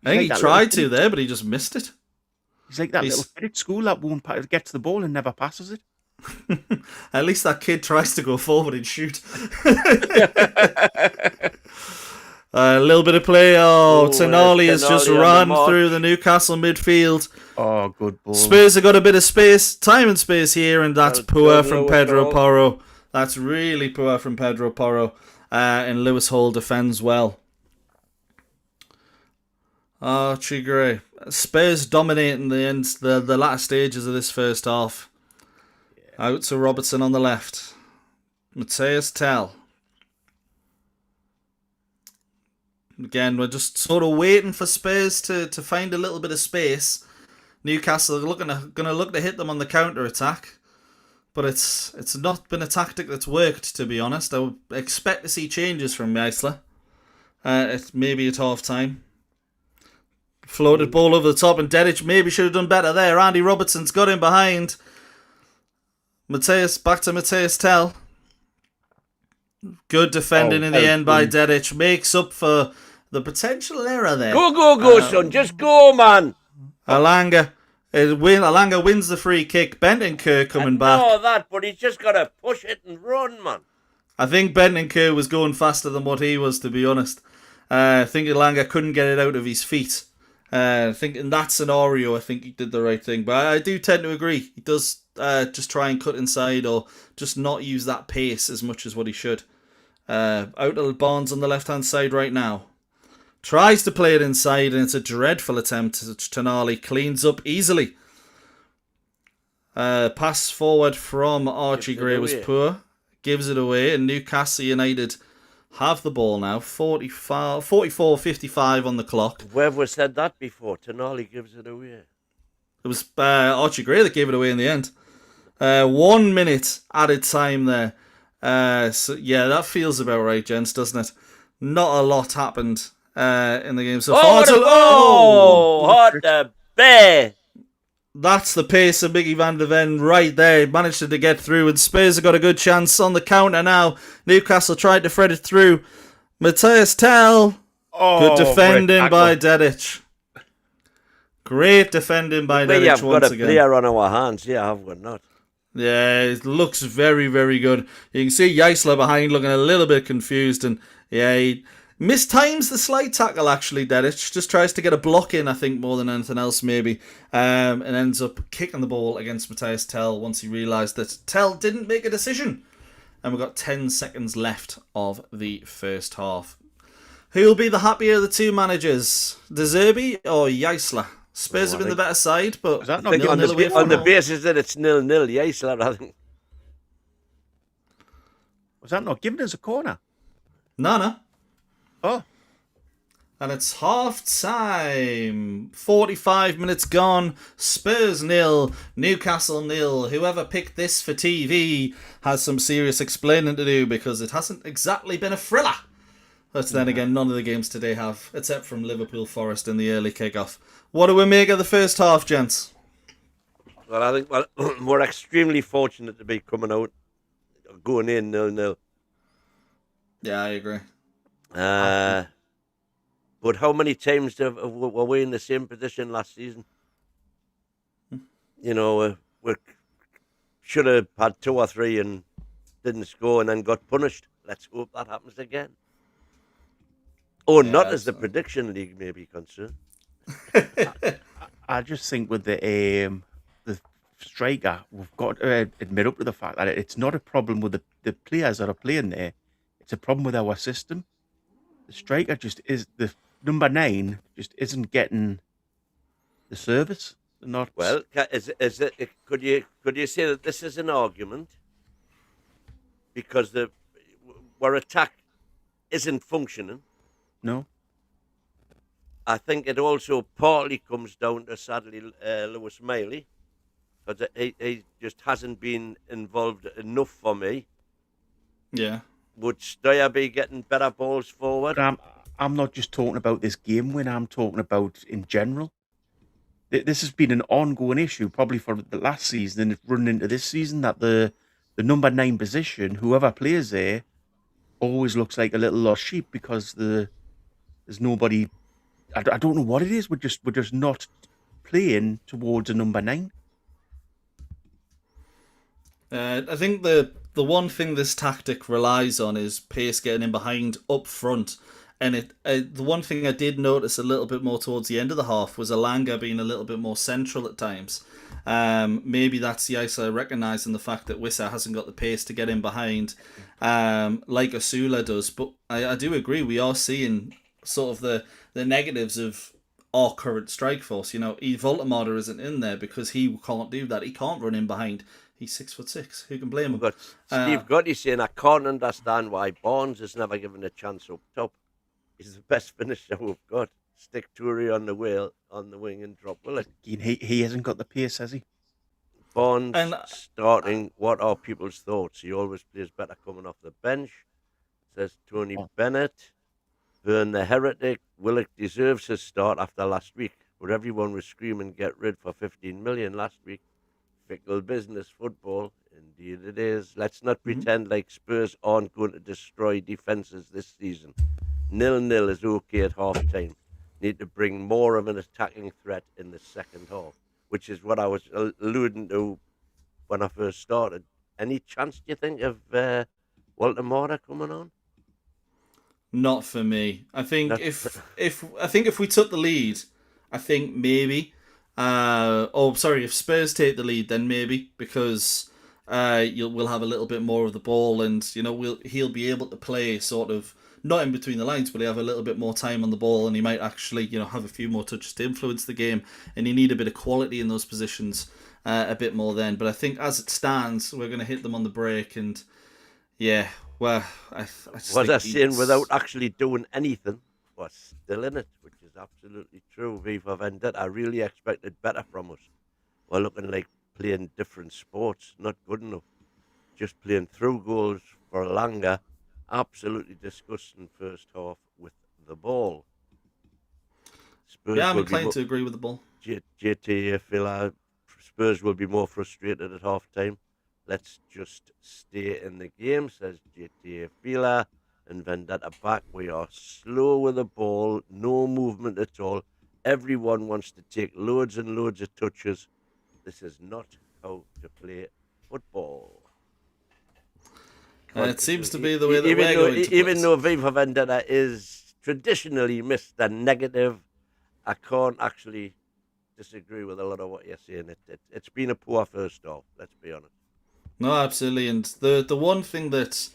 I think he tried to there, but he just missed it. He's like that little kid at school that won't gets the ball and never passes it. At least that kid tries to go forward and shoot. A little bit of play. Tonali has just run through the Newcastle midfield. Oh, good ball. Spurs have got a bit of space, time and space here, and that's poor from Pedro Porro. That's really poor from Pedro Porro. And Lewis Hall defends well. Archie Gray. Spurs dominating the latter stages of this first half. Yeah. Out to Robertson on the left. Matthias Tell. Again, we're just sort of waiting for Spurs to find a little bit of space. Newcastle are going to look to hit them on the counter-attack. But it's not been a tactic that's worked, to be honest. I would expect to see changes from Jaissle. Maybe at half-time. Floated ball over the top, and Dedic maybe should have done better there. Andy Robertson's got him behind. Back to Matthias Tell. Good defending in the end by Dedic. Makes up for the potential error there. Go, son. Just go, man. Alanga wins the free kick. Bentancur coming back. I know that, but he's just got to push it and run, man. I think Bentancur was going faster than what he was, to be honest. I think Alanga couldn't get it out of his feet. I think in that scenario, I think he did the right thing. But I do tend to agree. He does just try and cut inside or just not use that pace as much as what he should. Out of Barnes on the left-hand side right now. Tries to play it inside, and it's a dreadful attempt. Tonali cleans up easily. Pass forward from Archie Gray was poor. Gives it away, and Newcastle United have the ball now. 44-55 on the clock. Whoever said that before, Tonali gives it away. It was Archie Gray that gave it away in the end. 1 minute added time there. So yeah, that feels about right, gents, doesn't it? Not a lot happened in the game so far. What the bear! That's the pace of Mickey van der Ven right there. Managed to get through, and Spurs have got a good chance on the counter now. Newcastle tried to thread it through. Matthias Tell. Good defending by Dedic. Great defending by Dedic once again. We have got a player on our hands. Yeah, have we not? Yeah, it looks very, very good. You can see Jaissle behind looking a little bit confused, and yeah, he mistimes the slide tackle actually, Dedic. Just tries to get a block in, I think, more than anything else maybe, and ends up kicking the ball against Matthias Tell once he realised that Tell didn't make a decision. And we've got 10 seconds left of the first half. Who will be the happier of the two managers, De Zerbi or Jaissle? Spurs have been the better side, but on the basis that it's 0-0, Jaissle, I think. Was that not given as a corner? No. Oh. And it's half time. 45 minutes gone. Spurs 0, Newcastle 0. Whoever picked this for TV has some serious explaining to do, because it hasn't exactly been a thriller. But then again, none of the games today have, except from Liverpool Forest in the early kickoff. What do we make of the first half, gents? Well, I think we're extremely fortunate to be coming out, going in 0-0. Yeah, I agree. But how many times were we in the same position last season? You know, we should have had 2 or 3 and didn't score and then got punished. Let's hope that happens again. Oh, yeah, not as the prediction league may be concerned. I just think with the striker, we've got to admit up to the fact that it's not a problem with the players that are playing there. It's a problem with our system. The striker just is the number 9 just isn't getting the service. Not well. Is it? Could you say that this is an argument because our attack isn't functioning? No. I think it also partly comes down to, sadly, Lewis Miley, because he just hasn't been involved enough for me. Yeah. Would Steyer be getting better balls forward? But I'm not just talking about this game win. I'm talking about in general. This has been an ongoing issue, probably for the last season and running into this season, that the number 9 position, whoever plays there, always looks like a little lost sheep because there's nobody. I don't know what it is. We're just not playing towards a number 9. I think the one thing this tactic relies on is pace getting in behind up front. And the one thing I did notice a little bit more towards the end of the half was Alanga being a little bit more central at times. Maybe that's Jaissle recognising the fact that Wissa hasn't got the pace to get in behind like Osula does. But I do agree, we are seeing sort of the negatives of our current strike force. You know, Voldemort isn't in there because he can't do that. He can't run in behind. He's 6'6". Who can blame him? But Steve Gotti saying, I can't understand why Barnes is never given a chance up top. He's the best finisher we've got. Stick Touré on the wing and drop Willock. He hasn't got the pace, has he? Barnes starting. What are people's thoughts? He always plays better coming off the bench. Says Tony Bennett. Burn the heretic. Willock deserves his start after last week, where everyone was screaming get rid for 15 million last week. Fickle business football. Indeed it is. Let's not pretend like Spurs aren't going to destroy defences this season. 0-0 is okay at half-time. Need to bring more of an attacking threat in the second half, which is what I was alluding to when I first started. Any chance, do you think, of Walter Marder coming on? Not for me. I think if we took the lead, I think maybe. If Spurs take the lead, then maybe, because we'll have a little bit more of the ball, and he'll be able to play sort of not in between the lines, but he'll have a little bit more time on the ball, and he might actually have a few more touches to influence the game, and you need a bit of quality in those positions a bit more then. But I think as it stands, we're going to hit them on the break, and yeah, well, I just was I saying without actually doing anything, was still in it, which is absolutely true. Viva Vendetta, I really expected better from us. We're looking like playing different sports, not good enough. Just playing through goals for longer. Absolutely disgusting first half with the ball. Spurs I'm inclined to agree with the ball. JT, feel Spurs will be more frustrated at half time. Let's just stay in the game, says JT Fila. And Vendetta back. We are slow with the ball, no movement at all. Everyone wants to take loads and loads of touches. This is not how to play football. It seems to be the way that we're going to even though Viva Vendetta is traditionally Mr. Negative, I can't actually disagree with a lot of what you're saying. It's been a poor first half, let's be honest. No, absolutely. And the one thing that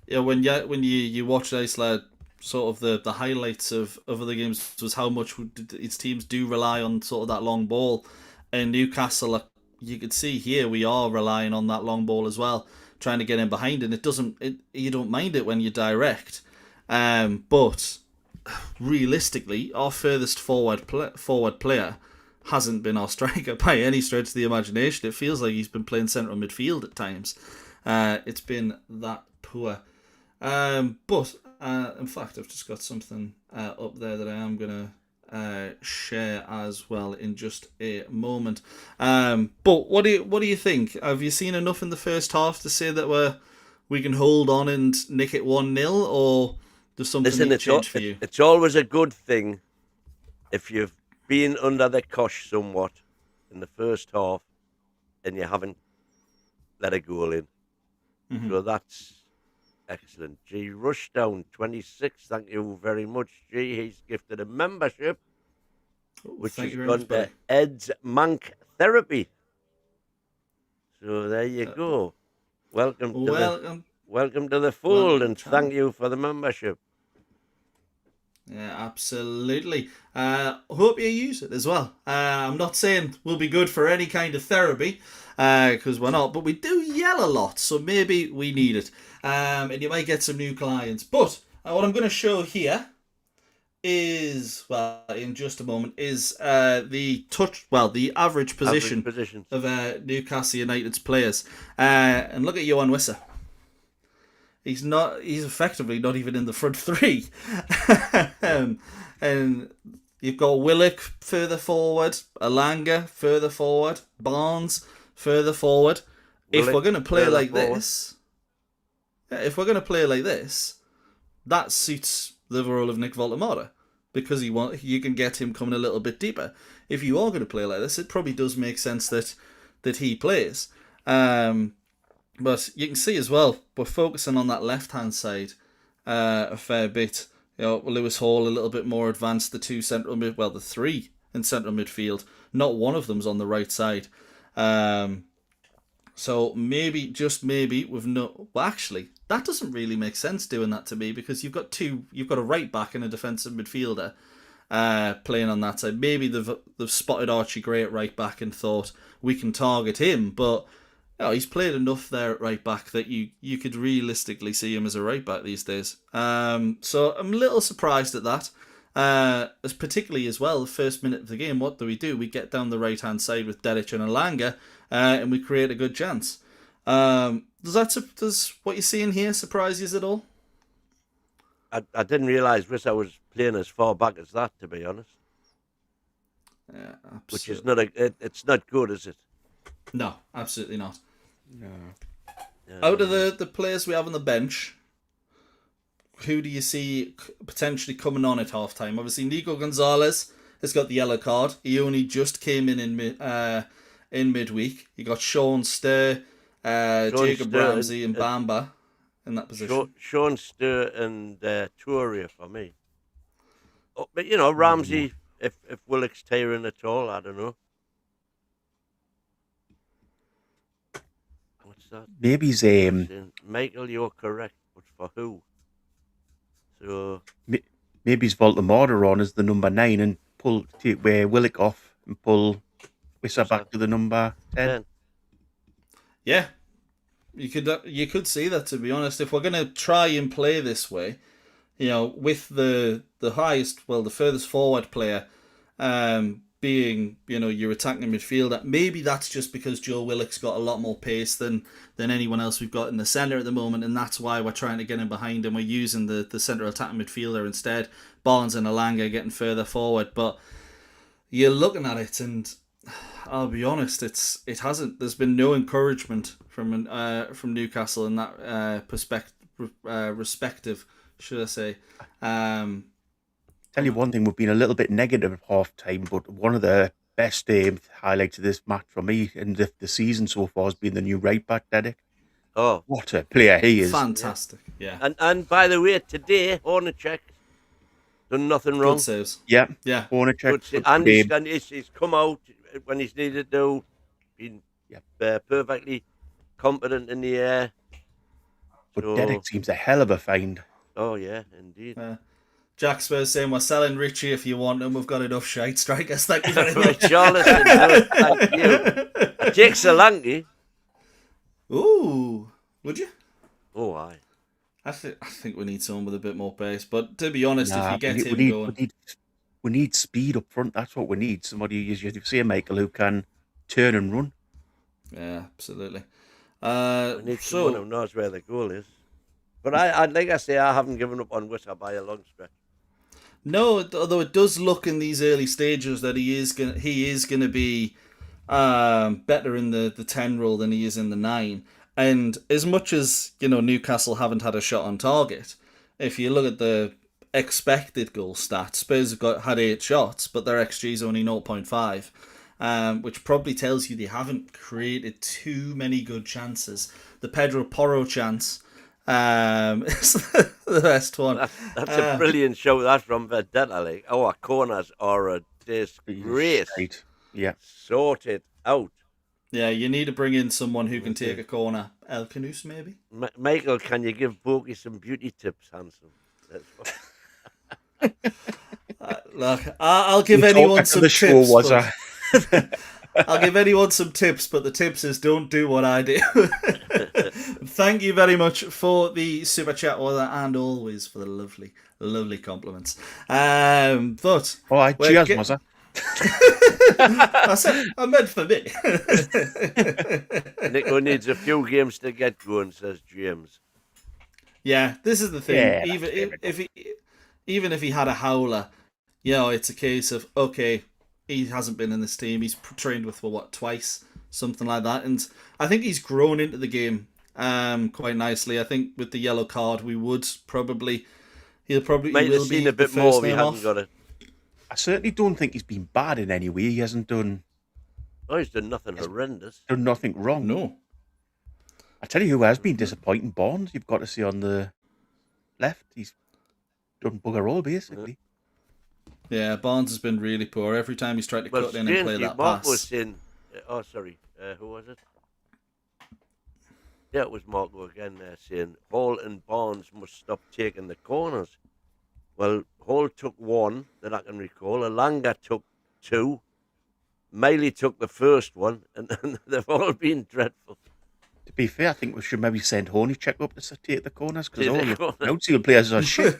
when you watch Jaissle, sort of the highlights of other games was how much its teams do rely on sort of that long ball. And Newcastle, you could see here we are relying on that long ball as well, trying to get in behind, and you don't mind it when you direct, but realistically, our furthest forward player hasn't been our striker by any stretch of the imagination. It feels like he's been playing central midfield at times. It's been that poor. But in fact, I've just got something up there that I am gonna share as well in just a moment. But what do you think? Have you seen enough in the first half to say that we can hold on and nick it 1-0, or does something need to change for you? It's always a good thing if you've been under the cosh somewhat in the first half and you haven't let a goal in. Mm-hmm. So that's excellent. G Rushdown 26, thank you very much. G, he's gifted a membership, which has gone to Ed's Mank Therapy. So there you go. Welcome to the fold, and thank you for the membership. Yeah, absolutely. Hope you use it as well. I'm not saying we'll be good for any kind of therapy, because we're not, but we do yell a lot, so maybe we need it. And you might get some new clients. But what I'm going to show here is, well, in just a moment, is the average position of Newcastle United's players. And look at Johan Wissa. He's effectively not even in the front three. And you've got Willock further forward, Alanga further forward, Barnes further forward. If we're going to play like this, that suits the role of Nick Voltemora, because you can get him coming a little bit deeper. If you are going to play like this, it probably does make sense that he plays. But you can see as well, we're focusing on that left-hand side a fair bit. Lewis Hall a little bit more advanced, the three in central midfield. Not one of them's on the right side. So maybe, just maybe, actually, that doesn't really make sense doing that to me, because you've got a right back and a defensive midfielder playing on that side. Maybe they've spotted Archie Gray at right back and thought we can target him, but he's played enough there at right back that you could realistically see him as a right back these days. So I'm a little surprised at that. As particularly as well, the first minute of the game, what do? We get down the right hand side with Dedic and Alanga, and we create a good chance. Does what you're seeing here surprise you at all? I didn't realise Rissa was playing as far back as that, to be honest. Yeah, absolutely. Which is not it's not good, is it? No, absolutely not. No. Out of the players we have on the bench, who do you see potentially coming on at half-time? Obviously, Nico Gonzalez has got the yellow card. He only just came in midweek. You got Sean Sturr, Jacob Ramsey, and Bamba in that position. Sean Sturr and Touria for me. Oh, but Ramsey, if Willock's tiring at all, I don't know. What's that? Maybe he's Michael, you're correct, but for who? So maybe he's Voltemora on as the number 9 and take Willock off and pull Wissa back to the number 10. Yeah, you could see that, to be honest. If we're going to try and play this way, with the furthest forward player being, your attacking midfielder, maybe that's just because Joe Willock's got a lot more pace than anyone else we've got in the centre at the moment, and that's why we're trying to get in behind him. We're using the centre attacking midfielder instead. Barnes and Alanga getting further forward, but you're looking at it, and I'll be honest, there's been no encouragement from Newcastle in that respective, should I say. Tell you one thing, we've been a little bit negative at half-time, but one of the best highlights of this match for me and the season so far has been the new right-back, Dedic. Oh. What a player he is. Fantastic, yeah. And by the way, today, Hornacek done nothing wrong. Good saves. Yeah. Hornacek. And he's come out when he's needed to, been perfectly competent in the air. But Dedic seems a hell of a find. Oh, yeah, indeed. Jack Spurs saying, we're selling Richie if you want him. We've got enough shite strikers. Thank you very much. Charlton, thank you. Jake Solanke. Ooh, would you? Oh, aye. I think we need someone with a bit more pace. But to be honest, if you get him going... We need speed up front. That's what we need. Somebody, as you say, Michael, who can turn and run. Yeah, absolutely. We need someone who knows where the goal is. But I'd like I say, I haven't given up on Witter by a long stretch. No, although it does look in these early stages that he is going to be better in the 10 role than he is in the 9. And as much as Newcastle haven't had a shot on target, if you look at the expected goal stats, Spurs have had 8 shots, but their XG is only 0.5, which probably tells you they haven't created too many good chances. The Pedro Porro chance is the best one. That's a brilliant show. That's from Vendetta League. Our corners are a disgrace. Right. Yeah. Sorted out. Yeah, you need to bring in someone who can take a corner. El Canus, maybe? Michael, can you give Bogey some beauty tips, handsome? Look, I'll give anyone some tips. I'll give anyone some tips, but the tips is don't do what I do. Thank you very much for the super chat, and always for the lovely, lovely compliments. But all right, cheers, Mozza. I meant for me. Nico needs a few games to get going, says James. Yeah, this is the thing. Yeah, Even if he had a howler, it's a case of, okay, he hasn't been in this team. He's trained with twice, something like that, and I think he's grown into the game quite nicely. I think with the yellow card, he will seen be a bit the more first if he name hadn't off. got it. I certainly don't think he's been bad in any way. He hasn't done He's done nothing horrendous. nothing wrong. No. I tell you who has been disappointing, Barnes. You've got to see on the left. He's done bugger all, basically. Yeah, Barnes has been really poor. Every time he's tried to cut in and play that Mark pass. was saying, who was it? Yeah, it was Marco again saying Hall and Barnes must stop taking the corners. Well, Hall took one that I can recall. Alanga took two. Miley took the first one, and they've all been dreadful. To be fair, I think we should maybe send Hornycheck up to take the corners because all Take the the corner. outfield players are shit.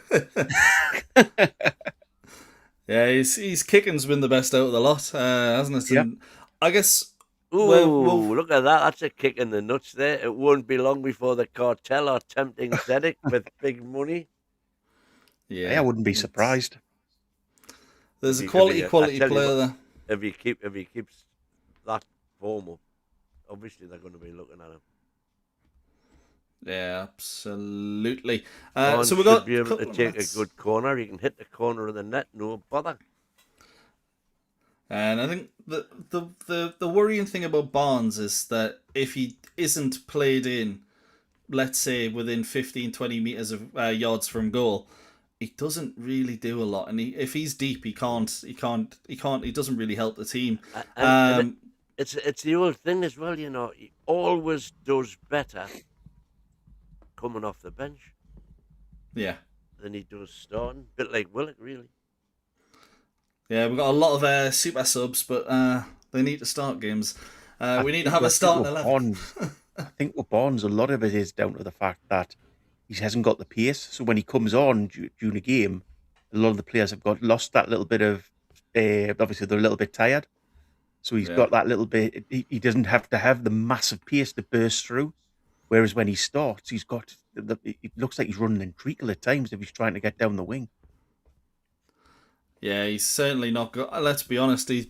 Yeah, his kicking's been the best out of the lot, hasn't it? Yeah. And I guess. Ooh, well, look at that. That's a kick in the nuts there. It won't be long before the cartel are tempting Zedek with big money. I wouldn't be surprised. There's a If he- quality I tell you player what, there. If he keeps that form up, obviously they're going to be looking at him. Yeah, absolutely. Barnes So we got should be able to couple of take a minutes. good corner. He can hit the corner of the net, no bother. And I think the worrying thing about Barnes is that if he isn't played in, let's say within 15, 20 meters of yards from goal, he doesn't really do a lot. And if he's deep, he doesn't really help the team. And it's the old thing as well, he always does better coming off the bench Yeah. than he does starting. Bit like Willock, really. Yeah, we've got a lot of super subs, but they need to start games. We need to have a starting 11. I think with Barnes, a lot of it is down to the fact that he hasn't got the pace. So when he comes on during a game, a lot of the players have lost that little bit of. Obviously, they're a little bit tired. So he's got that little bit. He doesn't have to have the massive pace to burst through. Whereas when he starts, he's got. It looks like he's running in treacle at times if he's trying to get down the wing. Yeah, he's certainly not good. Let's be honest, he's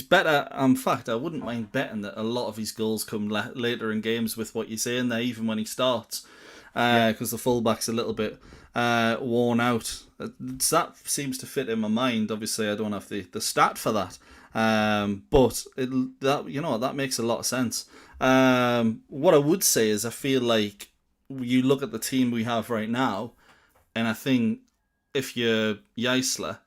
better. In fact, I wouldn't mind betting that a lot of his goals come later in games with what you're saying there, even when he starts, because the fullback's a little bit worn out. That seems to fit in my mind. Obviously, I don't have the stat for that, but that makes a lot of sense. What I would say is I feel like you look at the team we have right now, and I think if you're Jaissle,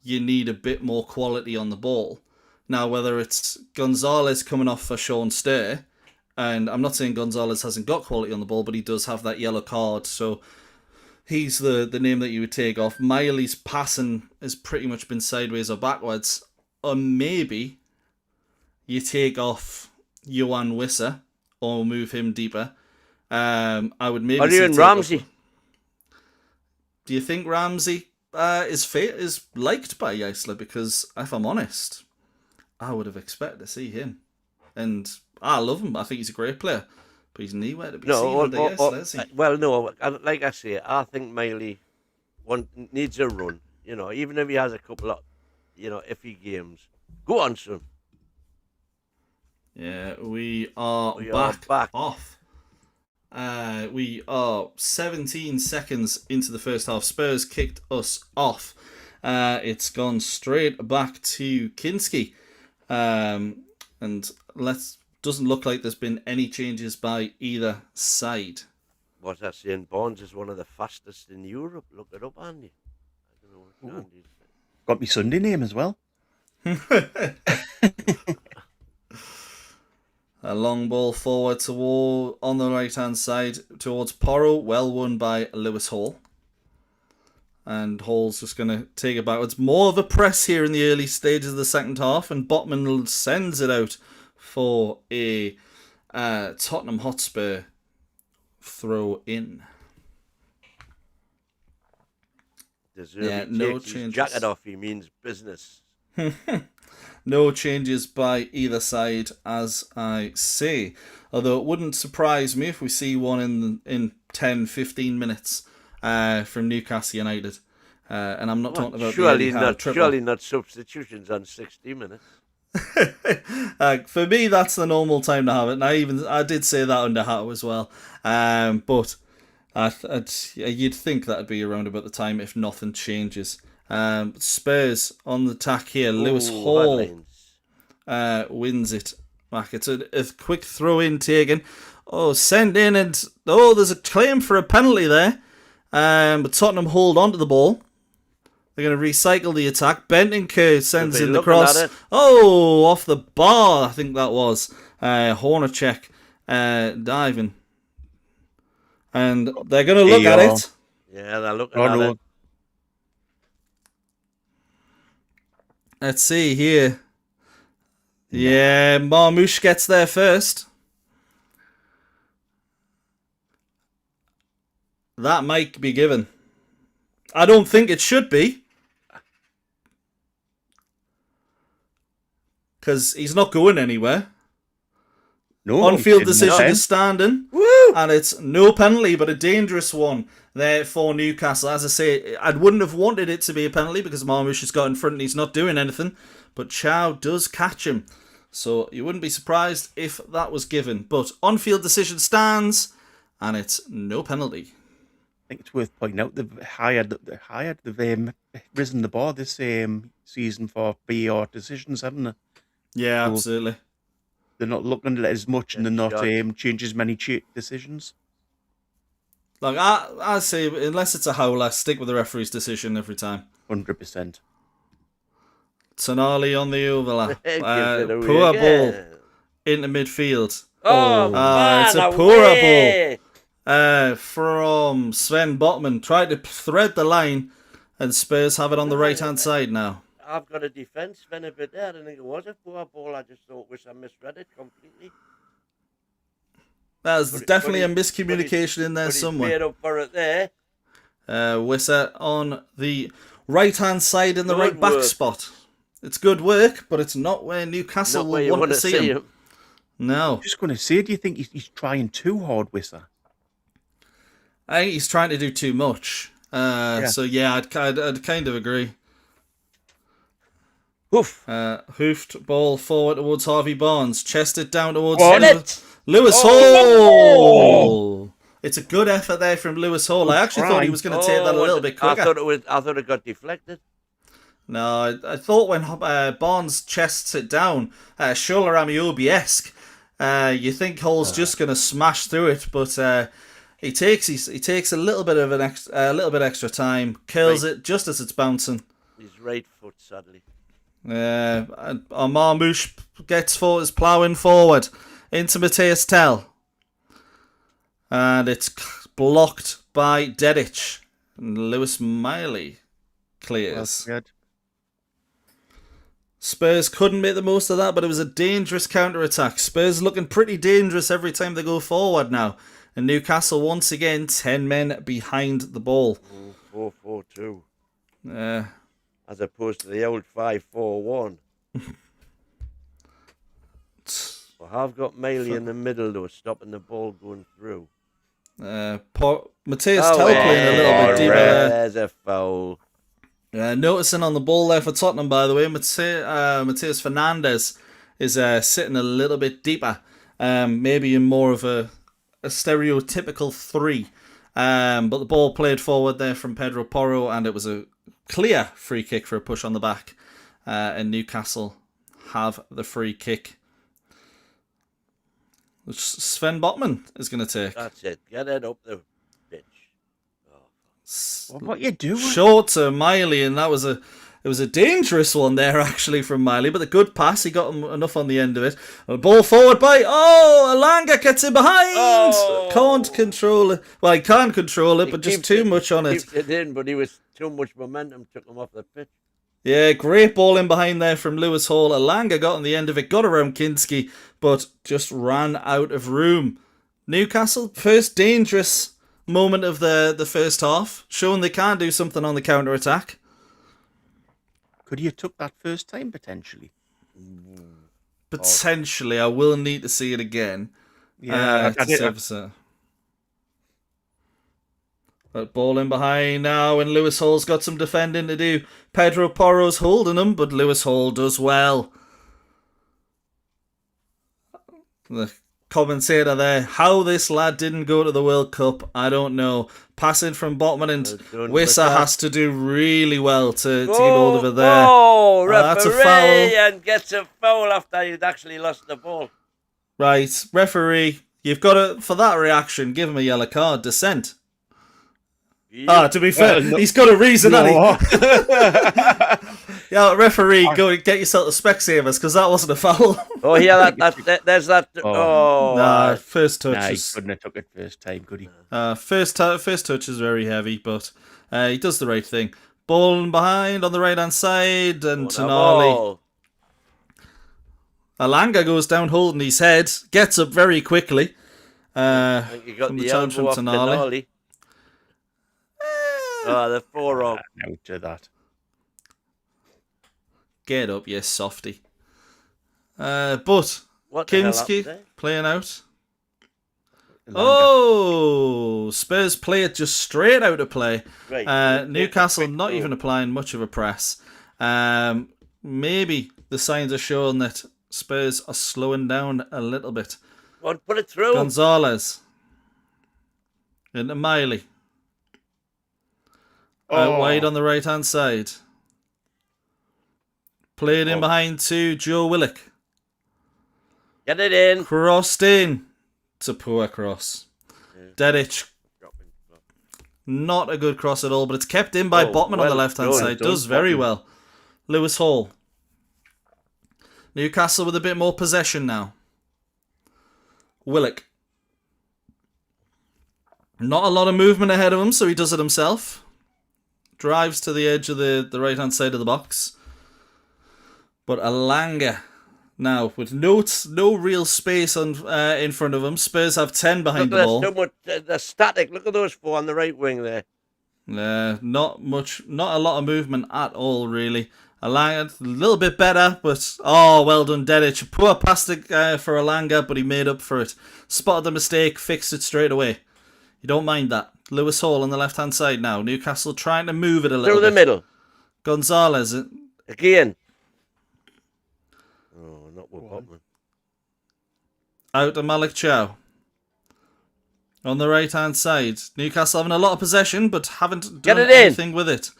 you need a bit more quality on the ball. Now, whether it's Gonzalez coming off for Sean Stay, and I'm not saying Gonzalez hasn't got quality on the ball, but he does have that yellow card, so he's the name that you would take off. Miley's passing has pretty much been sideways or backwards. Or maybe you take off Johan Wisser or move him deeper. I would maybe. Or even Ramsey. Do you think Ramsey is liked by Jaissle? Because if I'm honest, I would have expected to see him, and I love him. I think he's a great player, but he's nowhere to be seen under Jaissle, is he? Well, no, like I say, I think Miley needs a run. Even if he has a couple of, iffy games, go on, son. Yeah, we are back off. We are 17 seconds into the first half. Spurs kicked us off. It's gone straight back to Kinski. And doesn't look like there's been any changes by either side. What's that saying? Barnes is one of the fastest in Europe. Look it up, Andy. I don't know what Andy's saying. Got me Sunday name as well. A long ball forward on the right-hand side towards Porro. Well won by Lewis Hall. And Hall's just going to take it backwards. More of a press here in the early stages of the second half. And Botman sends it out for a Tottenham Hotspur throw in. No changes. His jacket off, he means business. No changes by either side, as I say. Although it wouldn't surprise me if we see one in 10, 15 minutes from Newcastle United. And I'm not talking about surely the Eddie Howe not. triple. Surely not substitutions on 60 minutes. For me, that's the normal time to have it. And I did say that under Howe as well. But you'd think that'd be around about the time if nothing changes. Spurs on the attack here. Lewis Hall wins it back. It's a quick throw in taken. Oh, send in, and there's a claim for a penalty there. But Tottenham hold on to the ball. They're going to recycle the attack. Bentancur sends in the cross. Oh, off the bar, I think that was. Hornacek diving. And they're going to look at it. Yeah, they're looking at it. Let's see here. Yeah, Marmoush gets there first. That might be given. I don't think it should be. Because he's not going anywhere. No, on-field decision is standing. Woo! And it's no penalty, but a dangerous one there for Newcastle. As I say, I wouldn't have wanted it to be a penalty because Marmoush has got in front and he's not doing anything. But Chow does catch him. So you wouldn't be surprised if that was given. But on-field decision stands, and it's no penalty. I think it's worth pointing out they've risen the bar this season for VAR decisions, haven't they? Yeah, so absolutely. They're not looking at it as much, and they're not changing as many decisions. Like I say, unless it's a howler, stick with the referee's decision every time. 100%. Tonali on the overlap. Poor ball into midfield. Man, it's a poor ball from Sven Botman. Tried to thread the line, and Spurs have it on the right-hand side now. I've got a defence, Sven, a bit there. I didn't think it was a poor ball. I just thought I misread it completely. There's definitely a miscommunication in there somewhere. Made up for it there. Wissa on the right-hand side in the right back spot. It's good work, but it's not where Newcastle will want to see him. No. I'm just going to say, do you think he's trying too hard, Wissa? I think he's trying to do too much. So yeah, I'd kind of agree. Hoof. Hoofed ball forward towards Harvey Barnes. Chested down towards Lewis Hall. It's a good effort there from Lewis Hall. I actually thought he was going to take that a little bit quicker. I thought it got deflected. No, I thought when Barnes chests it down, Shola Amiobi-esque, you think Hall's just going to smash through it, but he takes a little bit of extra time, curls it just as it's bouncing. His right foot, sadly. Marmoush is ploughing forward into Matthias Tell, and it's blocked by Dedic, and Lewis Miley clears. Spurs couldn't make the most of that, but it was a dangerous counter-attack. Spurs looking pretty dangerous every time they go forward now. And Newcastle, once again, 10 men behind the ball. 4-4-2. Yeah. As opposed to the old 5-4-1. Well, I've got Miley in the middle, though, stopping the ball going through. Matthias Tell playing a little bit deeper there. There's a foul. Noticing on the ball there for Tottenham, by the way, Matheus Fernandes is sitting a little bit deeper, maybe in more of a stereotypical 3. But the ball played forward there from Pedro Porro, and it was a clear free kick for a push on the back. And Newcastle have the free kick, which Sven Botman is going to take. That's it. Get it up the pitch. What you doing? Short to Miley, and it was a dangerous one there actually from Miley, but a good pass. He got him enough on the end of it. A ball forward by Alanga gets in behind. Can't control it. Well, he can't control it, but just too much on it. Keeps it in, but he was too much momentum, took him off the pitch. Yeah, great ball in behind there from Lewis Hall. Alanga got on the end of it, got around Kinski, but just ran out of room. Newcastle, first dangerous moment of the first half, showing they can do something on the counter-attack. Could you have took that first time, potentially? Potentially. I will need to see it again. Yeah, But ball in behind now, and Lewis Hall's got some defending to do. Pedro Porro's holding him, but Lewis Hall does well. The commentator there, how this lad didn't go to the World Cup, I don't know. Passing from Botman, and Wissa has to do really well to get hold of it there. Oh, referee, that's a foul. and gets a foul after he'd actually lost the ball. Right, referee, you've got to, for that reaction, give him a yellow card, dissent. To be fair, he's got a reason, hasn't he? Yeah, referee, go get yourself the Specsavers, because that wasn't a foul. Oh, yeah, there's that. Nah, first touch He is... couldn't have took it first time, could he? First touch is very heavy, but he does the right thing. Ball in behind on the right-hand side, and Tonali. Alanga goes down holding his head, gets up very quickly. I think you got from the challenge from elbow off Tonali. The forearm. Out to that. Get up, you softy. But What the hell Kinski happened there? playing out. Alanga. Oh, Spurs play it just straight out of play. Right. Newcastle not even applying much of a press. Maybe the signs are showing that Spurs are slowing down a little bit. Well, put it through. Gonzalez into Miley. Out wide on the right hand side. Played in behind to Joe Willock. Get it in. Crossed in. It's a poor cross. Dedic. Not a good cross at all, but it's kept in by Botman on the left hand side. Does very well. Lewis Hall. Newcastle with a bit more possession now. Willock. Not a lot of movement ahead of him, so he does it himself. Drives to the edge of the right hand side of the box. But Alanga now with no real space in front of him. Spurs have 10 behind the ball. So much, the static. Look at those four on the right wing there. Not a lot of movement at all, really. Alanga, a little bit better, but well done, Dedic. Poor pass for Alanga, but he made up for it. Spotted the mistake, fixed it straight away. You don't mind that. Lewis Hall on the left-hand side now. Newcastle trying to move it a little bit. Through the middle. Gonzalez. Again. Oh, not with Botman. Out to Malik Chow. On the right-hand side. Newcastle having a lot of possession, but haven't done anything with it.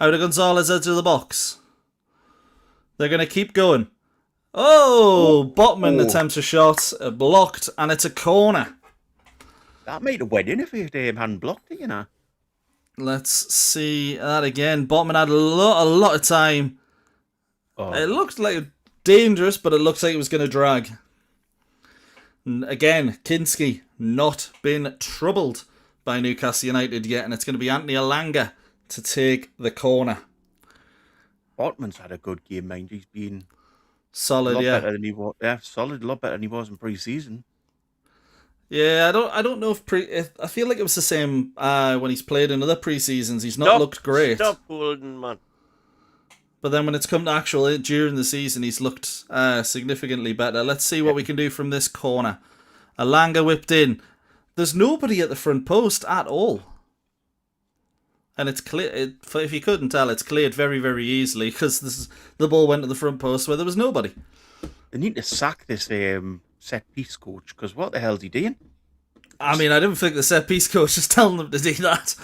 Out to Gonzalez, edge of the box. They're going to keep going. Botman attempts a shot. Blocked, and it's a corner. That might have went in if he hadn't blocked it, you know. Let's see that again. Botman had a lot of time. It looked like dangerous, but it looks like it was going to drag. And again, Kinski not been troubled by Newcastle United yet, and it's going to be Anthony Alanga to take the corner. Botman's had a good game, mind. He's been solid, a lot better than he was. Yeah, solid, a lot better than he was in pre-season. Yeah, I don't know if I feel like it was the same when he's played in other pre-seasons. He's not looked great. Stop holding, man. But then when it's come to actual during the season, he's looked significantly better. Let's see what we can do from this corner. Alanga whipped in. There's nobody at the front post at all. And it's clear. If you couldn't tell, it's cleared very, very easily because the ball went to the front post where there was nobody. They need to sack this set-piece coach, because what the hell's he doing? I mean, I didn't think the set-piece coach was telling them to do that.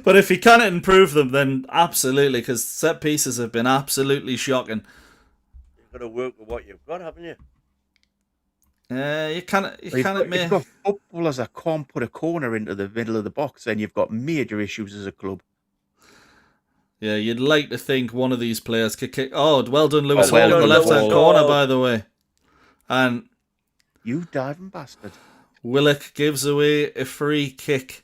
But if he can't improve them, then absolutely, because set-pieces have been absolutely shocking. You've got to work with what you've got, haven't you? You can't admit. You've got footballers that can't put a corner into the middle of the box, then you've got major issues as a club. Yeah, you'd like to think one of these players could kick. Oh, well done, Lewis Hall in the Lewis left-hand Hall. corner, by the way. And You diving bastard. Willock gives away a free kick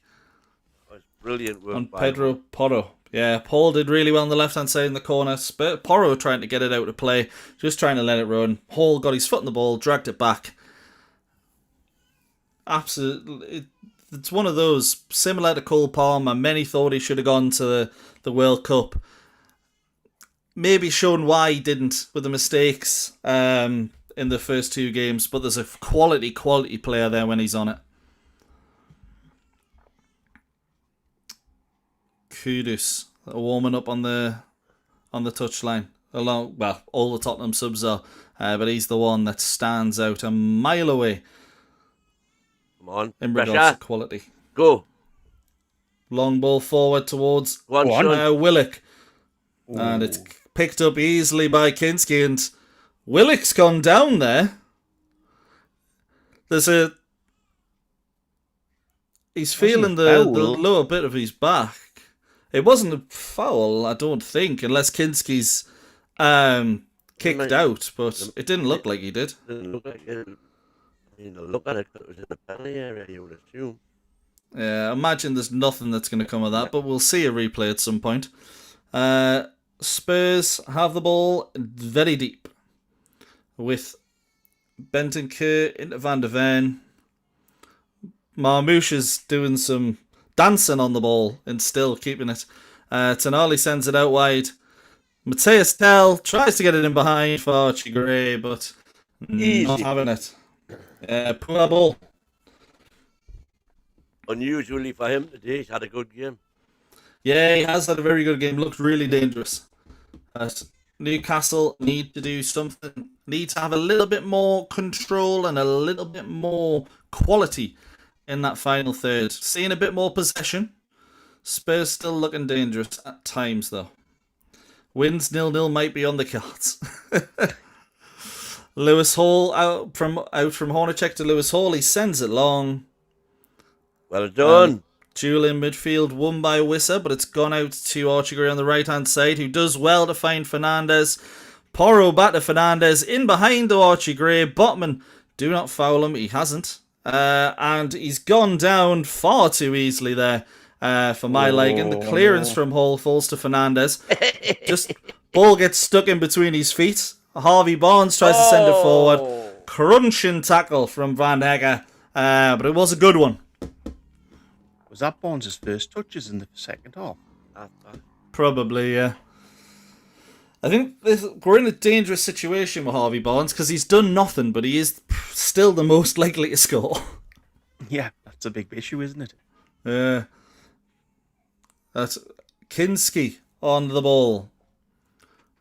That's brilliant work on by Pedro him. Porro. Yeah, Paul did really well on the left-hand side in the corner. Porro trying to get it out of play, just trying to let it run. Hall got his foot on the ball, dragged it back. Absolutely, it's one of those similar to Cole Palmer. Many thought he should have gone to the World Cup. Maybe shown why he didn't with the mistakes in the first two games, but there's a quality player there when he's on it. Kudus are warming up on the touchline. All the Tottenham subs are, but he's the one that stands out a mile away. Come on, in pressure. regards to quality. Go. Long ball forward towards Willock. Ooh. And it's picked up easily by Kinski, and Willock's gone down there. He's feeling the lower bit of his back. It wasn't a foul, I don't think, unless Kinski's kicked out, but it didn't look like he did. It didn't look like it. Look at it, it was in the penalty area, you would assume. Yeah, I imagine there's nothing that's going to come of that, but we'll see a replay at some point. Spurs have the ball very deep with Bentancur into Van der Ven. Marmouche is doing some dancing on the ball and still keeping it. Tonali sends it out wide. Matthias tries to get it in behind for Archie Gray, but not having it. Poor ball. Unusually for him today, he's had a good game. Yeah, he has had a very good game. Looked really dangerous. Newcastle need to do something. Need to have a little bit more control and a little bit more quality in that final third. Seeing a bit more possession. Spurs still looking dangerous at times, though. Wins 0-0 might be on the cards. Lewis Hall out from Hornacek to Lewis Hall. He sends it long. Well done. Duel in midfield won by Wissa, but it's gone out to Archie Gray on the right-hand side, who does well to find Fernandes. Porro back to Fernandes, in behind to Archie Gray. Botman, do not foul him, he hasn't. And he's gone down far too easily there for my liking. The clearance from Hall falls to Fernandes. Just ball gets stuck in between his feet. Harvey Barnes tries to send it forward. Crunching tackle from Van Hecke, but it was a good one. Was that Barnes' first touches in the second half? Probably, yeah. I think we're in a dangerous situation with Harvey Barnes because he's done nothing, but he is still the most likely to score. Yeah, that's a big issue, isn't it? Yeah. That's Kinski on the ball.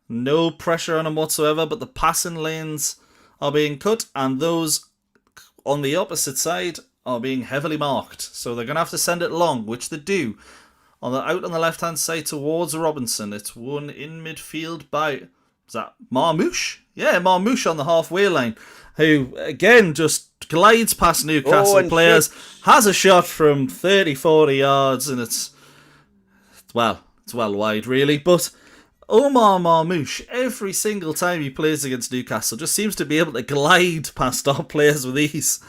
No pressure on him whatsoever, but the passing lanes are being cut, and those on the opposite side are being heavily marked. So they're going to have to send it long, which they do. Out on the left-hand side towards Robinson. It's won in midfield by... Is that Marmouche? Yeah, Marmouche on the halfway line. Who, again, just glides past Newcastle players. Has a shot from 30, 40 yards, and it's well wide, really. But Omar Marmouche, every single time he plays against Newcastle, just seems to be able to glide past our players with ease.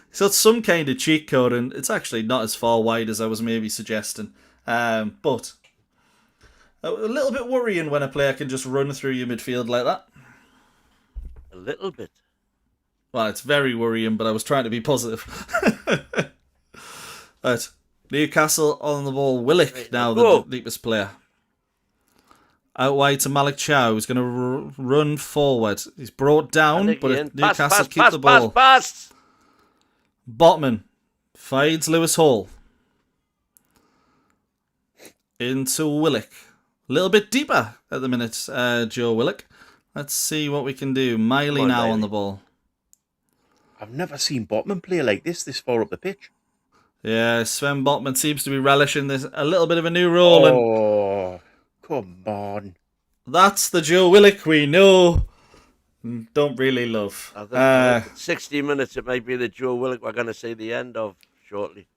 So it's some kind of cheat code, and it's actually not as far wide as I was maybe suggesting. But a little bit worrying when a player can just run through your midfield like that. A little bit. Well, it's very worrying, but I was trying to be positive. Right. Newcastle on the ball. Willock now the deepest player. Out wide to Malik Chow, who's going to run forward. He's brought down, but if Newcastle keep the ball. Pass. Botman feeds Lewis Hall. Into Willock. A little bit deeper at the minute, Joe Willock. Let's see what we can do. Miley now on the ball. I've never seen Botman play like this far up the pitch. Yeah, Sven Botman seems to be relishing this a little bit of a new role. Oh, come on. That's the Joe Willock we know. Don't really love. I think 60 minutes it might be the Joe Willock we're going to see the end of shortly.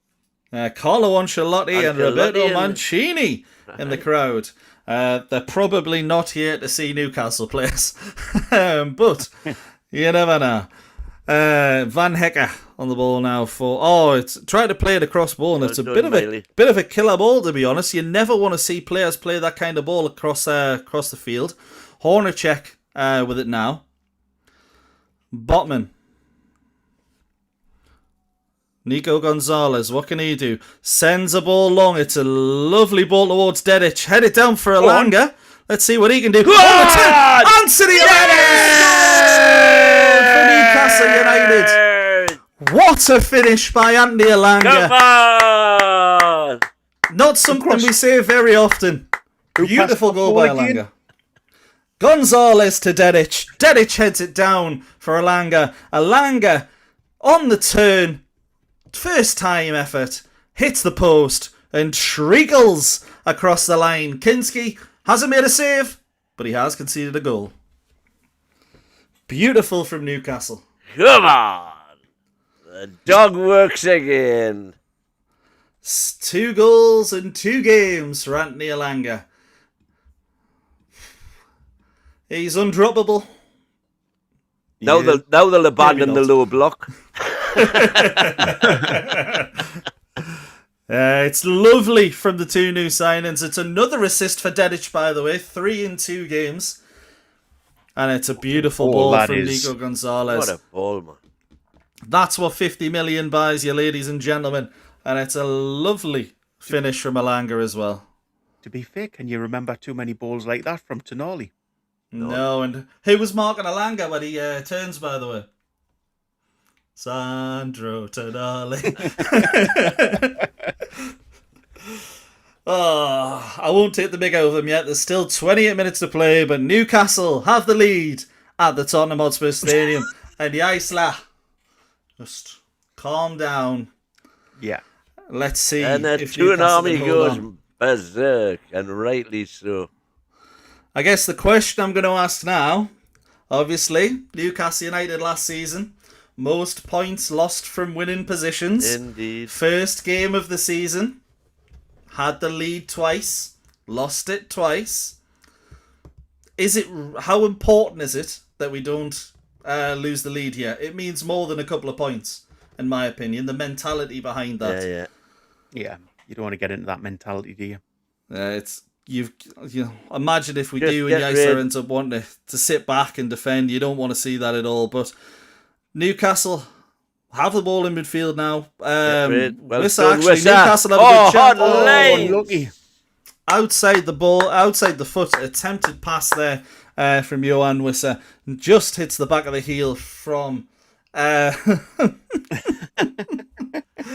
Carlo Ancelotti and Roberto Mancini in the crowd. They're probably not here to see Newcastle players, but you never know. Van Hecke on the ball now it's trying to play it across ball, and it's a bit of a killer ball, to be honest. You never want to see players play that kind of ball across the field. Hornacek with it now. Botman. Nico Gonzalez, what can he do? Sends a ball long. It's a lovely ball towards Dedic. Head it down for Elanga. Let's see what he can do. Anthony for Newcastle United. What a finish by Andy Elanga. Come on! Not something we say very often. Beautiful goal by Alanga. Gonzalez to Dedic. Dedic heads it down for Alanga. Alanga on the turn. First time effort. Hits the post and treacles across the line. Kinski hasn't made a save, but he has conceded a goal. Beautiful from Newcastle. Come on! The dog works again. 2 goals in 2 games for Anthony Alanga. He's undroppable. Now they'll abandon the low block. It's lovely from the 2 new signings. It's another assist for Dedic, by the way. 3 in 2 games. And it's a beautiful ball from Nico Gonzalez. What a ball, man. That's what 50 million buys you, ladies and gentlemen. And it's a lovely finish from Alanga as well. To be fair, can you remember too many balls like that from Toon Army? No, and who was marking Alanga when he turns, by the way? Sandro Tonali. Oh, I won't take the big out of them yet. There's still 28 minutes to play, but Newcastle have the lead at the Tottenham Hotspur Stadium. And Jaissle, just calm down. Yeah. Let's see. And the if Toon Army goes goes berserk, and rightly so. I guess the question I'm going to ask now, obviously, Newcastle United last season, most points lost from winning positions. Indeed. First game of the season, had the lead twice, lost it twice. How important is it that we don't lose the lead here? It means more than a couple of points, in my opinion. The mentality behind that. Yeah. You don't want to get into that mentality, do you? You imagine if we do and Jaissle ends up wanting to sit back and defend. You don't want to see that at all. But Newcastle have the ball in midfield now. Newcastle have a good chance. Lucky. Outside the foot, attempted pass there from Johan Wissa. Just hits the back of the heel from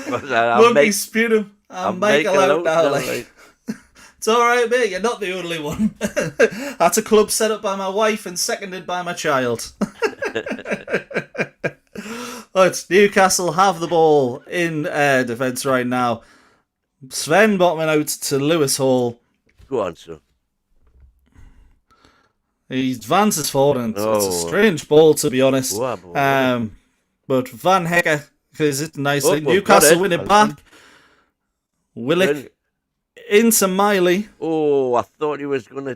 Monkey Sputum. And Michael out now. It's alright, mate. You're not the only one. That's a club set up by my wife and seconded by my child. But Newcastle have the ball in defence right now. Sven bottoming out to Lewis Hall. Go on, sir. He advances forward, and it's a strange ball, to be honest. But Van Hecker is it nicely. Newcastle win it back. Willock into Miley. Oh, I thought he was going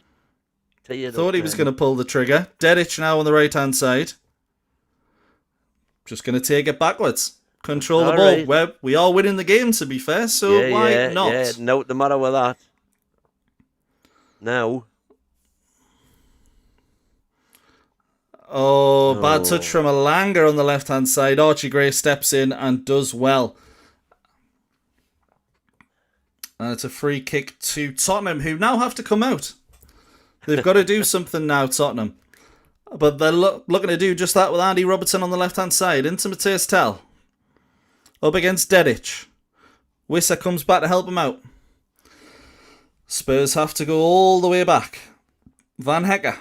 to pull the trigger. Dedic now on the right-hand side. Just going to take it backwards. Control the ball. Right. We are winning the game, to be fair, so why not? Yeah, no matter with that. Now. Bad touch from Alanga on the left-hand side. Archie Gray steps in and does well. And it's a free kick to Tottenham, who now have to come out. They've got to do something now, Tottenham. But they're looking to do just that with Andy Robertson on the left-hand side. Into Matthias Tell. Up against Dedic. Wissa comes back to help him out. Spurs have to go all the way back. Van Hecker.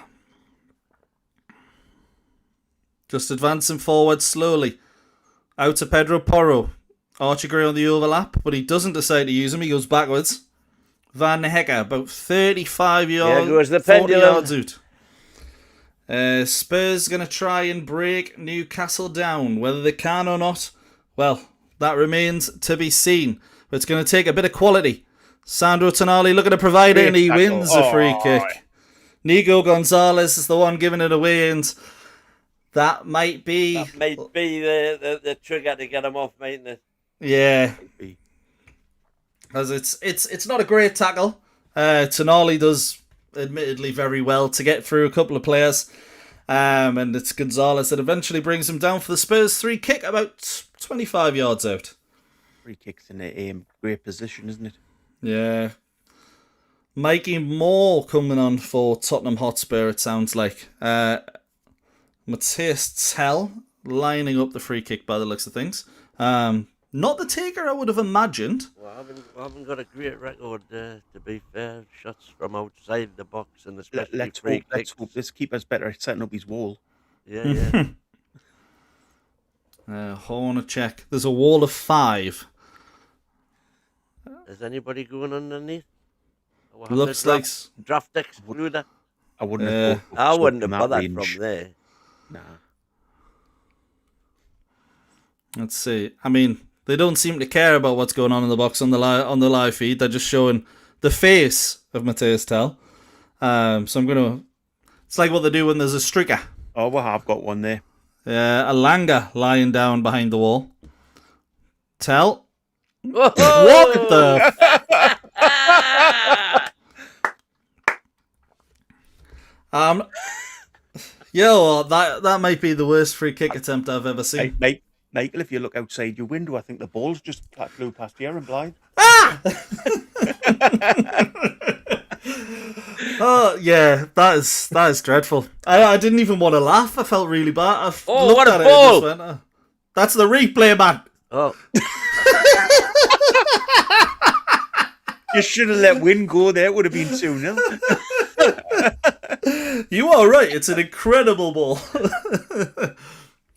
Just advancing forward slowly. Out to Pedro Porro. Archie Gray on the overlap, but he doesn't decide to use him. He goes backwards. Van Hecker, about 35 yards, goes the 40 yards out. Spurs going to try and break Newcastle down. Whether they can or not, well, that remains to be seen. But it's going to take a bit of quality. Sandro Tonali looking to provide it, and he wins a free kick. Nico Gonzalez is the one giving it away, and that might be the trigger to get him off, mightn't it? Yeah, as it's not a great tackle. Tonali does admittedly very well to get through a couple of players, and it's Gonzalez that eventually brings him down for the Spurs free kick about 25 yards out. Free kick's in a great position, isn't it? Yeah. Mikey Moore coming on for Tottenham Hotspur, it sounds like. Matthias Tell lining up the free kick by the looks of things. Not the taker I would have imagined. Well, I haven't got a great record, to be fair. Shots from outside the box and especially Let's free hope this keeper's better at setting up his wall. Yeah. Horner check. There's a wall of 5. Is anybody going underneath? Looks like draft excluder. I wouldn't have. I wouldn't have that bothered range. from there. Nah. Let's see. I mean, they don't seem to care about what's going on in the box on the live feed. They're just showing the face of Matthias Tell. So I'm gonna. It's like what they do when there's a striker. Oh, well, I've got one there. A Langa lying down behind the wall. Tell. Whoa! What the? Well, that might be the worst free kick attempt I've ever seen. Hey, Michael, if you look outside your window, I think the ball's just flew past here and blind. Oh yeah, that is dreadful. I didn't even want to laugh. I felt really bad. What a ball! That's the replay, man. Oh. You should have let Win go there. It would have been 2-0. You are right. It's an incredible ball.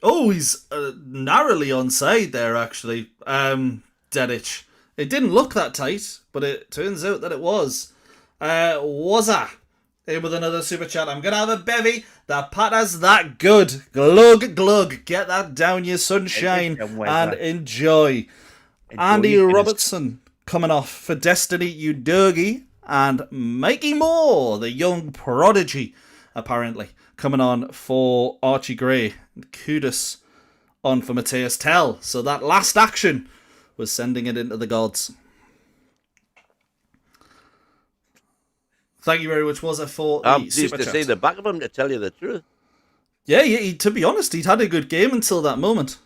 Oh, he's narrowly onside there, actually. Dedic. It didn't look that tight, but it turns out that it was. Wazza in with another super chat. I'm going to have a bevy. The patter's that good. Glug, glug. Get that down, your sunshine, and enjoy. Andy Robertson coming off for Destiny Udogi. And Mikey Moore, the young prodigy, apparently, coming on for Archie Gray. Kudos on for Matthias Tell. So that last action was sending it into the gods. Thank you very much, Wazza, for the I'm pleased super to chat. see the back of him, to tell you the truth. Yeah, to be honest, he'd had a good game until that moment.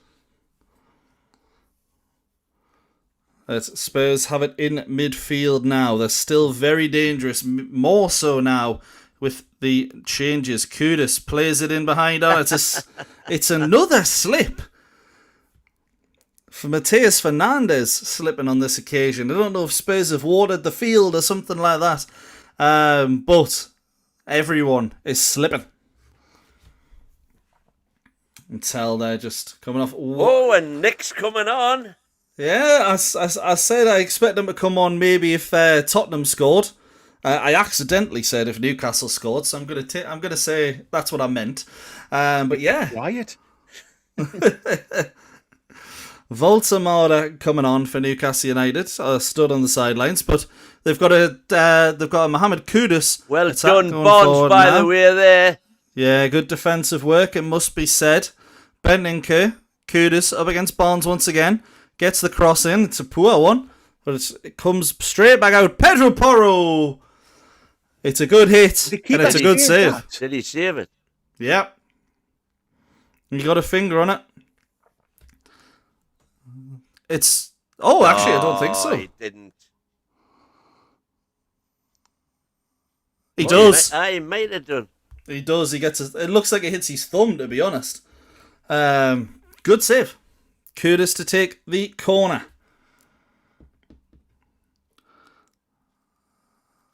Spurs have it in midfield now. They're still very dangerous, more so now with the changes. Kudus plays it in behind. It's another slip for Matheus Fernandes, slipping on this occasion. I don't know if Spurs have watered the field or something like that, but everyone is slipping. Until they're just coming off. Oh, and Nick's coming on. Yeah, I said I expect them to come on maybe if Tottenham scored. I accidentally said if Newcastle scored, so I'm gonna say that's what I meant. But yeah, Quiet. Voltamada coming on for Newcastle United. Stood on the sidelines, but they've got a Mohamed Kudus. Well done, Bonds, by the way there. Yeah, good defensive work. It must be said. Bendinker, Kudus up against Bonds once again. Gets the cross in. It's a poor one, but it comes straight back out. Pedro Porro. It's a good hit, and it's a good save. Did he save it? Yep. You got a finger on it. It's... Oh, actually, I don't think so. He didn't. He does. He might have done. He does. He gets. It looks like it hits his thumb, to be honest. Good save. Kudus to take the corner.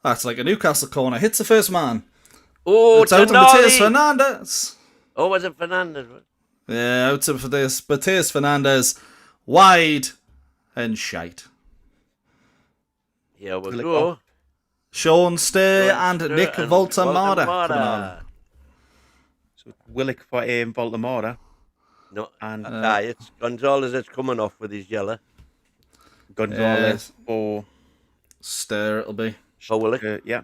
That's like a Newcastle corner. Hits the first man. Oh, it's out to Matheus Fernandes. Oh, was it Fernandes? Yeah, out to Matheus Fernandes. Wide and shite. Here we go. Sean Stay and Nick Voltamada. So Willock for Voltamada. No, it's Gonzalez that's coming off with his yellow. Gonzalez for Stare it'll be. For Willock. Yeah.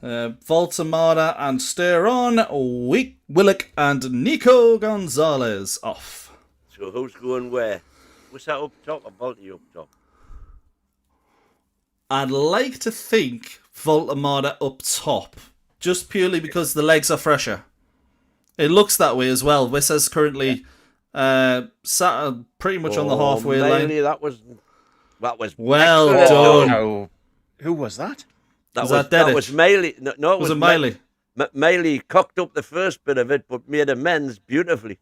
Voltamada and Stare on. Willock and Nico Gonzalez off. So who's going where? Was that up top or Volty up top? I'd like to think Voltamada up top, just purely because the legs are fresher. It looks that way as well. Wissa's currently sat pretty much on the halfway line. That was well excellent. done. Who was that? That was Miley. No, it was Miley. Miley cocked up the first bit of it, but made amends beautifully.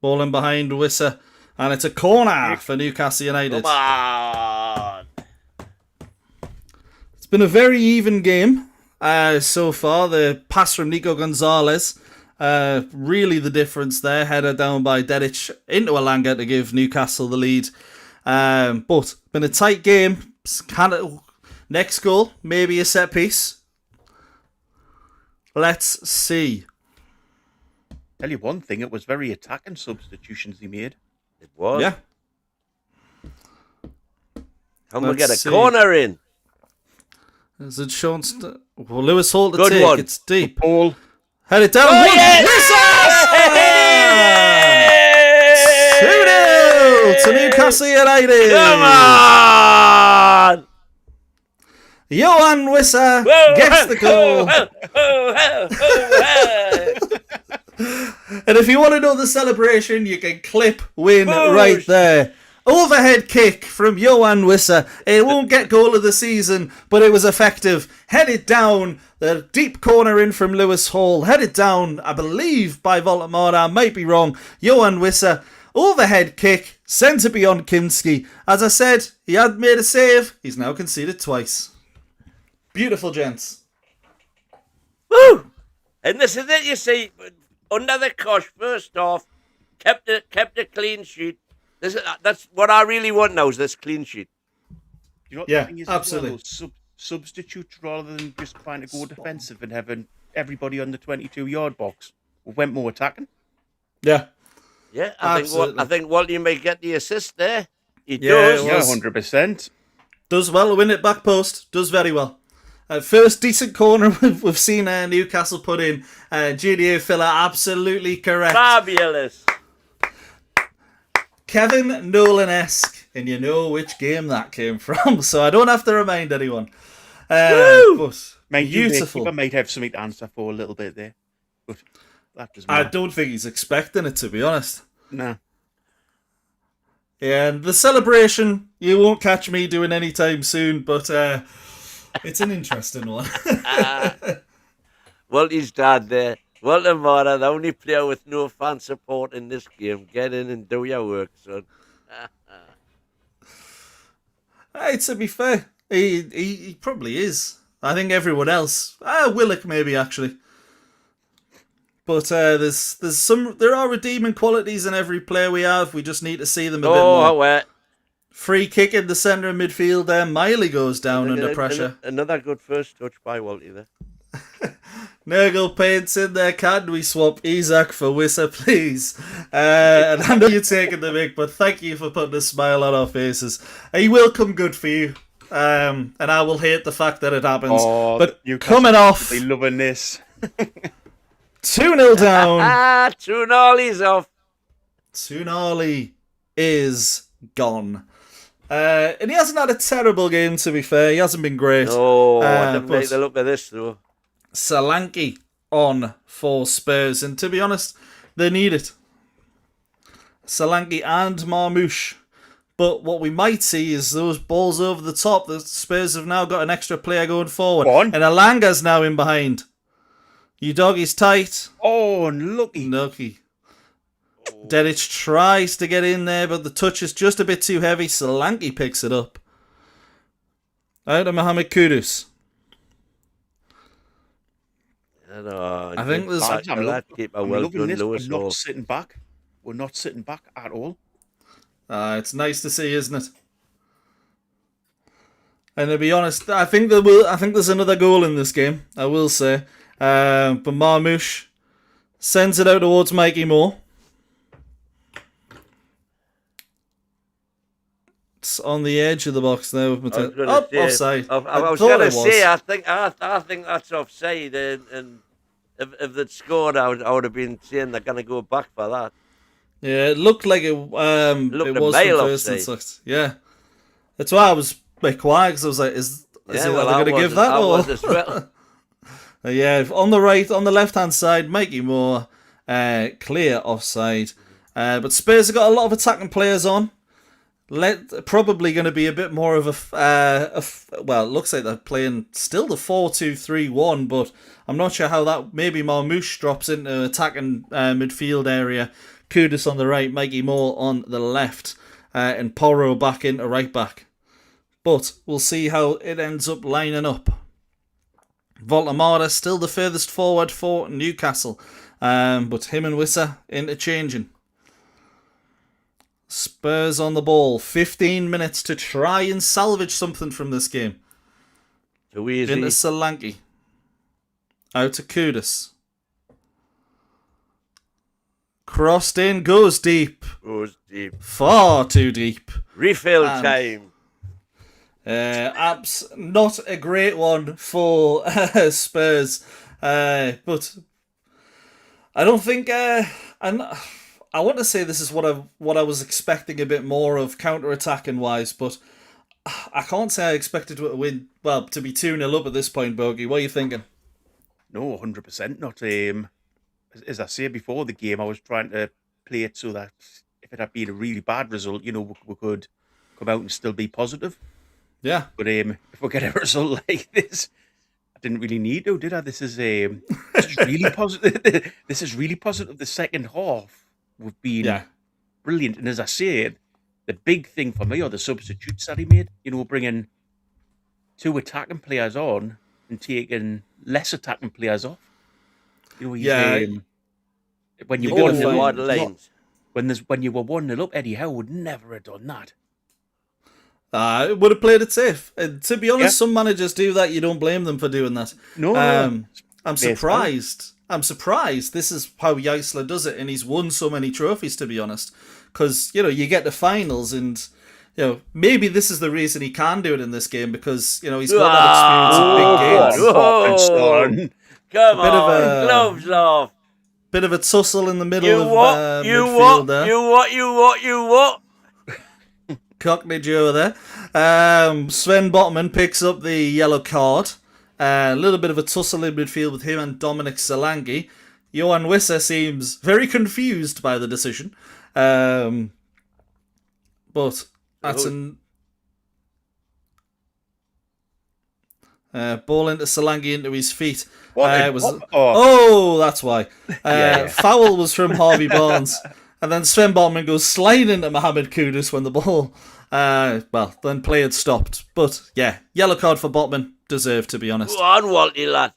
Ball in behind Wissa. And it's a corner for Newcastle United. Come on. It's been a very even game so far. The pass from Nico Gonzalez, really the difference there. Header down by Dedic into Alanga to give Newcastle the lead. But been a tight game. Next goal, maybe a set piece. Let's see. Tell you one thing, it was very attacking substitutions he made. It was. Yeah. Can we get a corner in? Is it Sean? Well, Lewis Hall to Good take. one. It's deep. Ball. Head it down. Oh, yes! 2-0 to Newcastle United. Come on! Johan Wissa gets the goal. And if you want to know the celebration, you can clip win right there. Overhead kick from Johan Wissa. It won't get goal of the season, but it was effective. Headed down, the deep corner in from Lewis Hall. Headed down, I believe, by Voltamara. I might be wrong. Johan Wissa, overhead kick, sent it beyond Kinski. As I said, he had made a save. He's now conceded twice. Beautiful, gents. Woo! And this is it, you see. Under the cosh, first off, kept a clean sheet. That's what I really want now, is this clean sheet. You know what Yeah, the thing is, absolutely. Substitutes rather than just trying to go defensive and having everybody on the 22-yard box. We went more attacking. Yeah. Yeah, I think Walter may get the assist there. He does. Yeah, 100%. Does well, win it back post. Does very well. First decent corner we've seen Newcastle put in. Judio Filler, absolutely correct. Fabulous. Kevin Nolan-esque, and you know which game that came from, so I don't have to remind anyone. But beautiful. Keeper might have something to answer for a little bit there, but that doesn't I matter. don't think he's expecting it, to be honest. No. Yeah, and the celebration, you won't catch me doing anytime soon, but it's an interesting one. Walter's dad there. Walter Mara, the only player with no fan support in this game. Get in and do your work, son. Hey, to be fair, he probably is. I think everyone else, Willock maybe actually, but there are redeeming qualities in every player we have. We just need to see them a bit more. Wet. Free kick in the centre of midfield. There, Miley goes down under pressure. Another good first touch by Walter there. Nurgle paints in there. Can we swap Isaac for Wissa, please? And I know you're taking the mic, but thank you for putting a smile on our faces. He will come good for you. And I will hate the fact that it happens. Oh, but Newcastle coming off, be loving this. 2-0 down. Toon Army's off. Toon Army is gone. And he hasn't had a terrible game, to be fair. He hasn't been great. Oh, I didn't but like the look of this, though. Solanke on for Spurs. And to be honest, they need it. Solanke and Marmouche. But what we might see is those balls over the top. The Spurs have now got an extra player going forward. And Alanga's now in behind. You doggy's tight. Oh, unlucky. Nucky. Dedic tries to get in there, but the touch is just a bit too heavy. Solanke picks it up. Out of Mohamed Kudus. I think there's... I'm loving this. We're not sitting back. We're not sitting back at all. It's nice to see, isn't it? And to be honest, I think there's another goal in this game. I will say, but Marmouche sends it out towards Mikey Moore. It's on the edge of the box there with Matthias. Offside. I was going to say, I think that's offside. And if they'd scored, I would have been saying they're going to go back for that. Yeah, it looked like it was from first instance. Yeah. That's why I was a bit quiet, because I was like, are they going to give that? I was as well. Yeah, on the left-hand side, Mikey Moore, clear offside. But Spurs have got a lot of attacking players on. Probably going to be a bit more of well, it looks like they're playing still the 4-2-3-1, but I'm not sure how that. Maybe Marmouche drops into attacking midfield area. Kudus on the right, Mikey Moore on the left, and Porro back into right back. But we'll see how it ends up lining up. Voltamara still the furthest forward for Newcastle, but him and Wissa interchanging. Spurs on the ball. 15 minutes to try and salvage something from this game. Too easy. Into Solanke. Out to Kudus. Crossed in, goes deep. Goes deep. Far too deep. Refill time. Not a great one for Spurs. But I don't think... I want to say this is what I was expecting a bit more of counter-attacking wise, but I can't say I expected to win. Well, to be 2-0 up at this point, Bogey. What are you thinking? No, 100% not. As I said before the game, I was trying to play it so that if it had been a really bad result, we could come out and still be positive. Yeah. But if we get a result like this, I didn't really need to, did I? This is really positive. This is really positive. The second half. We've been brilliant. And as I said, the big thing for me are the substitutes that he made. Bringing 2 attacking players on and taking less attacking players off. When you when you were 1-0 up, Eddie Howe would never have done that. It would have played it safe. And to be honest, some managers do that. You don't blame them for doing that. No, I'm surprised. This is how Jaissle does it, and he's won so many trophies, to be honest. Because, you get the finals, and, maybe this is the reason he can do it in this game, because, he's got that experience in big games. Come on, gloves off. Bit of a tussle in the middle of midfield there. You what? Cockney Joe there. Sven Botman picks up the yellow card. A little bit of a tussle in midfield with him and Dominic Solanke. Johan Wissa seems very confused by the decision. But that's ball into Solanke into his feet. That's why. Foul was from Harvey Barnes. And then Sven Botman goes sliding into Mohamed Kudus when the ball... then play had stopped. But, yellow card for Botman. Deserved, to be honest. Go on, Walty, lad.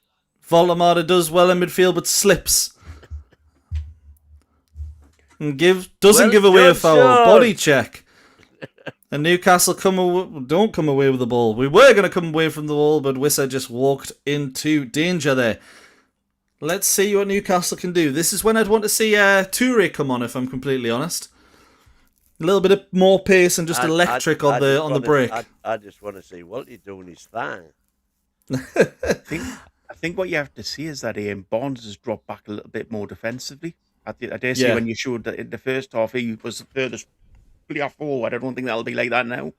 Voltamara does well in midfield, but slips. And doesn't give away a foul. Body check. And Newcastle don't come away with the ball. We were going to come away from the ball, but Wissa just walked into danger there. Let's see what Newcastle can do. This is when I'd want to see Toure come on, if I'm completely honest. A little bit of more pace and just electric on the break. I just want to see Walty doing his thing. I think what you have to see is that Barnes has dropped back a little bit more defensively. I dare say when you showed that in the first half he was the furthest player forward. I don't think that'll be like that now.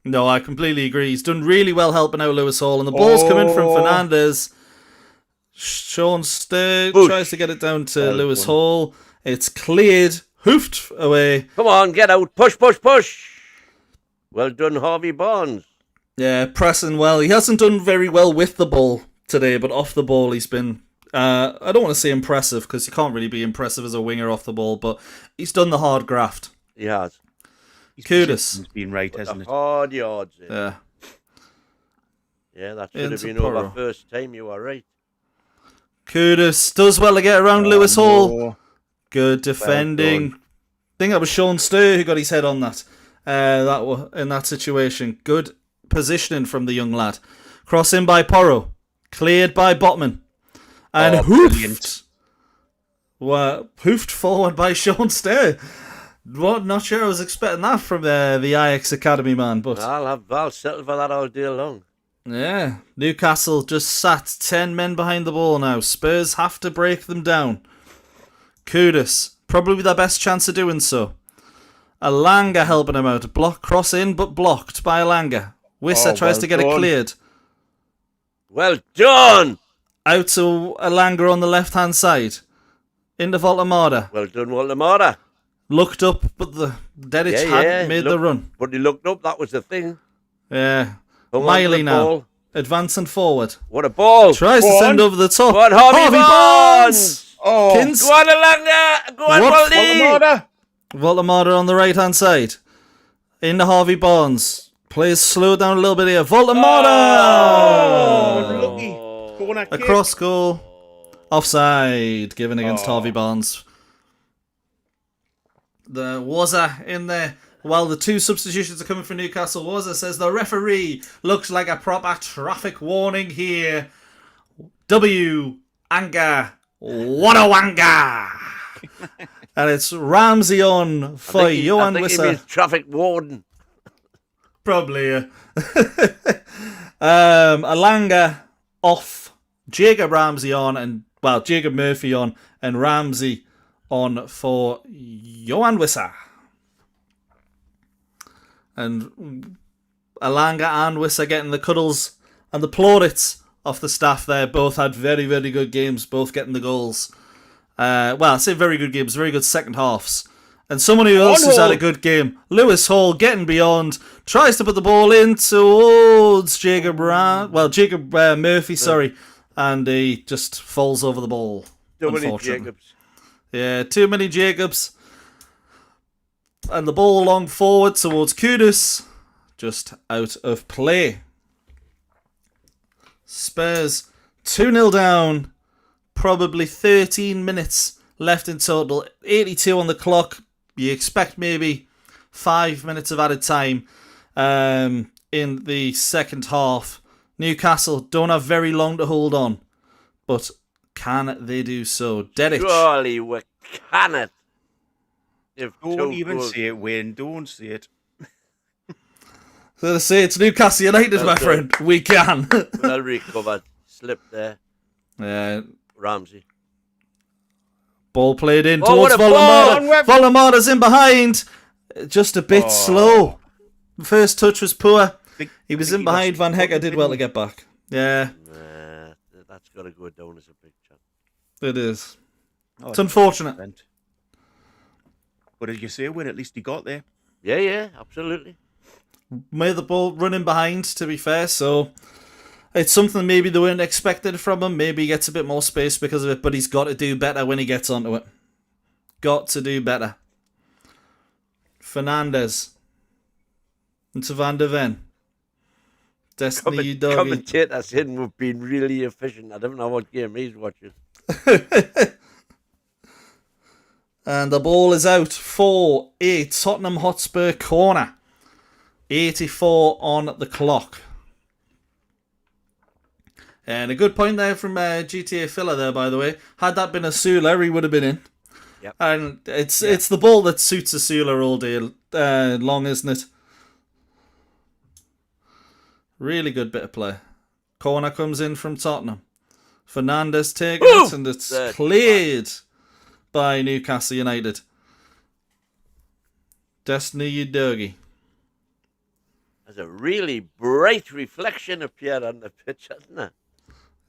No, I completely agree. He's done really well helping out Lewis Hall, and the ball's come in from Fernandez. Sean Sturr tries to get it down to Lewis Hall. It's cleared, hoofed away. Come on, get out, push. Well done, Harvey Barnes. Yeah, pressing well. He hasn't done very well with the ball today, but off the ball he's been, I don't want to say impressive, because you can't really be impressive as a winger off the ball, but he's done the hard graft. He has. Kudus. He's been right, hasn't it? Hard yards. Yeah. Yeah, that should have been over first time, you are right. Kudus does well to get around Lewis Hall. Good defending. I think that was Sean Sturr who got his head on that. In that situation. Good positioning from the young lad. Cross in by Porro. Cleared by Botman. And hoofed. Hoofed forward by Sean Sturr. Not sure I was expecting that from the Ajax Academy man, but I'll settle for that all day long. Yeah, Newcastle just sat 10 men behind the ball now. Spurs have to break them down. Kudus, probably their best chance of doing so. Alanga helping him out. Cross in, but blocked by Alanga. Wissa tries to get it cleared. Well done! Out to Alanga on the left-hand side. Into Voltamara. Well done, Voltamara. looked up, but the Dedic hadn't made the run. But he looked up, that was the thing. Yeah. Hung on to Miley the now, ball. advancing forward. What a ball. Tries to send over the top. Go on, Harvey Barnes. Oh, Kins. Go on, Alanga. Go on, What? Baldy. Voltamata on the right-hand side. Into Harvey Barnes. Plays slow down a little bit here. Voltamata! Oh, lucky. Corner kick. Across goal. Offside. Given against Harvey Barnes. The Wazza in there. While the two substitutions are coming for Newcastle, Wazza says the referee looks like a proper traffic warning here. W. Anga. Wadawanga. And it's Ramsey on for Johan I think he Wissa. means traffic warden. Probably, yeah. Alanga off. Jacob Ramsey on, and Jacob Murphy on, and Ramsey on for Johan Wissa. And Alanga and Wissa getting the cuddles and the plaudits off the staff there. Both had very, very good games, both getting the goals. I say very good games, very good second halves. And someone who else has had a good game, Lewis Hall, getting beyond, tries to put the ball in towards Jacob Murphy, sorry, and he just falls over the ball. Too many Jacobs. Yeah, too many Jacobs. And the ball long forward towards Kudus, just out of play. Spurs 2-0 down, probably 13 minutes left in total, 82 on the clock. You expect maybe 5 minutes of added time in the second half. Newcastle don't have very long to hold on, but can they do so? Dedic. Surely we cannot. Don't even say it, Wayne. Don't say it. So to say it's Newcastle United, my friend. We can. Well recovered. Slipped there. Ramsey. Ball played in towards ball! Voltamata. Voltamata's in behind. Just a bit slow. First touch was poor. He was in behind. Van Hecker did well to get back. Yeah. That's got to go down as a picture. It is. It's unfortunate. But as you say, Wayne, at least he got there. Yeah, absolutely. Made the ball running behind, to be fair, so it's something maybe they weren't expected from him. Maybe he gets a bit more space because of it, but he's got to do better when he gets onto it. Got to do better. Fernandez. Into Van der Ven. Destiny Udogi. Commentator saying we've been really efficient. I don't know what game he's watching. And the ball is out for a Tottenham Hotspur corner. 84 on the clock. And a good point there from GTA Filler there, by the way. Had that been a Sula, he would have been in. Yep. And it's the ball that suits a Sula all day long, isn't it? Really good bit of play. Corner comes in from Tottenham. Fernandez taking it, and it's cleared by Newcastle United. Destiny Udogi. There's a really bright reflection appeared on the pitch, hasn't there?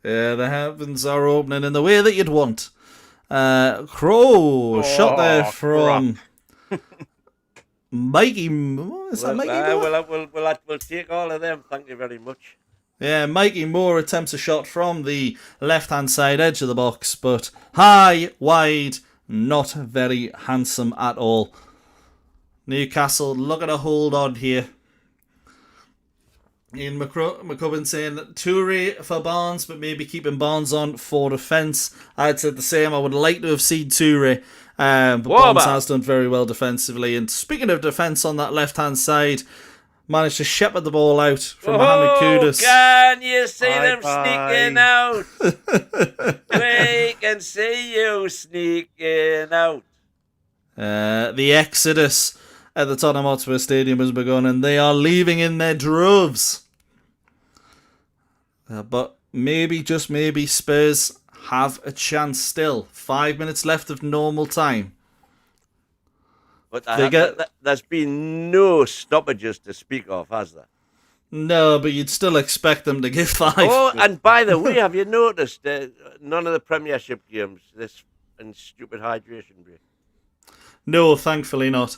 Yeah, the heavens are opening in the way that you'd want. Crow shot there from Mikey. Is that Mikey Moore? We'll take all of them. Thank you very much. Yeah, Mikey Moore attempts a shot from the left-hand side edge of the box, but high, wide, not very handsome at all. Newcastle looking to hold on here. Ian McCubbin saying that Toure for Barnes, but maybe keeping Barnes on for defence. I'd said the same. I would like to have seen Toure, but Barnes has done very well defensively. And speaking of defence on that left-hand side, managed to shepherd the ball out from Mohamed Kudus. Can you see them sneaking out? We can see you sneaking out. The exodus at the Tottenham Hotspur Stadium has begun, and they are leaving in their droves. But maybe, just maybe, Spurs have a chance still. 5 minutes left of normal time. But there's been no stoppages to speak of, has there? No, but you'd still expect them to give 5. Oh, and by the way, have you noticed none of the Premiership games this and stupid hydration break? No, thankfully not.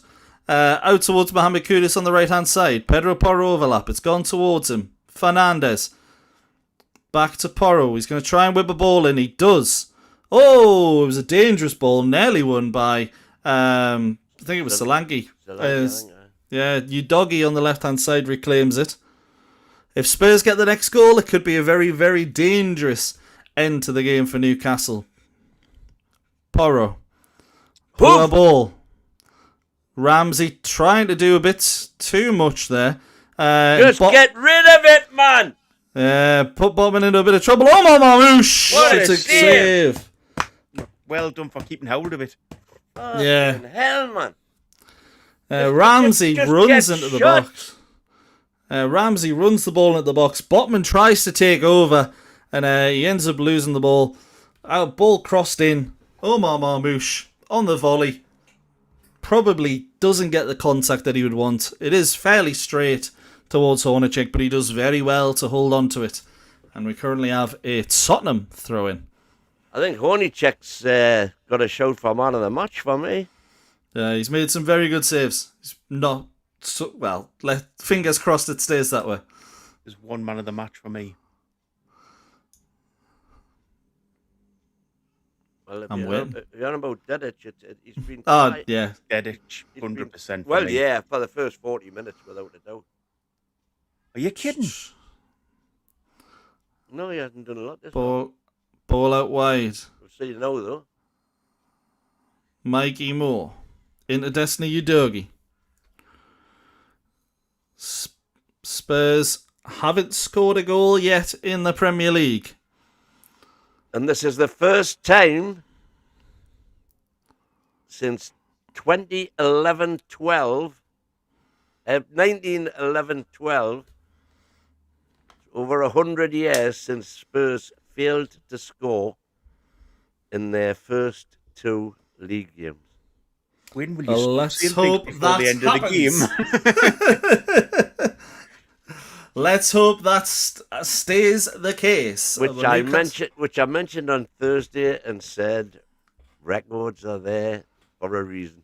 Out towards Mohamed Kudus on the right-hand side. Pedro Porro overlap. It's gone towards him. Fernandez. Back to Porro. He's going to try and whip a ball in. He does. Oh, it was a dangerous ball. Nearly won by, I think it was Solanke. Yeah, Udogie on the left-hand side reclaims it. If Spurs get the next goal, it could be a very, very dangerous end to the game for Newcastle. Porro. Poor ball. Ramsey trying to do a bit too much there. Just get rid of it, man! Put Botman into a bit of trouble. Oh, my Marmouche! What it's a save! Well done for keeping hold of it. Yeah. Hell, man. Ramsey just runs get into the shot. box. Ramsey runs the ball into the box. Botman tries to take over, and he ends up losing the ball. Ball crossed in. Omar Marmouche on the volley. Probably doesn't get the contact that he would want. It is fairly straight towards Hornacek, but he does very well to hold on to it. And we currently have a Tottenham throw-in. I think Hornacek's got a shout for man of the match for me. He's made some very good saves. He's not... fingers crossed it stays that way. There's one man of the match for me. Well, I'm waiting. If you're on about Dedic, he's been... Yeah. Dedic, 100%. Well, for me. yeah, for the first 40 minutes, without a doubt. Are you kidding? No, he hasn't done a lot this one. Ball out wide. We'll see now, though. Mikey Moore. Into Destiny Udogie. Spurs haven't scored a goal yet in the Premier League. And this is the first time since 1911-12, over 100 years since Spurs failed to score in their first two league games. When will you let's hope before the end happens. of the game? Let's hope that stays the case. Which I mentioned on Thursday and said records are there for a reason.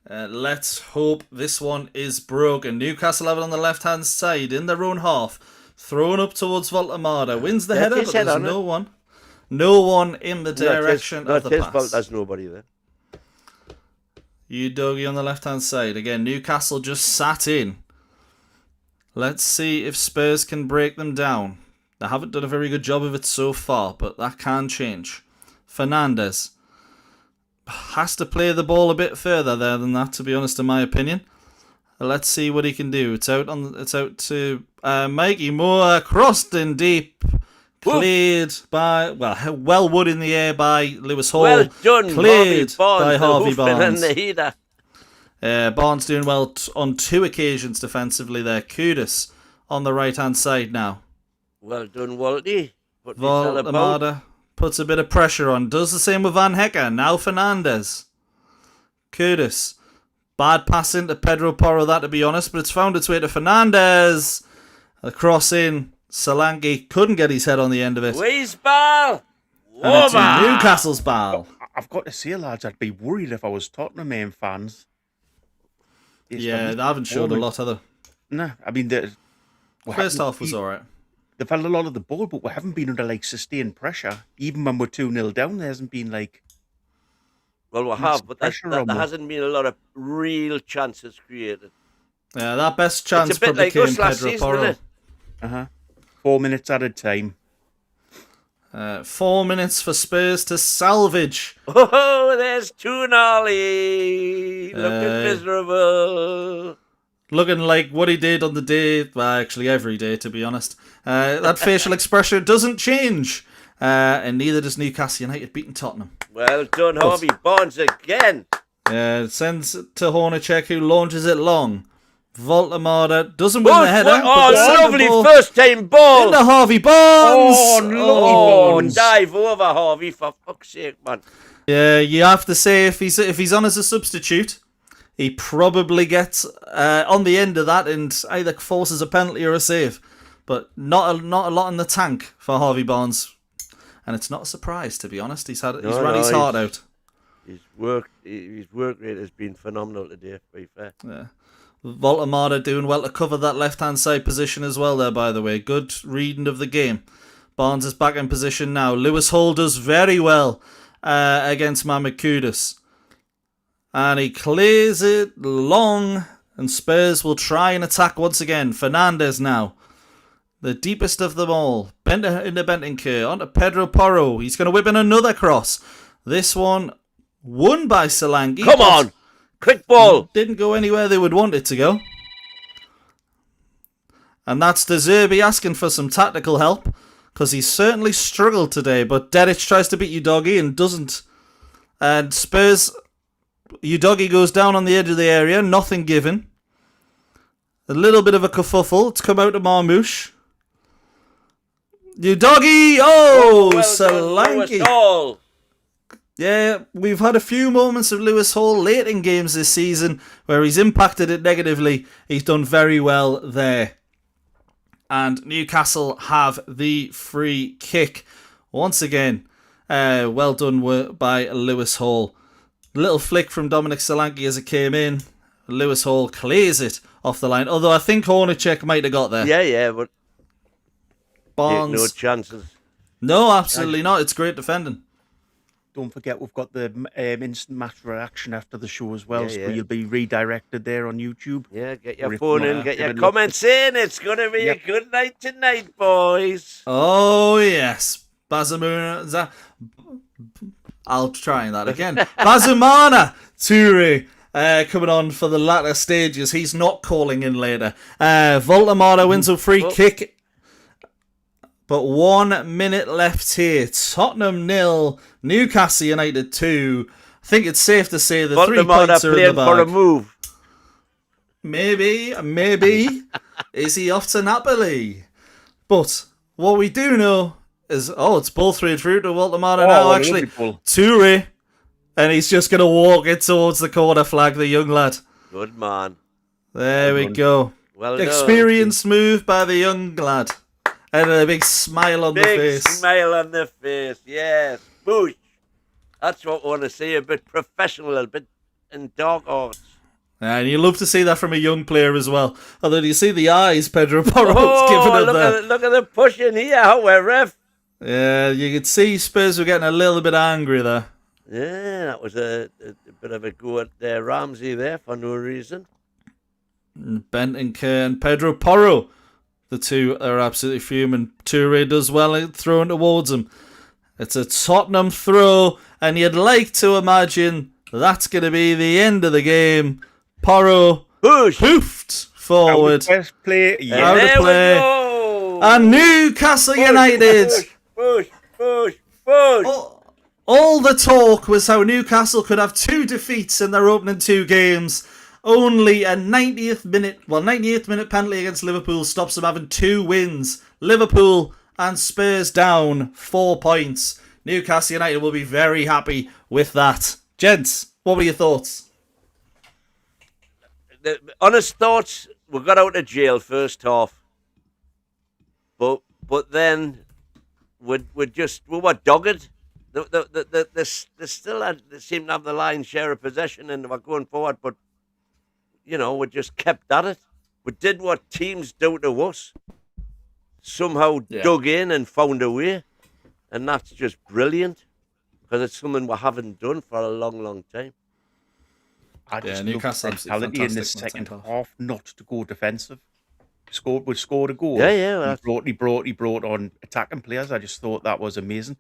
Let's hope this one is broken. Newcastle have it on the left-hand side in their own half. Thrown up towards Voltamada. Wins the header, but there's no one. No one in the direction of the his pass. fault, there's nobody there. Udogie on the left-hand side. Again, Newcastle just sat in. Let's see if Spurs can break them down. They haven't done a very good job of it so far, but that can change. Fernandez has to play the ball a bit further there than that, to be honest, in my opinion. Let's see what he can do. It's out to Mikey Moore, crossed in deep, cleared by well wood in the air by Lewis Hall. Well done, cleared by Harvey Barnes. Barnes doing well on two occasions defensively there. Kudus on the right-hand side now. Well done, Walty. Voltamada puts a bit of pressure on. Does the same with Van Hecker. Now Fernandez. Kudus. Bad pass into Pedro Porro, that to be honest, but it's found its way to Fernandez. A cross in. Solanke couldn't get his head on the end of it. Where's ball? And it's Newcastle's ball. I've got to say, lads, I'd be worried if I was Tottenham fans. Yeah, they haven't showed a lot, have they? No, I mean, first half was alright. They've had a lot of the ball, but we haven't been under sustained pressure. Even when we're 2-0 down, there hasn't been Well, we have, but there hasn't been a lot of real chances created. Yeah, that best chance it's a bit probably like came us last Pedro season, Porro. isn't it? 4 minutes at a time. 4 minutes for Spurs to salvage. Oh, there's Toon Army looking miserable. Looking like what he did on the day, well, actually every day, to be honest. That facial expression doesn't change. And neither does Newcastle United beating Tottenham. Well done, Harvey Barnes again. Sends it to Hornacek, who launches it long. Voltamada doesn't win the header. Lovely first time ball. Into Harvey Barnes. Barnes. Dive over, Harvey, for fuck's sake, man. Yeah, you have to say if he's on as a substitute, he probably gets on the end of that and either forces a penalty or a save. But not a lot in the tank for Harvey Barnes. And it's not a surprise, to be honest. He's ran his heart out. His work rate has been phenomenal today, to be fair. Yeah. Voltamada doing well to cover that left-hand side position as well there, by the way. Good reading of the game. Barnes is back in position now. Lewis Hall does very well against Mohamed Kudus. And he clears it long, and Spurs will try and attack once again. Fernandez now. The deepest of them all. Into Bentancur. Onto Pedro Porro. He's going to whip in another cross. This one won by Solanke. Come on! Quick ball! Didn't go anywhere they would want it to go. And that's De Zerbi asking for some tactical help, because he's certainly struggled today. But Dedic tries to beat Udogie and doesn't. And Spurs, Udogie goes down on the edge of the area, nothing given. A little bit of a kerfuffle. It's come out to Marmouche. Udogie! Oh, Well Solanke! done, Lewis. Yeah, we've had a few moments of Lewis Hall late in games this season where he's impacted it negatively. He's done very well there. And Newcastle have the free kick. Once again, well done by Lewis Hall. Little flick from Dominic Solanke as it came in. Lewis Hall clears it off the line. Although I think Hornacek might have got there. Yeah, but Barnes. no chances. No, absolutely not. It's great defending. Don't forget, we've got the instant match reaction after the show as well, Yeah, so yeah. you'll be redirected there on YouTube. Yeah, get Or your if phone you in, wanna get give your it a comments in. It's going to be Yep. a good night tonight, boys. Oh, yes. Bazamuna. I'll try that again. Bazumana Toure coming on for the latter stages. He's not calling in later. Voltamada wins a free kick. But 1 minute left here. Tottenham 0, Newcastle United 2. I think it's safe to say the 3 points are in the playing for a bag. move. Maybe. Is he off to Napoli? But what we do know is, it's ball through to Voltamada now, actually. Toure. And he's just going to walk it towards the corner flag, the young lad. Good man. There we go. Well done. Experienced move by the young lad. And a big smile on the Big face. smile on the face, yes. Boosh. That's what I want to see, a bit professional, a bit in dog arts. And you love to see that from a young player as well. Although, do you see the eyes Pedro Porro's giving him there? Look at the pushing here, however, ref. Yeah, you could see Spurs were getting a little bit angry there. Yeah, that was a bit of a go at Ramsey there for no reason. Bentancur and Pedro Porro. The two are absolutely fuming. Toure does well at throwing towards him. It's a Tottenham throw, and you'd like to imagine that's going to be the end of the game. Porro poofed forward. Out of play. Yeah. Out of There we play. go. And Newcastle United. Push. All the talk was how Newcastle could have 2 defeats in their opening 2 games. Only a 90th minute penalty against Liverpool stops them having 2 wins. Liverpool and Spurs down 4 points. Newcastle United will be very happy with that. Gents, what were your thoughts? The honest thoughts, we got out of jail first half. But then we were dogged. They seem to have the lion's share of possession and they were going forward, but we just kept at it. We did what teams do to us. Somehow dug in and found a way. And that's just brilliant. Because it's something we haven't done for a long, long time. I just Newcastle love the mentality in the second half not to go defensive. We scored a goal. Yeah. He brought on attacking players. I just thought that was amazing.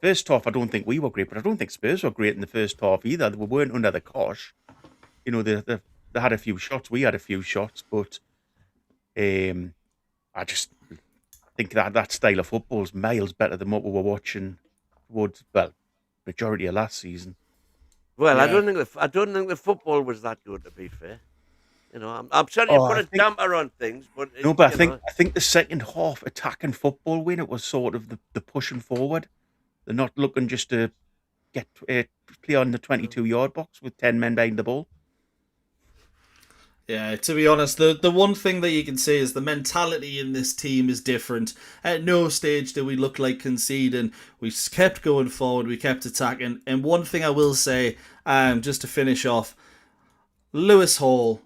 First half, I don't think we were great, but I don't think Spurs were great in the first half either. We weren't under the cosh. They had a few shots. We had a few shots, but I just think that style of football is miles better than what we were watching towards majority of last season. Well, yeah. I don't think the football was that good, to be fair. I'm sorry to put a damper on things, but I think the second half attacking football when it was sort of the pushing forward. They're not looking just to get play on the 22-yard box with 10 men behind the ball. Yeah, to be honest, the one thing that you can say is the mentality in this team is different. At no stage did we look like conceding. We kept going forward, we kept attacking. And one thing I will say, just to finish off, Lewis Hall,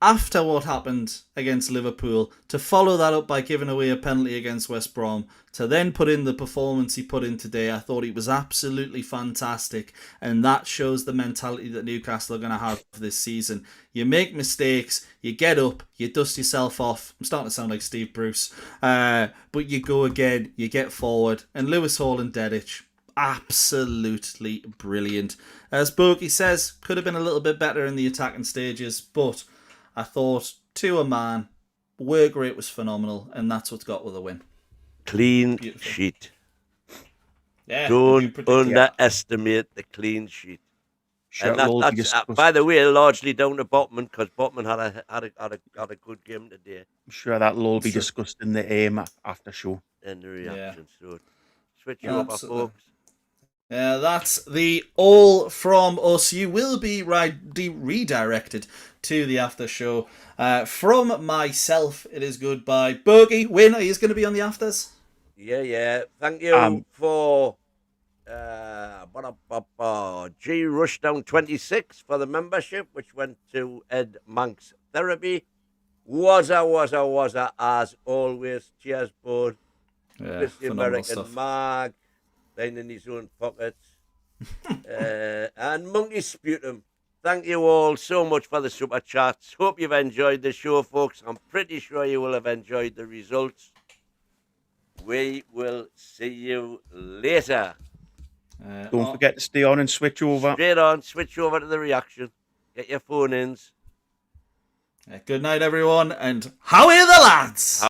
after what happened against Liverpool, to follow that up by giving away a penalty against West Brom, to then put in the performance he put in today, I thought he was absolutely fantastic. And that shows the mentality that Newcastle are going to have this season. You make mistakes, you get up, you dust yourself off. I'm starting to sound like Steve Bruce. But you go again, you get forward. And Lewis Hall and Dedic, absolutely brilliant. As Bogey says, could have been a little bit better in the attacking stages, but I thought, to a man, work rate was phenomenal, and that's what got with the win. Clean Beautiful. sheet. Yeah, Don't underestimate the clean sheet. Sure, And that's by the way, largely down to Botman, because Botman had a good game today. I'm sure that'll all be discussed in the after show. And the reaction. So switch Yeah, over, absolutely. folks. That's the all from us. You will be redirected to the after show. From myself, it is goodbye. Bogey, Win, are you going to be on the afters? Yeah. Thank you for G Rushdown 26 for the membership, which went to Ed Manx Therapy. Wazza, as always. Cheers, bud. Yeah, Christian American Mag, laying in his own pockets. And Monkey Sputum. Thank you all so much for the super chats. Hope you've enjoyed the show, folks. I'm pretty sure you will have enjoyed the results. We will see you later. Don't forget to stay on and switch over. Straight on, switch over to the reaction. Get your phone ins. Good night, everyone, and how are the lads?